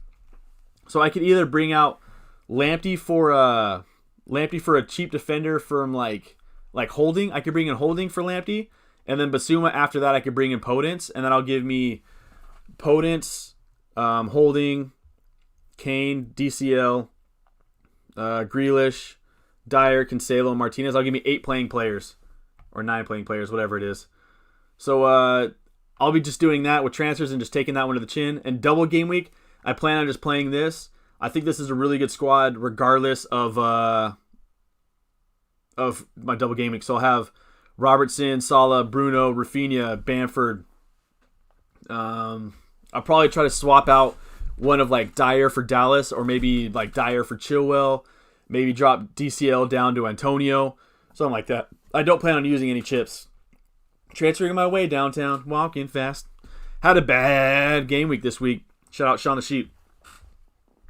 So I could either bring out Lamptey for a cheap defender from like Holding. I could bring in Holding for Lamptey, and then Basuma after that I could bring in Podence, and then I'll give me Podence, Holding, Kane, DCL, Grealish, Dyer, Cancelo, Martinez. I'll give me 8 playing players or 9 playing players, whatever it is. So I'll be just doing that with transfers and just taking that one to the chin. And double game week, I plan on just playing this. I think this is a really good squad regardless of my double game week. So I'll have Robertson, Salah, Bruno, Rafinha, Bamford. I'll probably try to swap out one of like Dyer for Dallas, or maybe like Dyer for Chilwell. Maybe drop DCL down to Antonio, something like that. I don't plan on using any chips. Transferring my way downtown, walking fast. Had a bad game week this week. Shout out Sean the Sheep.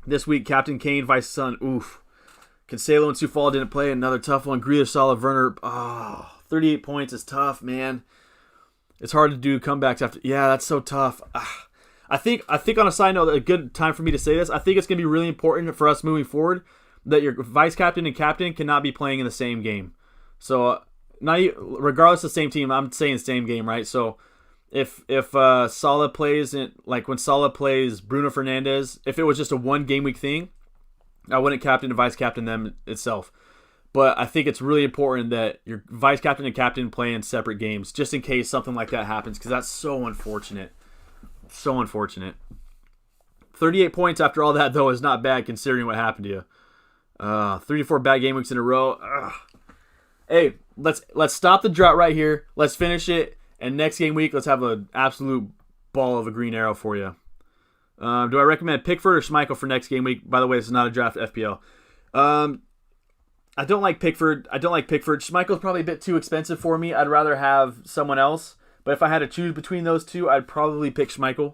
This week, Captain Kane, Vice Sun. Oof. Cancelo and Sufal didn't play. Another tough one. Grealish, Salah, Werner. 38 points is tough, man. It's hard to do comebacks after. Yeah, that's so tough. I think on a side note, a good time for me to say this. I think it's going to be really important for us moving forward that your vice captain and captain cannot be playing in the same game. So, regardless of the same team, I'm saying same game, right? So, if Salah plays when Salah plays Bruno Fernandes, if it was just a 1 game week thing, I wouldn't captain and vice captain them itself. But I think it's really important that your vice captain and captain play in separate games, just in case something like that happens, because that's so unfortunate. So unfortunate. 38 points after all that, though, is not bad considering what happened to you. 3 to 4 bad game weeks in a row. Hey, let's stop the drought right here. Let's finish it. And next game week, let's have an absolute ball of a green arrow for you. Do I recommend Pickford or Schmeichel for next game week? By the way, this is not a draft FPL. I don't like Pickford. Schmeichel's probably a bit too expensive for me. I'd rather have someone else. But if I had to choose between those two, I'd probably pick Schmeichel.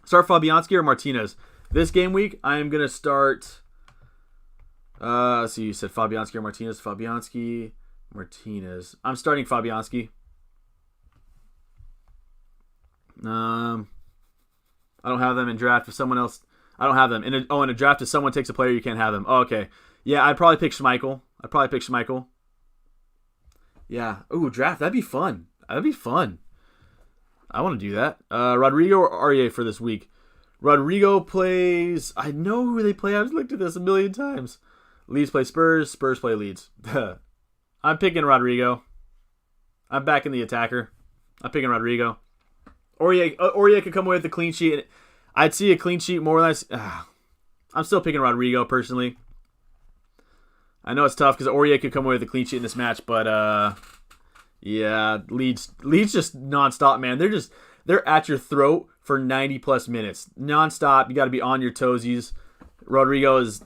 Start Fabianski or Martinez. This game week, I am going to start... let's see, you said Fabianski or Martinez. Fabianski, Martinez. I'm starting Fabianski. I don't have them in draft. If someone else... I don't have them. In a draft, if someone takes a player, you can't have them. Oh, okay. Yeah, I'd probably pick Schmeichel. Yeah. Ooh, draft. That'd be fun. I want to do that. Rodrigo or Aurier for this week? Rodrigo plays... I know who they play. I've looked at this a million times. Leeds play Spurs. Spurs play Leeds. I'm picking Rodrigo. I'm backing the attacker. I'm picking Rodrigo. Aurier could come away with a clean sheet. I'd see a clean sheet more than I'm still picking Rodrigo, personally. I know it's tough because Aurier could come away with a clean sheet in this match, but yeah, Leeds just nonstop, man. They're at your throat for 90 plus minutes, nonstop. You got to be on your toesies. Rodrigo is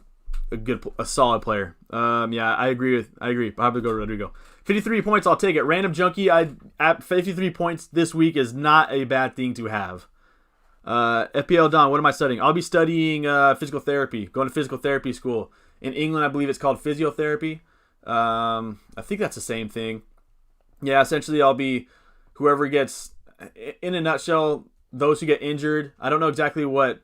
a solid player. Yeah, I agree. I'll probably go to Rodrigo. 53 points, I'll take it. Random junkie, at 53 points this week is not a bad thing to have. FPL Don, what am I studying? I'll be studying physical therapy, going to physical therapy school. In England, I believe it's called physiotherapy. I think that's the same thing. Yeah, essentially I'll be whoever gets, in a nutshell, those who get injured. I don't know exactly what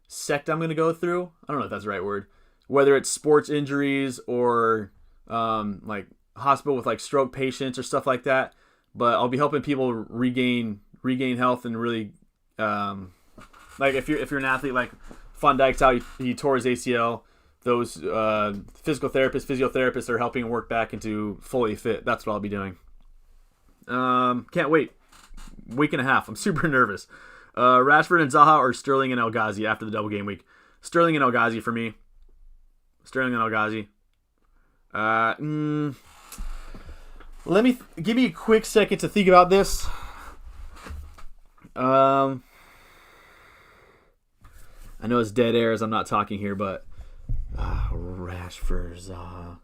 sect I'm going to go through. I don't know if that's the right word. Whether it's sports injuries or like hospital with like stroke patients or stuff like that. But I'll be helping people regain health and really like if you're an athlete like Van Dijk's out, he tore his ACL. Those physiotherapists are helping him work back into fully fit. That's what I'll be doing. Can't wait. Week and a half. I'm super nervous. Rashford and Zaha or Sterling and El Ghazi after the double game week. Sterling and El Ghazi for me. Give me a quick second to think about this. I know it's dead air as I'm not talking here, but Rashford,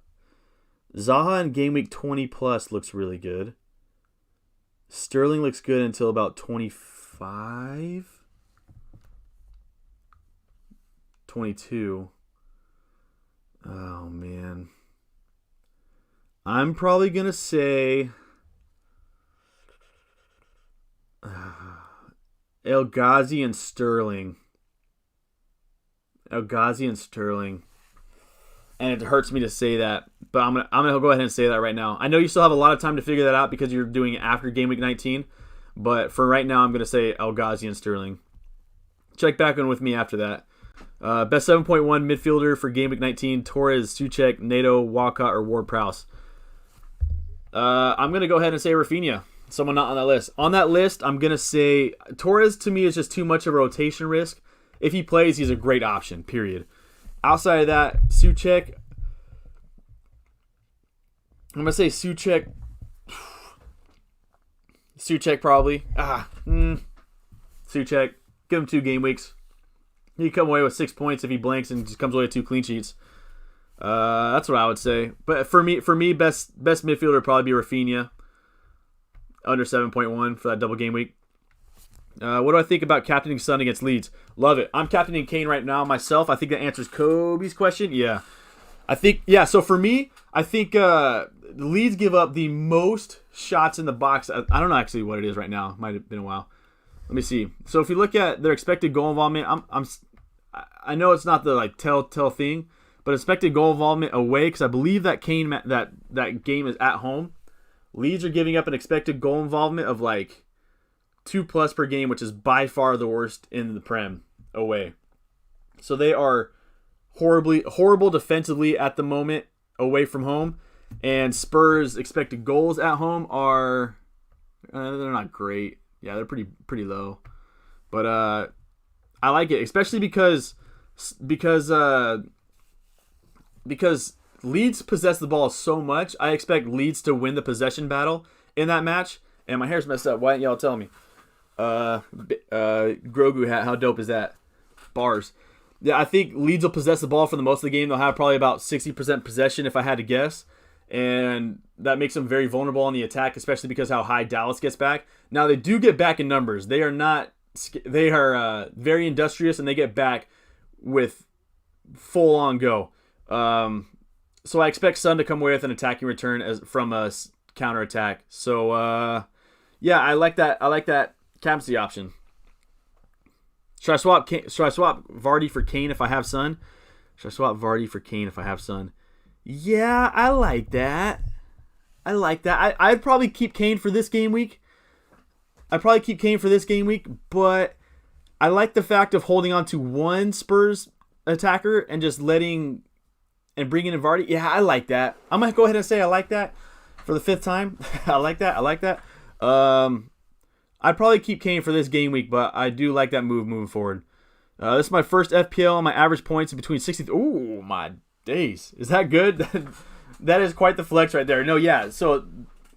Zaha in game week 20 plus looks really good. Sterling looks good until about 25, 22. Oh man, I'm probably gonna say El Ghazi and Sterling. And it hurts me to say that, but I'm gonna go ahead and say that right now. I know you still have a lot of time to figure that out because you're doing it after game week 19, but for right now, I'm gonna say El Ghazi and Sterling. Check back in with me after that. Best 7.1 midfielder for game week 19: Torres, Souček, Nato, Walcott, or Ward-Prowse. I'm gonna go ahead and say Rafinha. Someone not on that list. On that list, I'm gonna say Torres. To me, is just too much of a rotation risk. If he plays, he's a great option, period. Outside of that, Souček. I'm going to say Souček. Souček probably. Souček. Give him 2 game weeks. He can come away with 6 points if he blanks and just comes away with 2 clean sheets. That's what I would say. But for me, best midfielder would probably be Rafinha. Under 7.1 for that double game week. What do I think about captaining Son against Leeds? Love it. I'm captaining Kane right now myself. I think that answers Kobe's question. Yeah. So for me, I think Leeds give up the most shots in the box. I don't know actually what it is right now. Might have been a while. Let me see. So if you look at their expected goal involvement, I know it's not the like telltale thing, but expected goal involvement away, because I believe that Kane that game is at home. Leeds are giving up an expected goal involvement of like 2+ per game, which is by far the worst in the Prem away. So they are horrible defensively at the moment away from home, and Spurs expected goals at home are they're not great. Yeah, they're pretty low, but I like it, especially because Leeds possess the ball so much. I expect Leeds to win the possession battle in that match. And my hair's messed up. Why didn't y'all tell me? Grogu hat. How dope is that? Bars. Yeah, I think Leeds will possess the ball for the most of the game. They'll have probably about 60% possession if I had to guess. And that makes them very vulnerable on the attack, especially because how high Dallas gets back. Now, they do get back in numbers. They are very industrious, and they get back with full-on go. So I expect Son to come away with an attacking return from a counterattack. So, yeah, I like that. I like that captaincy option. Should I swap Vardy for Kane if I have Son? Yeah, I like that. I'd probably keep Kane for this game week. But I like the fact of holding on to one Spurs attacker and just bringing in Vardy. Yeah, I like that. I'm going to go ahead and say I like that for the 5th time. I like that. I'd probably keep Kane for this game week, but I do like that move moving forward. This is my first FPL, and my average points in between 60. Ooh, my days. Is that good? That is quite the flex right there. No, yeah. So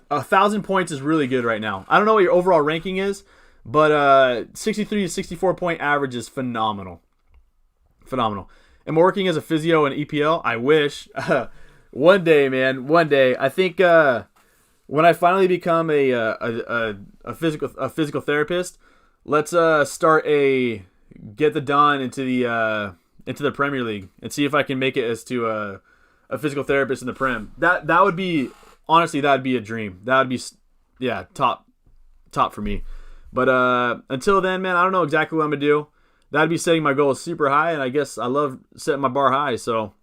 1,000 points is really good right now. I don't know what your overall ranking is, but 63 to 64 point average is phenomenal. Am I working as a physio in EPL? I wish. One day, man. One day. I think when I finally become a physical therapist, let's start get the Don into the Premier League and see if I can make it as to a physical therapist in the Prem. That would be, honestly, that would be a dream. That would be, yeah, top for me. But until then, man, I don't know exactly what I'm gonna do. That'd be setting my goals super high, and I guess I love setting my bar high, so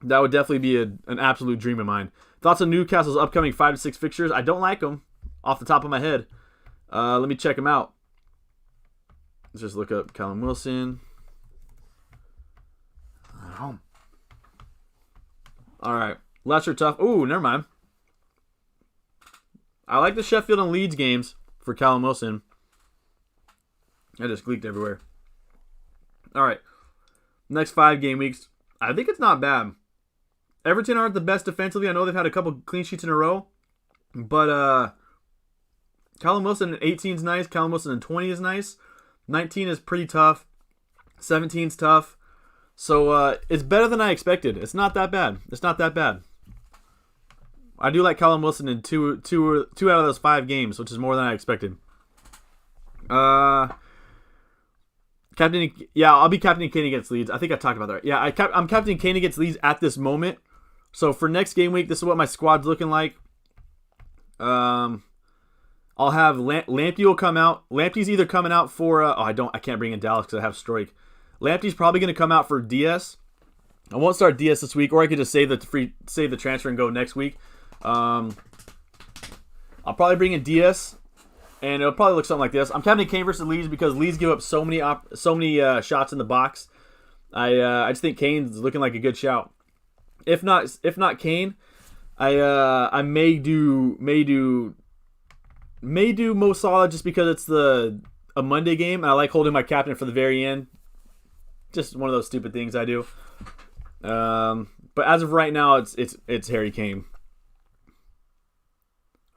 that would definitely be an absolute dream of mine. Thoughts on Newcastle's upcoming 5 to 6 fixtures? I don't like them off the top of my head. Let me check them out. Let's just look up Callum Wilson. All right. Leicester tough. Ooh, never mind. I like the Sheffield and Leeds games for Callum Wilson. I just gleeked everywhere. All right. Next 5 game weeks. I think it's not bad. Everton aren't the best defensively. I know they've had a couple clean sheets in a row. But Callum Wilson at 18 is nice. Callum Wilson at 20 is nice. 19 is pretty tough. 17 is tough. So it's better than I expected. It's not that bad. I do like Callum Wilson in two out of those 5 games, which is more than I expected. I'll be captaining Kane against Leeds. I think I talked about that. Yeah, I'm captaining Kane against Leeds at this moment. So for next game week, this is what my squad's looking like. I'll have Lamptey will come out. Lamptey's either coming out for I can't bring in Dallas because I have Stroik. Lamptey's probably going to come out for DS. I won't start DS this week, or I could just save the transfer and go next week. I'll probably bring in DS, and it'll probably look something like this. I'm captaining Kane versus Leeds because Leeds give up so many shots in the box. I just think Kane's looking like a good shout. If not Kane, I may do Mo Salah just because it's a Monday game, and I like holding my captain for the very end. Just one of those stupid things I do. But as of right now, it's Harry Kane.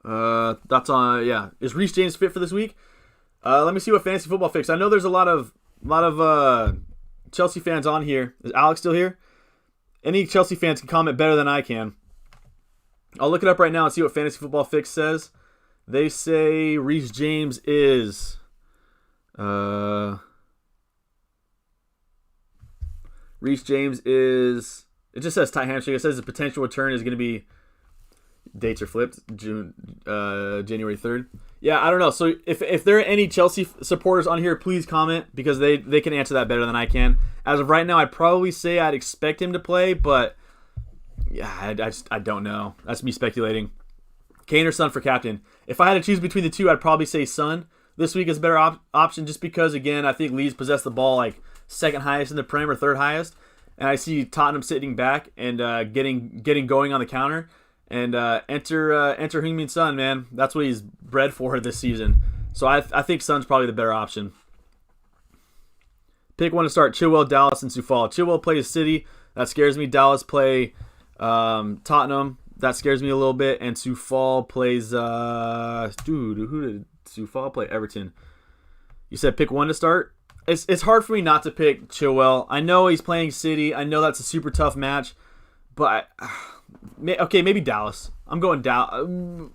That's on. Yeah, is Reece James fit for this week? Let me see what fantasy football fix. I know there's a lot of Chelsea fans on here. Is Alex still here? Any Chelsea fans can comment better than I can. I'll look it up right now and see what fantasy football fix says. They say Reece James is it just says tight hamstring. It says the potential return is going to be, dates are flipped, January 3rd. Yeah, I don't know. So if there are any Chelsea supporters on here, please comment because they can answer that better than I can. As of right now, I'd probably say I'd expect him to play, but yeah, I don't know. That's me speculating. Kane or Son for captain. If I had to choose between the two, I'd probably say Son. This week is a better option just because, again, I think Leeds possess the ball like second highest in the Prem or third highest. And I see Tottenham sitting back and getting going on the counter. And enter Heung-min Son, man. That's what he's bred for this season. So I think Son's probably the better option. Pick one to start: Chilwell, Dallas, and Soufal. Chilwell plays City. That scares me. Dallas play Tottenham. That scares me a little bit. And Soufal plays... who did Soufal play? Everton. You said pick one to start? it's hard for me not to pick Chilwell. I know he's playing City. I know that's a super tough match, but okay, maybe Dallas. I'm going Dallas.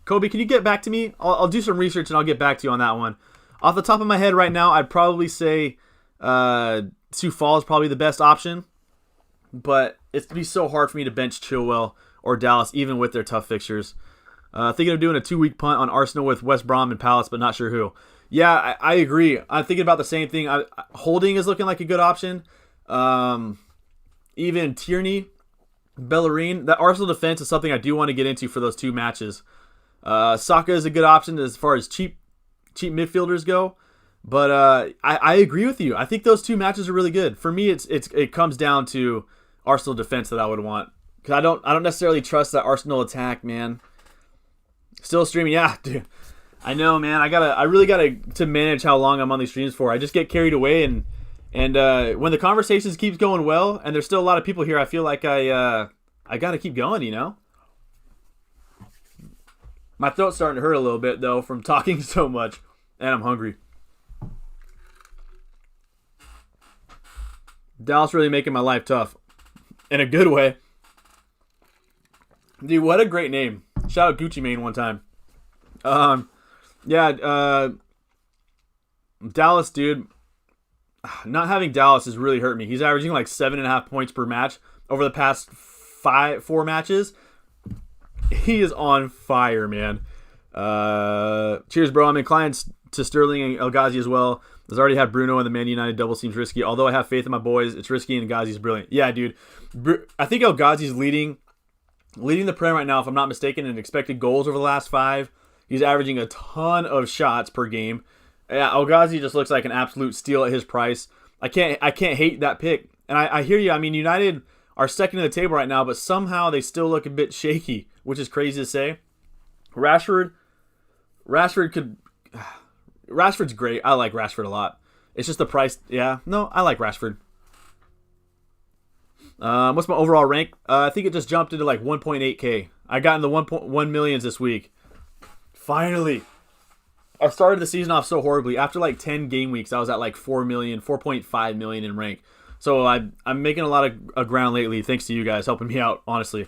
Kobe, can you get back to me? I'll do some research and I'll get back to you on that one. Off the top of my head right now, I'd probably say Sioux Falls is probably the best option, but it's going to be so hard for me to bench Chilwell or Dallas, even with their tough fixtures. Thinking of doing a 2-week punt on Arsenal with West Brom and Palace, but not sure who. Yeah, I agree. I'm thinking about the same thing. Holding is looking like a good option. Even Tierney, Bellerin. That Arsenal defense is something I do want to get into for those 2 matches. Saka is a good option as far as cheap midfielders go. But I agree with you. I think those 2 matches are really good. For me, it comes down to Arsenal defense that I would want. Because I don't necessarily trust that Arsenal attack, man. Still streaming, yeah, dude. I know, man. I really gotta to manage how long I'm on these streams for. I just get carried away, and when the conversations keeps going well, and there's still a lot of people here, I feel like I gotta keep going. You know, my throat's starting to hurt a little bit though from talking so much, and I'm hungry. Dallas really making my life tough, in a good way. Dude, what a great name! Shout out Gucci Mane one time. Yeah, Dallas, dude. Not having Dallas has really hurt me. He's averaging like 7.5 points per match over the past 4 matches. He is on fire, man. Cheers, bro. I'm inclined to Sterling and El Ghazi as well. There's already had Bruno and the Man United double seems risky. Although I have faith in my boys, it's risky and Ghazi's brilliant. Yeah, dude. I think El Ghazi's leading the Prem right now, if I'm not mistaken, in expected goals over the last 5. He's averaging a ton of shots per game. Yeah, El Ghazi just looks like an absolute steal at his price. I can't hate that pick. And I hear you. I mean, United are second in the table right now, but somehow they still look a bit shaky, which is crazy to say. Rashford's great. I like Rashford a lot. It's just the price. Yeah, no, I like Rashford. What's my overall rank? I think it just jumped into like 1.8K. I got in the 1.1 millions this week. Finally. I started the season off so horribly. After like 10 game weeks, I was at like 4.5 million in rank. So I'm making a lot of ground lately, thanks to you guys helping me out, honestly.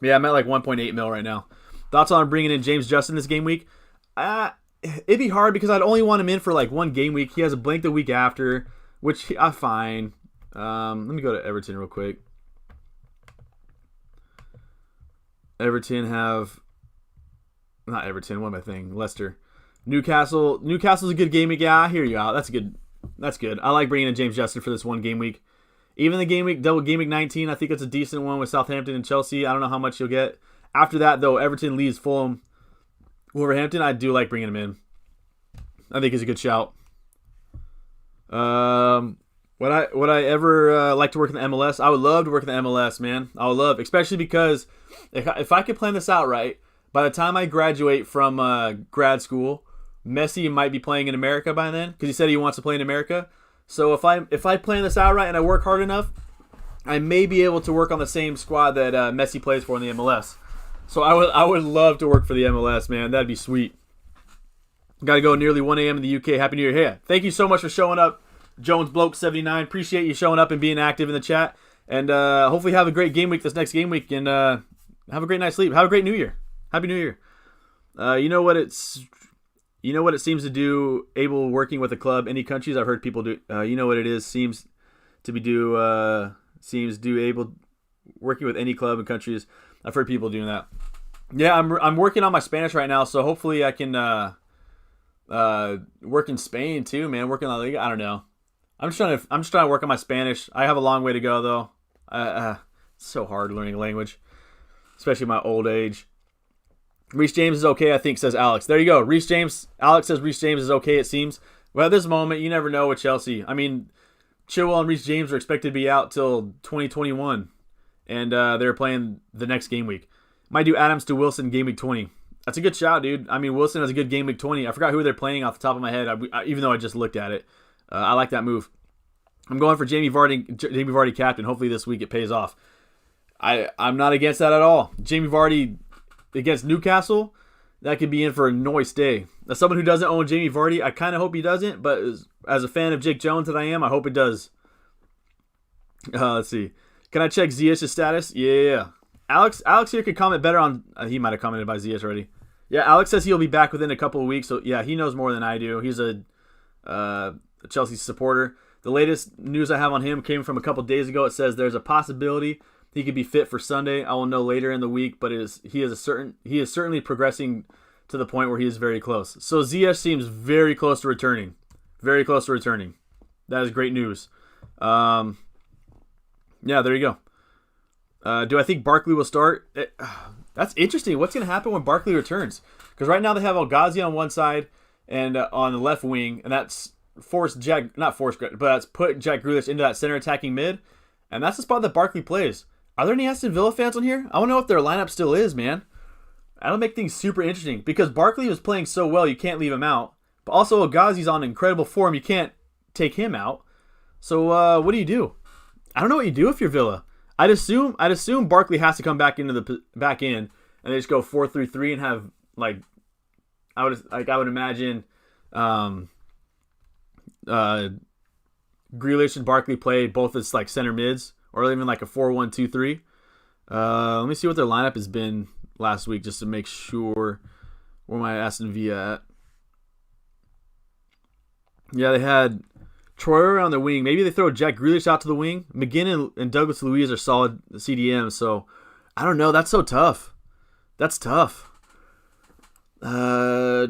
Yeah, I'm at like 1.8 mil right now. Thoughts on bringing in James Justin this game week? It'd be hard because I'd only want him in for like 1 game week. He has a blank the week after, which I'm fine. Let me go to Everton real quick. Leicester. Newcastle's a good game week. Yeah, I hear you out. That's good. I like bringing in James Justin for this 1 game week. Even the game week, double game week 19, I think it's a decent one with Southampton and Chelsea. I don't know how much you'll get. After that, though, Everton leaves Fulham. Wolverhampton, I do like bringing him in. I think he's a good shout. Would I ever like to work in the MLS? I would love to work in the MLS, man. I would love, especially because if I could plan this out right, by the time I graduate from grad school, Messi might be playing in America by then because he said he wants to play in America. So if I plan this out right and I work hard enough, I may be able to work on the same squad that Messi plays for in the MLS. So I would love to work for the MLS, man. That'd be sweet. Got to go nearly 1 a.m. in the UK. Happy New Year. Hey, thank you so much for showing up, Jones Bloke 79. Appreciate you showing up and being active in the chat. And hopefully have a great game week this next game week. And have a great night's sleep. Have a great New Year. Happy New Year. You know what it seems to do able working with a club, any countries I've heard people do. You know what it is seems to do able working with any club and countries. I've heard people doing that. Yeah, I'm working on my Spanish right now, so hopefully I can work in Spain too, man. Working on La Liga. I don't know. I'm just trying to work on my Spanish. I have a long way to go though. It's so hard learning a language, especially my old age. Reece James is okay, I think, says Alex. There you go. Alex says Reece James is okay, it seems. Well, at this moment, you never know with Chelsea. I mean, Chilwell and Reece James are expected to be out till 2021. And they're playing the next game week. Might do Adams to Wilson game week 20. That's a good shot, dude. I mean, Wilson has a good game week 20. I forgot who they're playing off the top of my head, even though I just looked at it. I like that move. I'm going for Jamie Vardy captain. Hopefully this week it pays off. I'm not against that at all. Jamie Vardy against Newcastle. that could be in for a nice day. As someone who doesn't own Jamie Vardy, I kind of hope he doesn't, but as a fan of Jake Jones that I am, I hope it does. Let's see. Can I check Ziyech's status? Yeah. Alex here could comment better on... he might have commented by Ziyech already. Yeah, Alex says he'll be back within a couple of weeks, so yeah, he knows more than I do. He's a Chelsea supporter. The latest news I have on him came from a couple days ago. It says there's a possibility he could be fit for Sunday. I will know later in the week, but he is certainly progressing to the point where he is very close. So Ziyech seems very close to returning. Very close to returning. That is great news. Yeah, there you go. Do I think Barkley will start? That's interesting. What's going to happen when Barkley returns? Because right now they have El Ghazi on one side and on the left wing, and that's put Jack Grealish into that center attacking mid, and that's the spot that Barkley plays. Are there any Aston Villa fans on here? I want to know if their lineup still is, man. That'll make things super interesting because Barkley was playing so well, you can't leave him out. But also El Ghazi's on incredible form, you can't take him out. So what do you do? I don't know what you do if you're Villa. I'd assume Barkley has to come back into the back in, and they just go 4-3-3 and have I would imagine Grealish and Barkley play both as like center mids, or even like a 4-1-2-3. Let me see what their lineup has been last week just to make sure where my Aston Villa at. Yeah, they had Troyer on the wing. Maybe they throw Jack Grealish out to the wing. McGinn and Douglas Luiz are solid CDMs, so I don't know. That's so tough. That's tough. How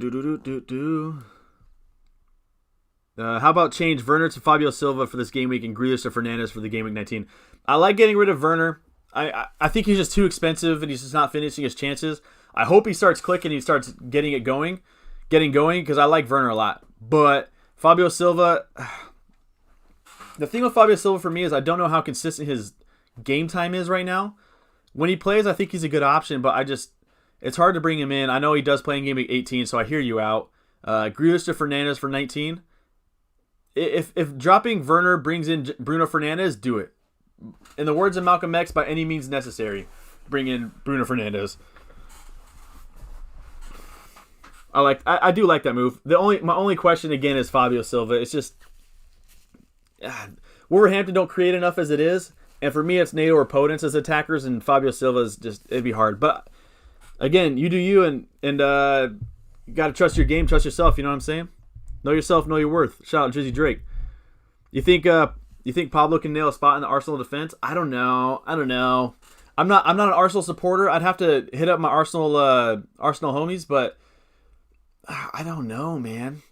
about change Werner to Fabio Silva for this game week and Grealish to Fernandes for the game week 19? I like getting rid of Werner. I think he's just too expensive and he's just not finishing his chances. I hope he starts clicking and he starts getting going because I like Werner a lot. But Fabio Silva, the thing with Fabio Silva for me is I don't know how consistent his game time is right now. When he plays, I think he's a good option, but it's hard to bring him in. I know he does play in game week 18, so I hear you out. Grealish to Fernandes for 19. If dropping Werner brings in Bruno Fernandes, do it. In the words of Malcolm X, by any means necessary, bring in Bruno Fernandes. I do like that move. My only question again is Fabio Silva. It's just Wolverhampton don't create enough as it is, and for me it's Nato or Podence as attackers, and Fabio Silva is just it'd be hard. But again, you do you, and you got to trust your game, trust yourself. You know what I'm saying? Know yourself, know your worth. Shout out Drizzy Drake. You think Pablo can nail a spot in the Arsenal defense? I don't know. I'm not an Arsenal supporter. I'd have to hit up my Arsenal homies, but I don't know, man.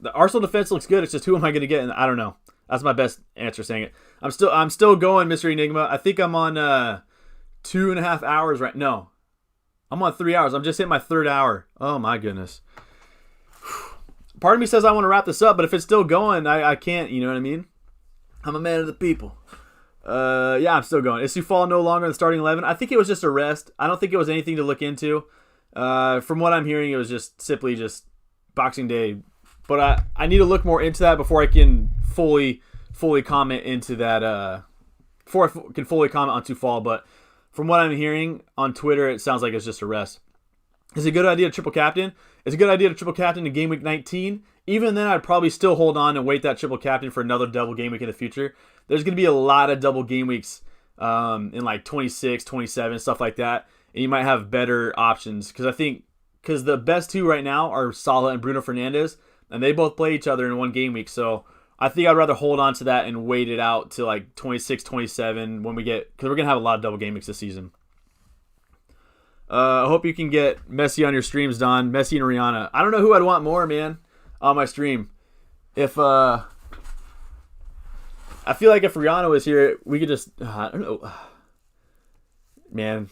The Arsenal defense looks good. It's just who am I going to get? And I don't know. That's my best answer saying it. I'm still going, Mr. Enigma. I think I'm on 2.5 hours right. No, I'm on 3 hours. I'm just hitting my third hour. Oh my goodness. Part of me says I want to wrap this up, but if it's still going, I can't. You know what I mean? I'm a man of the people. Yeah, I'm still going. Is Soufal no longer in the starting 11? I think it was just a rest. I don't think it was anything to look into. From what I'm hearing, it was just simply just Boxing Day. But I need to look more into that before I can fully comment into that. Before I can fully comment on Soufal. But from what I'm hearing on Twitter, it sounds like it's just a rest. Is it a good idea to triple captain? It's a good idea to triple captain in game week 19. Even then, I'd probably still hold on and wait that triple captain for another double game week in the future. There's going to be a lot of double game weeks in like 26, 27, stuff like that. And you might have better options. Because the best two right now are Salah and Bruno Fernandes. And they both play each other in one game week. So I think I'd rather hold on to that and wait it out to like 26, 27 when we get... Because we're going to have a lot of double game weeks this season. I hope you can get Messi on your streams, Don. Messi and Rihanna. I don't know who I'd want more, man, on my stream. I feel like if Rihanna was here, we could just... I don't know. Man.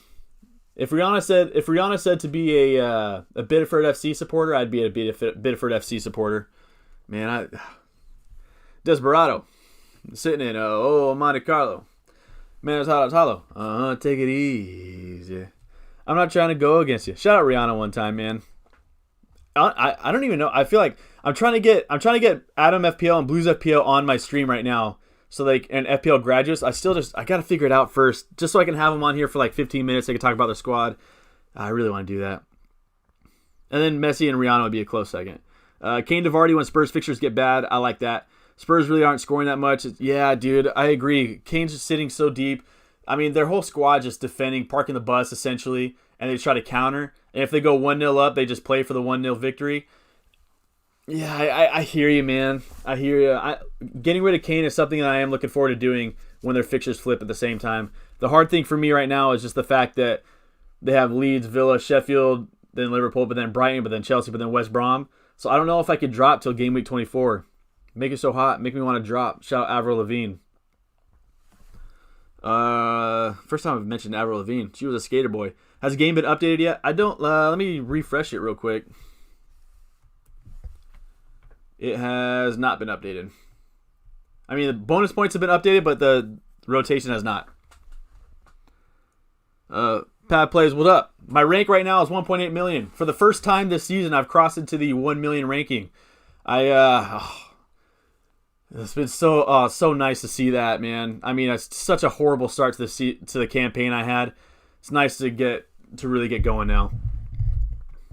If Rihanna said to be a Bideford FC supporter, I'd be a Bideford FC supporter. Man, Desperado. Sitting in Monte Carlo. Man, it's hollow. Take it easy. I'm not trying to go against you. Shout out Rihanna one time, man. I don't even know. I feel like I'm trying to get Adam FPL and Blues FPL on my stream right now. So and FPL graduates. I got to figure it out first, just so I can have them on here for like 15 minutes. They can talk about their squad. I really want to do that. And then Messi and Rihanna would be a close second. Kane to Vardy when Spurs fixtures get bad. I like that. Spurs really aren't scoring that much. Yeah, dude, I agree. Kane's just sitting so deep. I mean, their whole squad just defending, parking the bus essentially, and they try to counter. And if they go 1-0 up, they just play for the 1-0 victory. Yeah, I hear you, man. I hear you. Getting rid of Kane is something that I am looking forward to doing when their fixtures flip at the same time. The hard thing for me right now is just the fact that they have Leeds, Villa, Sheffield, then Liverpool, but then Brighton, but then Chelsea, but then West Brom. So I don't know if I could drop till game week 24. Make it so hot. Make me want to drop. Shout out Avril Lavigne. First time I've mentioned Avril Lavigne. She was a skater boy. Has the game been updated yet? I don't. Let me refresh it real quick. It has not been updated. I mean, the bonus points have been updated, but the rotation has not. Pat plays, what up? My rank right now is 1.8 million. For the first time this season, I've crossed into the 1 million ranking. It's been so nice to see that, man. I mean, it's such a horrible start to the campaign I had. It's nice to really get going now,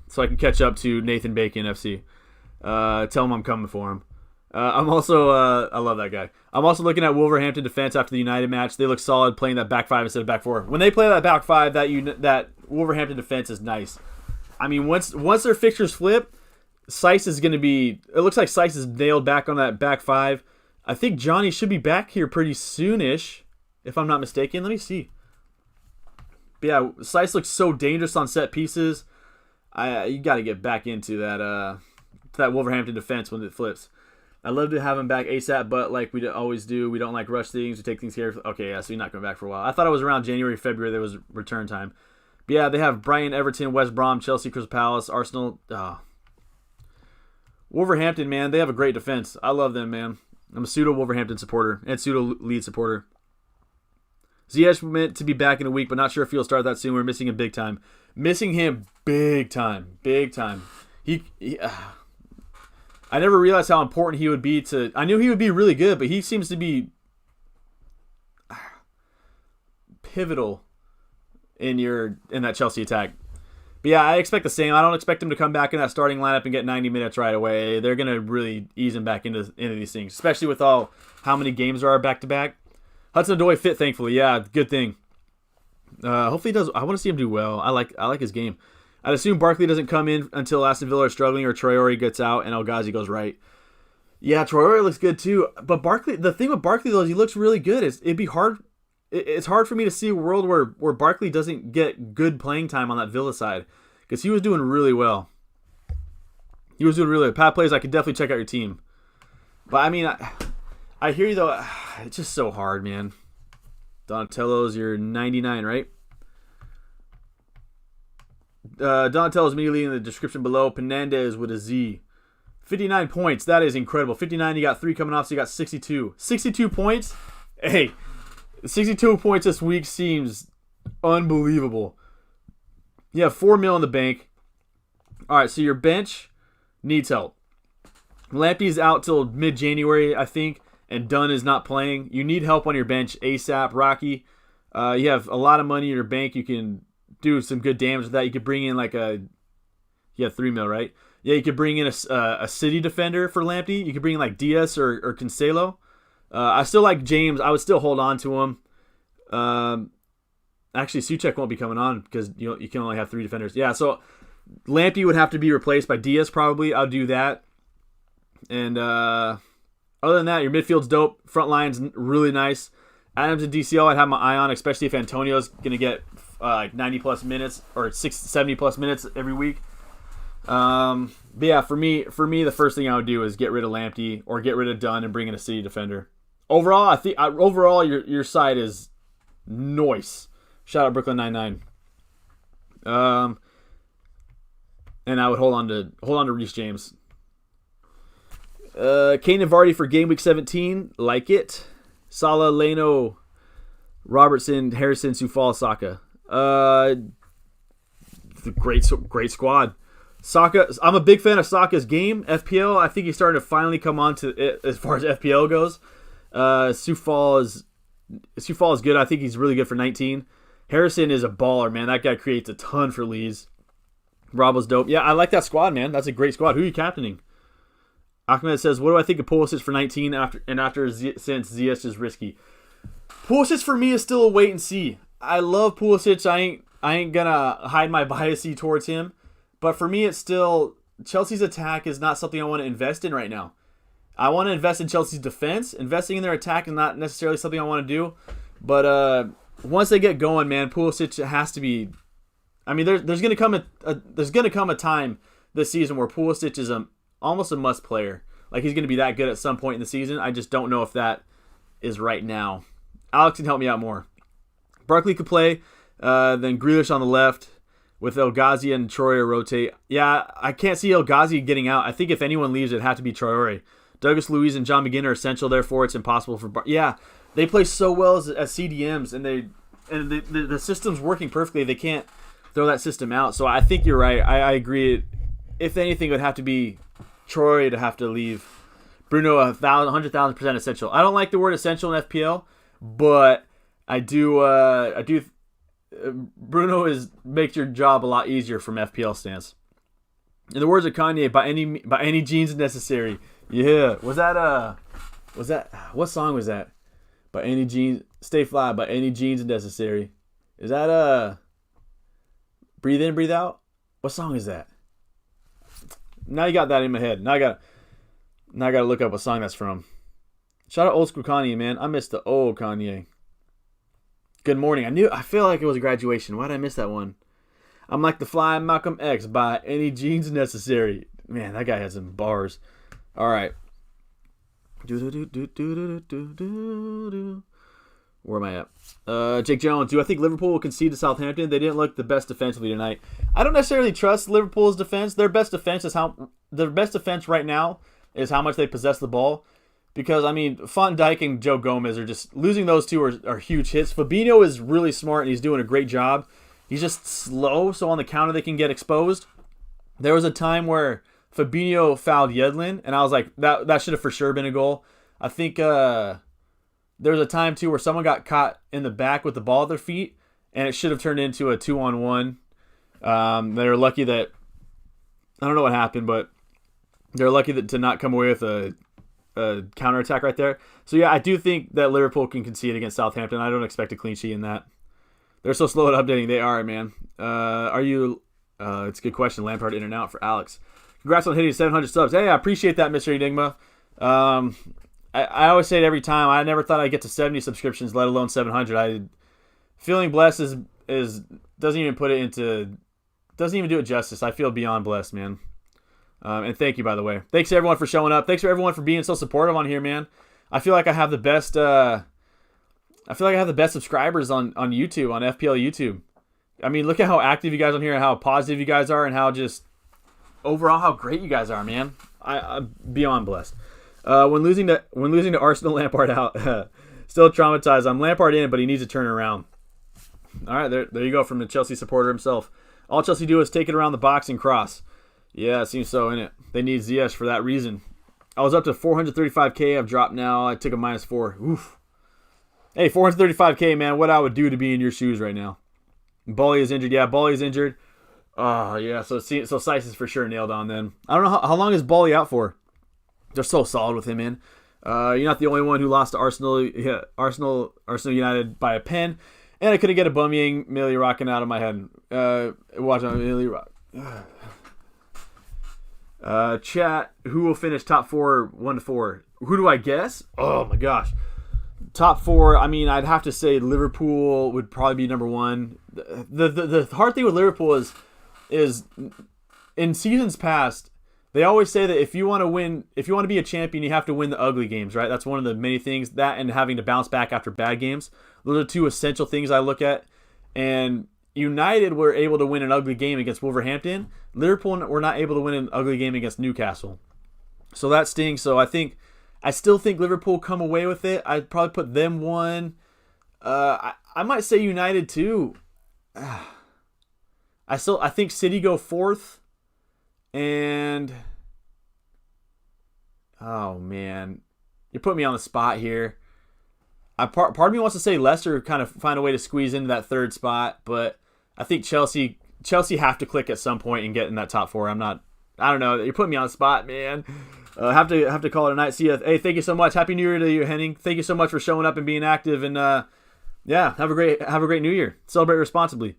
so I can catch up to Nathan Bacon FC. Tell him I'm coming for him. I'm also I love that guy. I'm also looking at Wolverhampton defense after the United match. They look solid playing that back five instead of back four. When they play that back five, that Wolverhampton defense is nice. I mean, once their fixtures flip, Seiss is going to be... It looks like Seiss is nailed back on that back five. I think Johnny should be back here pretty soonish, if I'm not mistaken. Let me see. But yeah, Seiss looks so dangerous on set pieces. You got to get back into that Wolverhampton defense when it flips. I'd love to have him back ASAP, but like we always do, we don't like rush things. We take things here. Okay, yeah, so you're not coming back for a while. I thought it was around January, February there was return time. But yeah, they have Brighton, Everton, West Brom, Chelsea, Crystal Palace, Arsenal. Wolverhampton, man, they have a great defense. I love them, man. I'm a pseudo Wolverhampton supporter and pseudo Leeds supporter. Ziyech meant to be back in a week, but not sure if he'll start that soon. We're missing him big time. Missing him big time. Big time. I never realized how important he would be to... I knew he would be really good, but he seems to be pivotal in that Chelsea attack. But yeah, I expect the same. I don't expect him to come back in that starting lineup and get 90 minutes right away. They're going to really ease him back into these things, especially with how many games there are back-to-back. Hudson-Odoi fit, thankfully. Yeah, good thing. Hopefully he does. I want to see him do well. I like his game. I'd assume Barkley doesn't come in until Aston Villa are struggling or Traore gets out and El Ghazi goes right. Yeah, Traore looks good too. But Barkley, the thing with Barkley though is he looks really good. It's hard for me to see a world where Barkley doesn't get good playing time on that Villa side because he was doing really well. Pat plays, I could definitely check out your team. But I mean, I hear you though. It's just so hard, man. Donatello's your 99, right? Donatello's immediately in the description below. Penandez with a Z. 59 points. That is incredible. 59, you got 3 coming off, so you got 62. 62 points? Hey, 62 points this week seems unbelievable. You have 4 mil in the bank. All right, so your bench needs help. Lamptey's out till mid-January, I think, and Dunn is not playing. You need help on your bench ASAP, Rocky. You have a lot of money in your bank. You can do some good damage with that. You could bring in you have 3 mil, right? Yeah, you could bring in a city defender for Lamptey. You could bring in like Diaz or Cancelo. I still like James. I would still hold on to him. Actually, Souček won't be coming on because you can only have 3 defenders. Yeah, so Lamptey would have to be replaced by Diaz probably. I'll do that. And other than that, your midfield's dope. Front line's really nice. Adams and DCL I'd have my eye on, especially if Antonio's going to get 90-plus minutes or 70-plus minutes every week. But yeah, for me, the first thing I would do is get rid of Lamptey or get rid of Dunn and bring in a city defender. Overall, I think your side is nice. Shout out Brooklyn 99. And I would hold on to Reece James. Kane and Vardy for game week 17. Like it. Salah, Leno, Robertson, Harrison, Sufal, Saka. Great squad. Saka, I'm a big fan of Saka's game. FPL, I think he's starting to finally come on to it as far as FPL goes. Sufal is good. I think he's really good for 19. Harrison is a baller, man. That guy creates a ton for Leeds. Bravo's dope. Yeah, I like that squad, man. That's a great squad. Who are you captaining? Ahmed says, what do I think of Pulisic for 19 since Ziyech is risky? Pulisic for me is still a wait and see. I love Pulisic. I ain't gonna hide my biasy towards him. But for me, it's still Chelsea's attack is not something I want to invest in right now. I want to invest in Chelsea's defense. Investing in their attack is not necessarily something I want to do. But once they get going, man, Pulisic has to be. I mean, there's gonna come a time this season where Pulisic is almost a must player. Like he's gonna be that good at some point in the season. I just don't know if that is right now. Alex can help me out more. Barkley could play, then Grealish on the left with El Ghazi and Traore rotate. Yeah, I can't see El Ghazi getting out. I think if anyone leaves, it'd have to be Traore. Douglas Luiz and John McGinn are essential, therefore it's impossible for yeah, they play so well as CDMs, and the system's working perfectly. They can't throw that system out. So I think you're right. I agree. If anything, it would have to be Traore to have to leave. Bruno, 100,000% essential. I don't like the word essential in FPL, but I do. Bruno makes your job a lot easier from FPL stance. In the words of Kanye, by any means necessary. Yeah, was that what song was that? By any jeans, stay fly. By any jeans necessary. Is that breathe in, breathe out? What song is that? Now you got that in my head. Now I gotta look up what song that's from. Shout out old school Kanye, man. I missed the old Kanye. Good morning. I feel like it was a graduation. Why did I miss that one? I'm like the flying Malcolm X. By any jeans necessary. Man, that guy has some bars. All right. Where am I at? Jake Jones. Do I think Liverpool will concede to Southampton? They didn't look the best defensively tonight. I don't necessarily trust Liverpool's defense. Their best defense right now is how much they possess the ball. Because, I mean, Van Dijk and Joe Gomez are just losing. Those two are huge hits. Fabinho is really smart and he's doing a great job. He's just slow, so on the counter they can get exposed. There was a time where Fabinho fouled Yedlin, and I was like, that should have for sure been a goal. I think there was a time, too, where someone got caught in the back with the ball at their feet, and it should have turned into a 2-on-1. They're lucky that, I don't know what happened, but they're lucky to not come away with a counterattack right there. So, yeah, I do think that Liverpool can concede against Southampton. I don't expect a clean sheet in that. They're so slow at updating. They are, man. It's a good question. Lampard in and out for Alex. Congrats on hitting 700 subs. Hey, I appreciate that, Mr. Enigma. I always say it every time. I never thought I'd get to 70 subscriptions, let alone 700. Feeling blessed doesn't even do it justice. I feel beyond blessed, man. And thank you, by the way. Thanks to everyone for showing up. Thanks for everyone for being so supportive on here, man. I feel like I have the best. Subscribers on YouTube, on FPL YouTube. I mean, look at how active you guys on here, and how positive you guys are, and how just overall how great you guys are, man. I'm beyond blessed. When losing to Arsenal, Lampard out. Still traumatized. I'm Lampard in, but he needs to turn around. All right, there you go from the Chelsea supporter himself. All Chelsea do is take it around the box and cross. Yeah, it seems so, innit? They need Ziyech for that reason. I was up to 435K. I've dropped now. I took a -4. Oof. Hey, 435K, man. What I would do to be in your shoes right now. Bolly is injured. Yeah, Bolly is injured. Oh, yeah. So Seiss is for sure nailed on then. I don't know how long is Bolly out for. They're so solid with him in. You're not the only one who lost to Arsenal. Yeah, Arsenal United by a pen. And I couldn't get a Bumyang Millie rocking out of my head. Watch on Millie rock. Chat, who will finish top 4, 1-4? Who do I guess? Oh my gosh. Top 4, I mean, I'd have to say Liverpool would probably be number 1. The hard thing with Liverpool is in seasons past, they always say that if you want to be a champion, you have to win the ugly games, right? That's one of the many things, that and having to bounce back after bad games. Those are two essential things I look at. And United were able to win an ugly game against Wolverhampton. Liverpool were not able to win an ugly game against Newcastle. So that stings. So I still think Liverpool come away with it. I'd probably put them 1. I might say United 2. I think City go 4th. And oh man, you put me on the spot here. Part of me wants to say Leicester kind of find a way to squeeze into that third spot, but I think Chelsea have to click at some point and get in that top four. I don't know. You're putting me on the spot, man. Have to call it a night. See ya. Hey, thank you so much. Happy New Year to you, Henning. Thank you so much for showing up and being active. And yeah, have a great New Year. Celebrate responsibly.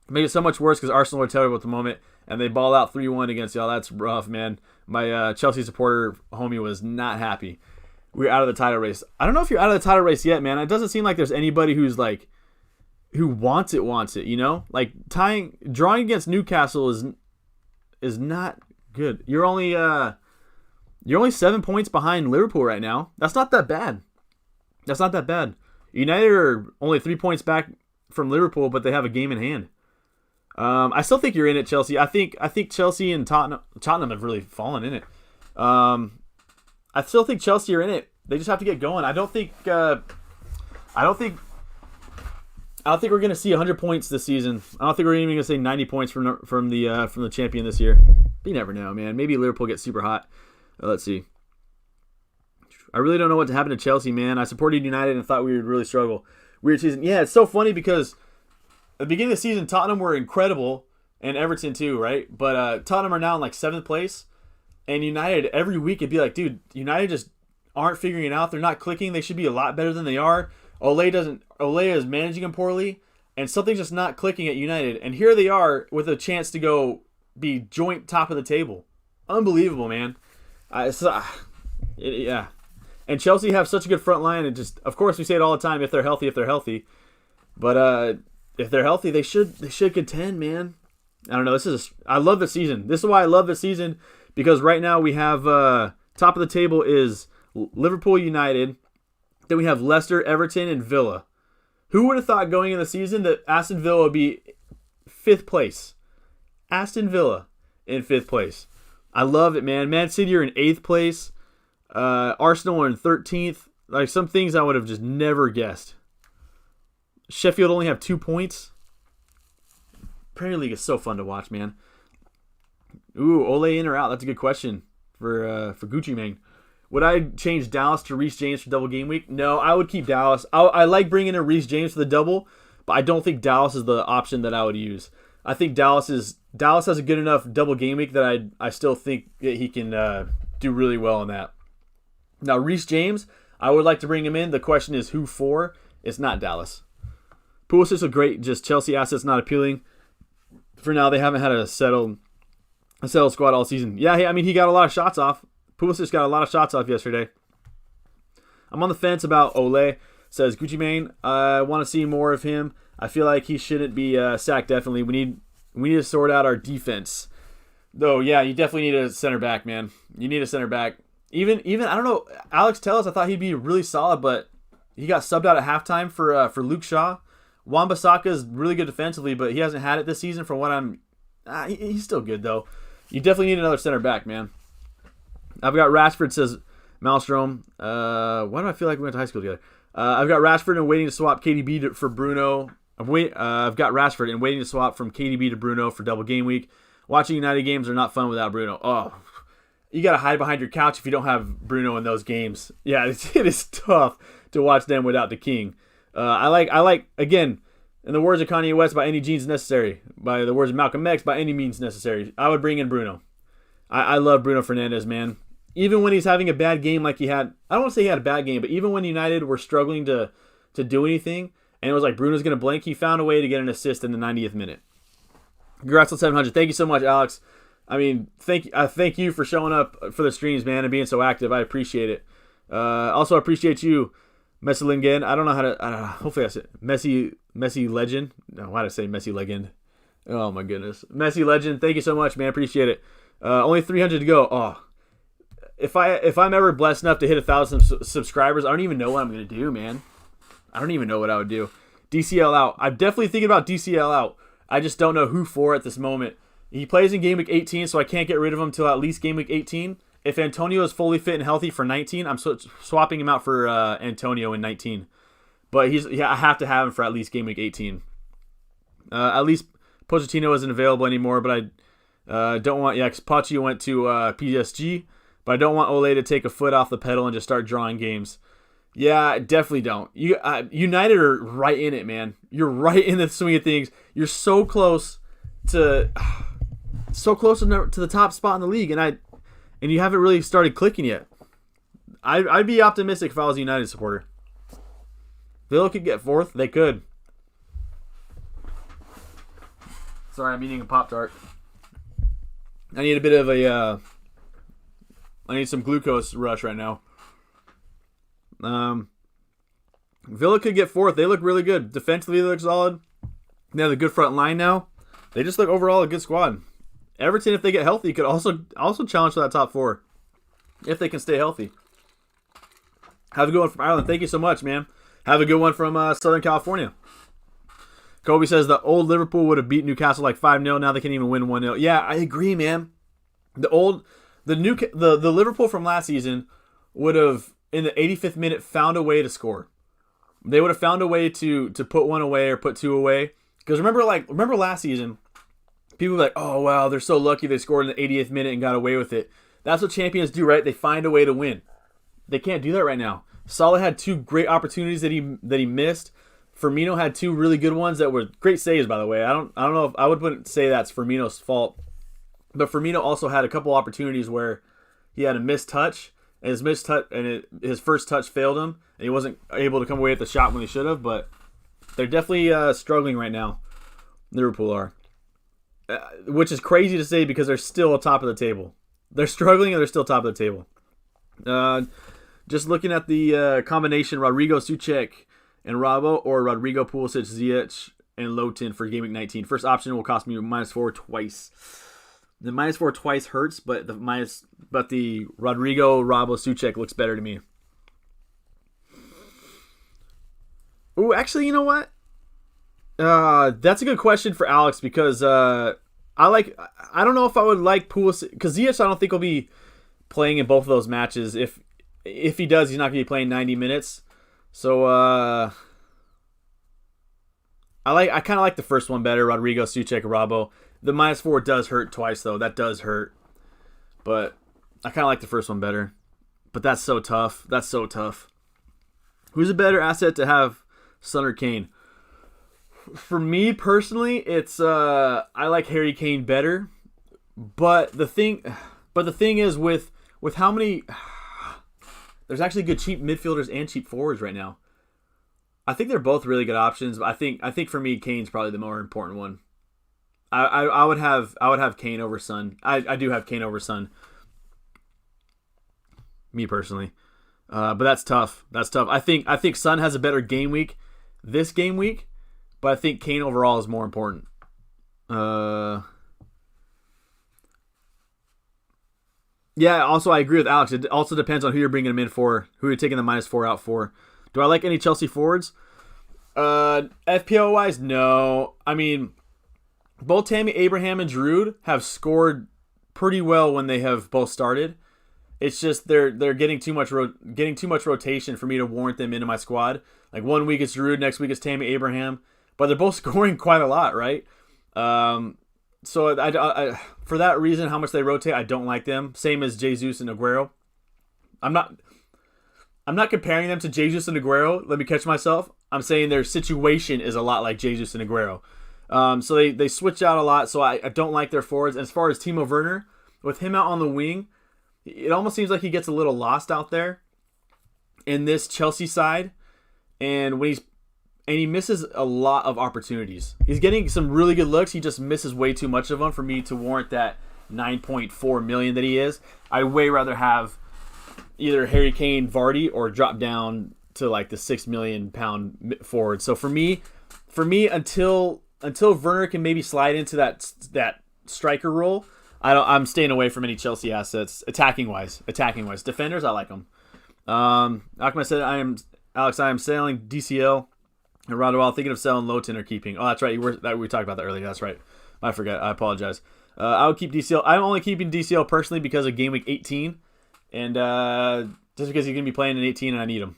Made it so much worse because Arsenal are terrible at the moment, and they ball out 3-1 against y'all. That's rough, man. My Chelsea supporter homie was not happy. We're out of the title race. I don't know if you're out of the title race yet, man. It doesn't seem like there's anybody who wants it, you know? Like drawing against Newcastle is not good. You're only 7 points behind Liverpool right now. That's not that bad. United are only 3 points back from Liverpool, but they have a game in hand. I still think you're in it, Chelsea. I think Chelsea and Tottenham have really fallen in it. I still think Chelsea are in it. They just have to get going. I don't think we're going to see 100 points this season. I don't think we're even going to say 90 points from the champion this year. But you never know, man. Maybe Liverpool gets super hot. Let's see. I really don't know what to happen to Chelsea, man. I supported United and thought we would really struggle. Weird season. Yeah, it's so funny because at the beginning of the season, Tottenham were incredible, and Everton too, right? But Tottenham are now in like 7th place. And United, every week, it'd be like, dude, United just aren't figuring it out. They're not clicking. They should be a lot better than they are. Ole is managing them poorly, and something's just not clicking at United. And here they are with a chance to go be joint top of the table. Unbelievable, man. Yeah. And Chelsea have such a good front line. And just, of course, we say it all the time, if they're healthy. But if they're healthy, they should contend, man. I don't know. I love the season. This is why I love the season. Because right now we have top of the table is Liverpool, United. Then we have Leicester, Everton, and Villa. Who would have thought going in the season that Aston Villa would be 5th place? Aston Villa in 5th place. I love it, man. Man City are in 8th place. Arsenal are in 13th. Like some things I would have just never guessed. Sheffield only have 2 points. Premier League is so fun to watch, man. Ooh, Ole in or out? That's a good question for Gucci Mane. Would I change Dallas to Reece James for double game week? No, I would keep Dallas. I like bringing in Reece James for the double, but I don't think Dallas is the option that I would use. I think Dallas has a good enough double game week that I still think that he can do really well in that. Now, Reece James, I would like to bring him in. The question is who for? It's not Dallas. Pulisic's a great, just Chelsea asset's not appealing. For now, they haven't had a settled squad all season. Yeah, I mean, he got a lot of shots off. Pulisic got a lot of shots off yesterday. I'm on the fence about Ole. Says Gucci Mane, I want to see more of him. I feel like he shouldn't be sacked. Definitely, we need to sort out our defense. Though, yeah, you definitely need a center back, man. You need a center back. Even I don't know. Alex Telles, I thought he'd be really solid, but he got subbed out at halftime for Luke Shaw. Wan-Bissaka is really good defensively, but he hasn't had it this season. From what he's still good though. You definitely need another center back, man. I've got Rashford, says Maelstrom. Why do I feel like we went to high school together? I've got Rashford and waiting to swap KDB for Bruno. I've got Rashford and waiting to swap from KDB to Bruno for double game week. Watching United games are not fun without Bruno. Oh, you got to hide behind your couch if you don't have Bruno in those games. Yeah, it is tough to watch them without the king. I like again, in the words of Kanye West, by any means necessary. By the words of Malcolm X, by any means necessary. I would bring in Bruno. I love Bruno Fernandes, man. Even when he's having a bad game like he had, I don't want to say he had a bad game, but even when United were struggling to do anything, and it was like Bruno's going to blank, he found a way to get an assist in the 90th minute. Congrats on 700. Thank you so much, Alex. I mean, thank you for showing up for the streams, man, and being so active. I appreciate it. Also, I appreciate you, Messi Lingen. I don't know. Hopefully I said Messi Legend. No, why did I say Messi Legend? Oh, my goodness. Messi Legend, thank you so much, man. Appreciate it. Only 300 to go. Oh, if I'm ever blessed enough to hit 1,000 subscribers, I don't even know what I'm going to do, man. I don't even know what I would do. DCL out. I'm definitely thinking about DCL out. I just don't know who for at this moment. He plays in Game Week 18, so I can't get rid of him until at least Game Week 18. If Antonio is fully fit and healthy for 19, I'm swapping him out for Antonio in 19. But I have to have him for at least Game Week 18. At least Pochettino isn't available anymore, but I don't want... Yeah, because Pochettino went to PSG, but I don't want Ole to take a foot off the pedal and just start drawing games. Yeah, definitely don't. United are right in it, man. You're right in the swing of things. You're so close to the top spot in the league, and you haven't really started clicking yet. I'd be optimistic if I was a United supporter. Villa could get fourth. They could. Sorry, I'm eating a Pop-Tart. I need a bit of I need some glucose rush right now. Villa could get fourth. They look really good. Defensively, they look solid. They have a good front line now. They just look overall a good squad. Everton, if they get healthy, could also challenge for that top four if they can stay healthy. Have a good one from Ireland. Thank you so much, man. Have a good one from Southern California. Kobe says the old Liverpool would have beat Newcastle like 5-0. Now they can't even win 1-0. Yeah, I agree, man. The Liverpool from last season would have, in the 85th minute, found a way to score. They would have found a way to put one away or put two away. Because remember last season, people were like, oh, wow, they're so lucky they scored in the 80th minute and got away with it. That's what champions do, right? They find a way to win. They can't do that right now. Salah had two great opportunities that he missed. Firmino had two really good ones that were great saves, by the way. I don't know if I wouldn't say that's Firmino's fault. But Firmino also had a couple opportunities where he had a missed touch, and his first touch failed him, and he wasn't able to come away with the shot when he should have. But they're definitely struggling right now. Liverpool are, which is crazy to say because they're still top of the table. They're struggling and they're still top of the table. Just looking at the combination Rodrigo, Souček, and Rabo, or Rodrigo, Pulisic, Ziyech, and Lowton for Gameweek 19. First option will cost me -4 twice. The -4 twice hurts, but the Rodrigo, Rabo, Souček looks better to me. Ooh, actually, you know what? That's a good question for Alex because I don't know if I would like Pulisic because Ziyech I don't think will be playing in both of those matches. If he does, he's not going to be playing 90 minutes. So I kind of like the first one better, Rodrigo, Souček, Rabo. The -4 does hurt twice though. That does hurt. But I kind of like the first one better. But that's so tough. That's so tough. Who's a better asset to have, Son or Kane? For me personally, it's I like Harry Kane better. But the thing is with how many there's actually good cheap midfielders and cheap forwards right now. I think they're both really good options, but I think for me Kane's probably the more important one. I would have Kane over Son. I do have Kane over Son. Me personally. But that's tough. That's tough. I think Son has a better game week this game week, but I think Kane overall is more important. Yeah, also I agree with Alex. It also depends on who you're bringing him in for, who you're taking the -4 out for. Do I like any Chelsea forwards? FPL-wise, no. I mean, both Tammy Abraham and Giroud have scored pretty well when they have both started. It's just they're getting too much rotation for me to warrant them into my squad. Like 1 week it's Giroud, next week it's Tammy Abraham, but they're both scoring quite a lot, right? So I for that reason, how much they rotate, I don't like them. Same as Jesus and Aguero. I'm not comparing them to Jesus and Aguero. Let me catch myself. I'm saying their situation is a lot like Jesus and Aguero. So they switch out a lot. So I don't like their forwards. And as far as Timo Werner, with him out on the wing, it almost seems like he gets a little lost out there in this Chelsea side. And he misses a lot of opportunities. He's getting some really good looks. He just misses way too much of them for me to warrant that 9.4 million that he is. I'd way rather have either Harry Kane, Vardy, or drop down to like the £6 million forward. So for me, until Werner can maybe slide into that striker role, I'm staying away from any Chelsea assets attacking wise. Defenders, I like them. Like I said, I am selling DCL. And Rodwell, thinking of selling Lowton or keeping. Oh, that's right. We talked about that earlier. That's right. I forgot. I apologize. I would keep DCL. I'm only keeping DCL personally because of Game Week 18. And just because he's going to be playing in 18 and I need him.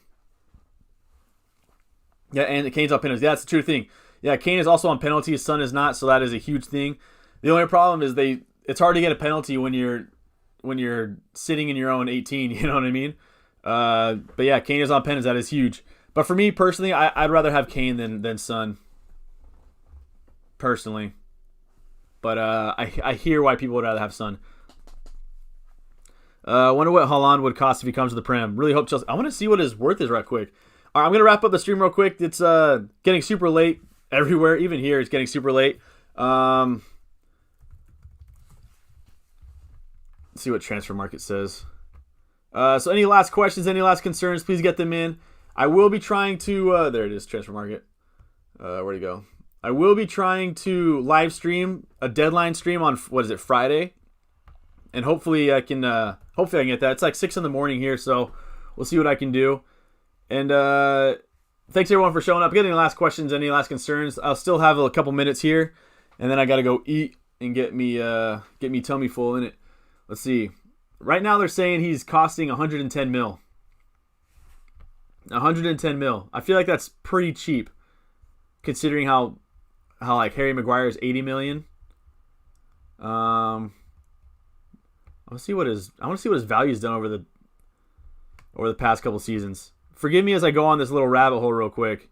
Yeah, and Kane's on penalties. Yeah, that's the true thing. Yeah, Kane is also on penalties. Son is not, so that is a huge thing. The only problem is it's hard to get a penalty when you're sitting in your own 18. You know what I mean? But yeah, Kane is on pennants. That is huge. But for me personally, I'd rather have Kane than Son. Personally. But I hear why people would rather have Son. I wonder what Haaland would cost if he comes to the Prem. Really hope Chelsea. I want to see what his worth is right quick. All right, I'm going to wrap up the stream real quick. It's getting super late everywhere. Even here, it's getting super late. Let's see what Transfer Market says. So any last questions, any last concerns, please get them in. I will be trying to... there it is, Transfer Market. Where'd it go? I will be trying to live stream a deadline stream on, what is it, Friday? And hopefully I can get that. It's like 6 in the morning here, so we'll see what I can do. And thanks everyone for showing up. Getting last questions, any last concerns. I'll still have a couple minutes here, and then I got to go eat and get me tummy full in it. Let's see. Right now they're saying he's costing 110 mil. 110 mil. I feel like that's pretty cheap, considering how like Harry Maguire is 80 million. I want to see what his value's done over the past couple seasons. Forgive me as I go on this little rabbit hole real quick.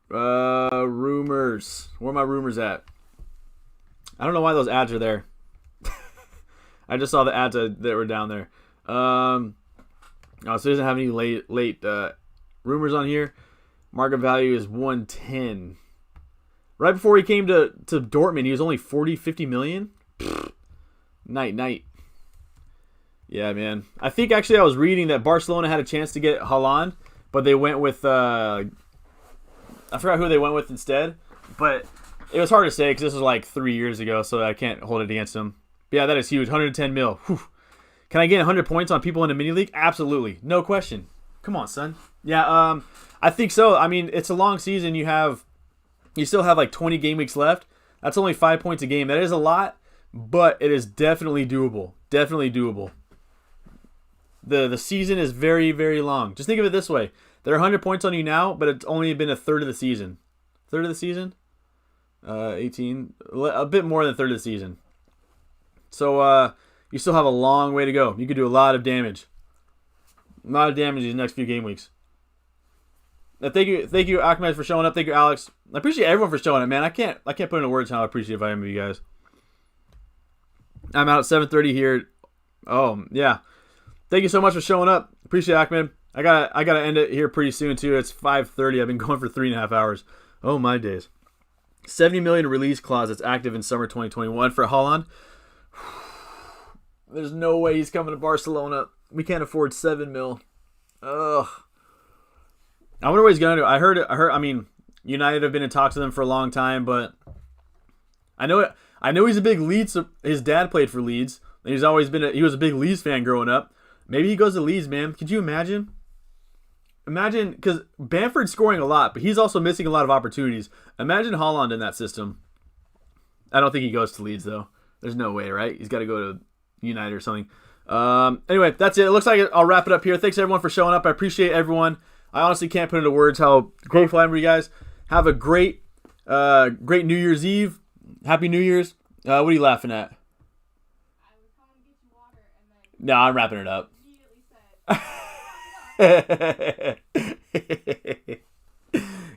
Rumors. Where are my rumors at? I don't know why those ads are there. I just saw the ads that were down there. So it doesn't have any late rumors on here. Market value is 110. Right before he came to Dortmund, he was only 50 million. Night. Yeah, man. I think actually I was reading that Barcelona had a chance to get Haaland, but they went with I forgot who they went with instead. But it was hard to say because this was like 3 years ago, so I can't hold it against him. But yeah, that is huge. 110 mil. Whew. Can I get 100 points on people in a mini league? Absolutely. No question. Come on, son. Yeah, I think so. I mean, it's a long season. You still have like 20 game weeks left. That's only 5 points a game. That is a lot, but it is definitely doable. Definitely doable. The season is very, very long. Just think of it this way. There are 100 points on you now, but it's only been a third of the season. Third of the season? 18. A bit more than a third of the season. So, you still have a long way to go. You could do a lot of damage. A lot of damage these next few game weeks. Thank you, Ahmed, for showing up. Thank you, Alex. I appreciate everyone for showing up, man. I can't put into words how appreciative I am of you guys. I'm out at 7:30 here. Oh, yeah. Thank you so much for showing up. Appreciate it, Ahmed. I gotta end it here pretty soon too. It's 5:30. I've been going for 3.5 hours. Oh my days. 70 million release clause that's active in summer 2021 for Haaland. There's no way he's coming to Barcelona. We can't afford 7 mil. Ugh. I wonder what he's gonna do. I heard. I mean, United have been in talks with him for a long time, but I know he's a big Leeds. His dad played for Leeds. And he was a big Leeds fan growing up. Maybe he goes to Leeds, man. Could you imagine? Imagine, because Bamford's scoring a lot, but he's also missing a lot of opportunities. Imagine Haaland in that system. I don't think he goes to Leeds, though. There's no way, right? He's got to go to United or something. Anyway, that's it. It looks like I'll wrap it up here. Thanks, everyone, for showing up. I appreciate everyone. I honestly can't put into words how grateful I am for you guys. Have a great New Year's Eve. Happy New Year's. What are you laughing at? I was calling to get you water, and then No, I'm wrapping it up.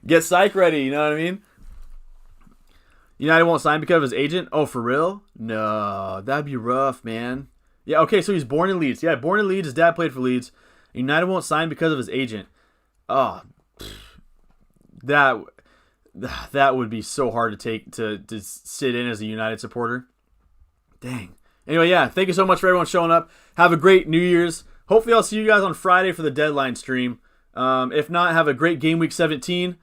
Get psych ready, you know what I mean? United won't sign because of his agent? Oh, for real? No, that'd be rough, man. Yeah, okay, so he's born in Leeds. Yeah, born in Leeds. His dad played for Leeds. United won't sign because of his agent. Oh, that would be so hard to take to sit in as a United supporter. Dang. Anyway, yeah, thank you so much for everyone showing up. Have a great New Year's. Hopefully I'll see you guys on Friday for the deadline stream. If not, have a great Game Week 17.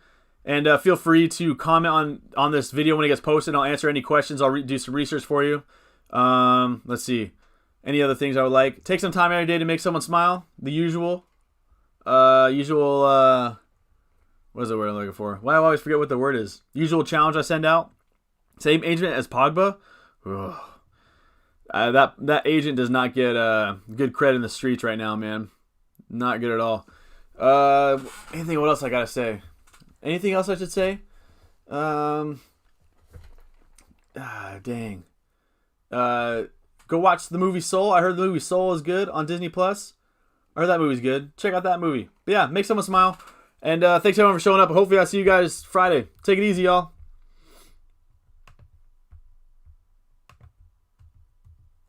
And feel free to comment on this video when it gets posted. I'll answer any questions. I'll do some research for you. Let's see. Any other things I would like? Take some time every day to make someone smile. The usual. What is the word I'm looking for? Why do I always forget what the word is? Usual challenge I send out. Same agent as Pogba. Ugh. That agent does not get good credit in the streets right now, man. Not good at all. Anything? What else I gotta say? Anything else I should say? Dang. Go Go watch the movie Soul. I heard the movie Soul is good on Disney Plus. I heard that movie's good. Check out that movie. But yeah, make someone smile. And thanks everyone for showing up. Hopefully I'll see you guys Friday. Take it easy, y'all.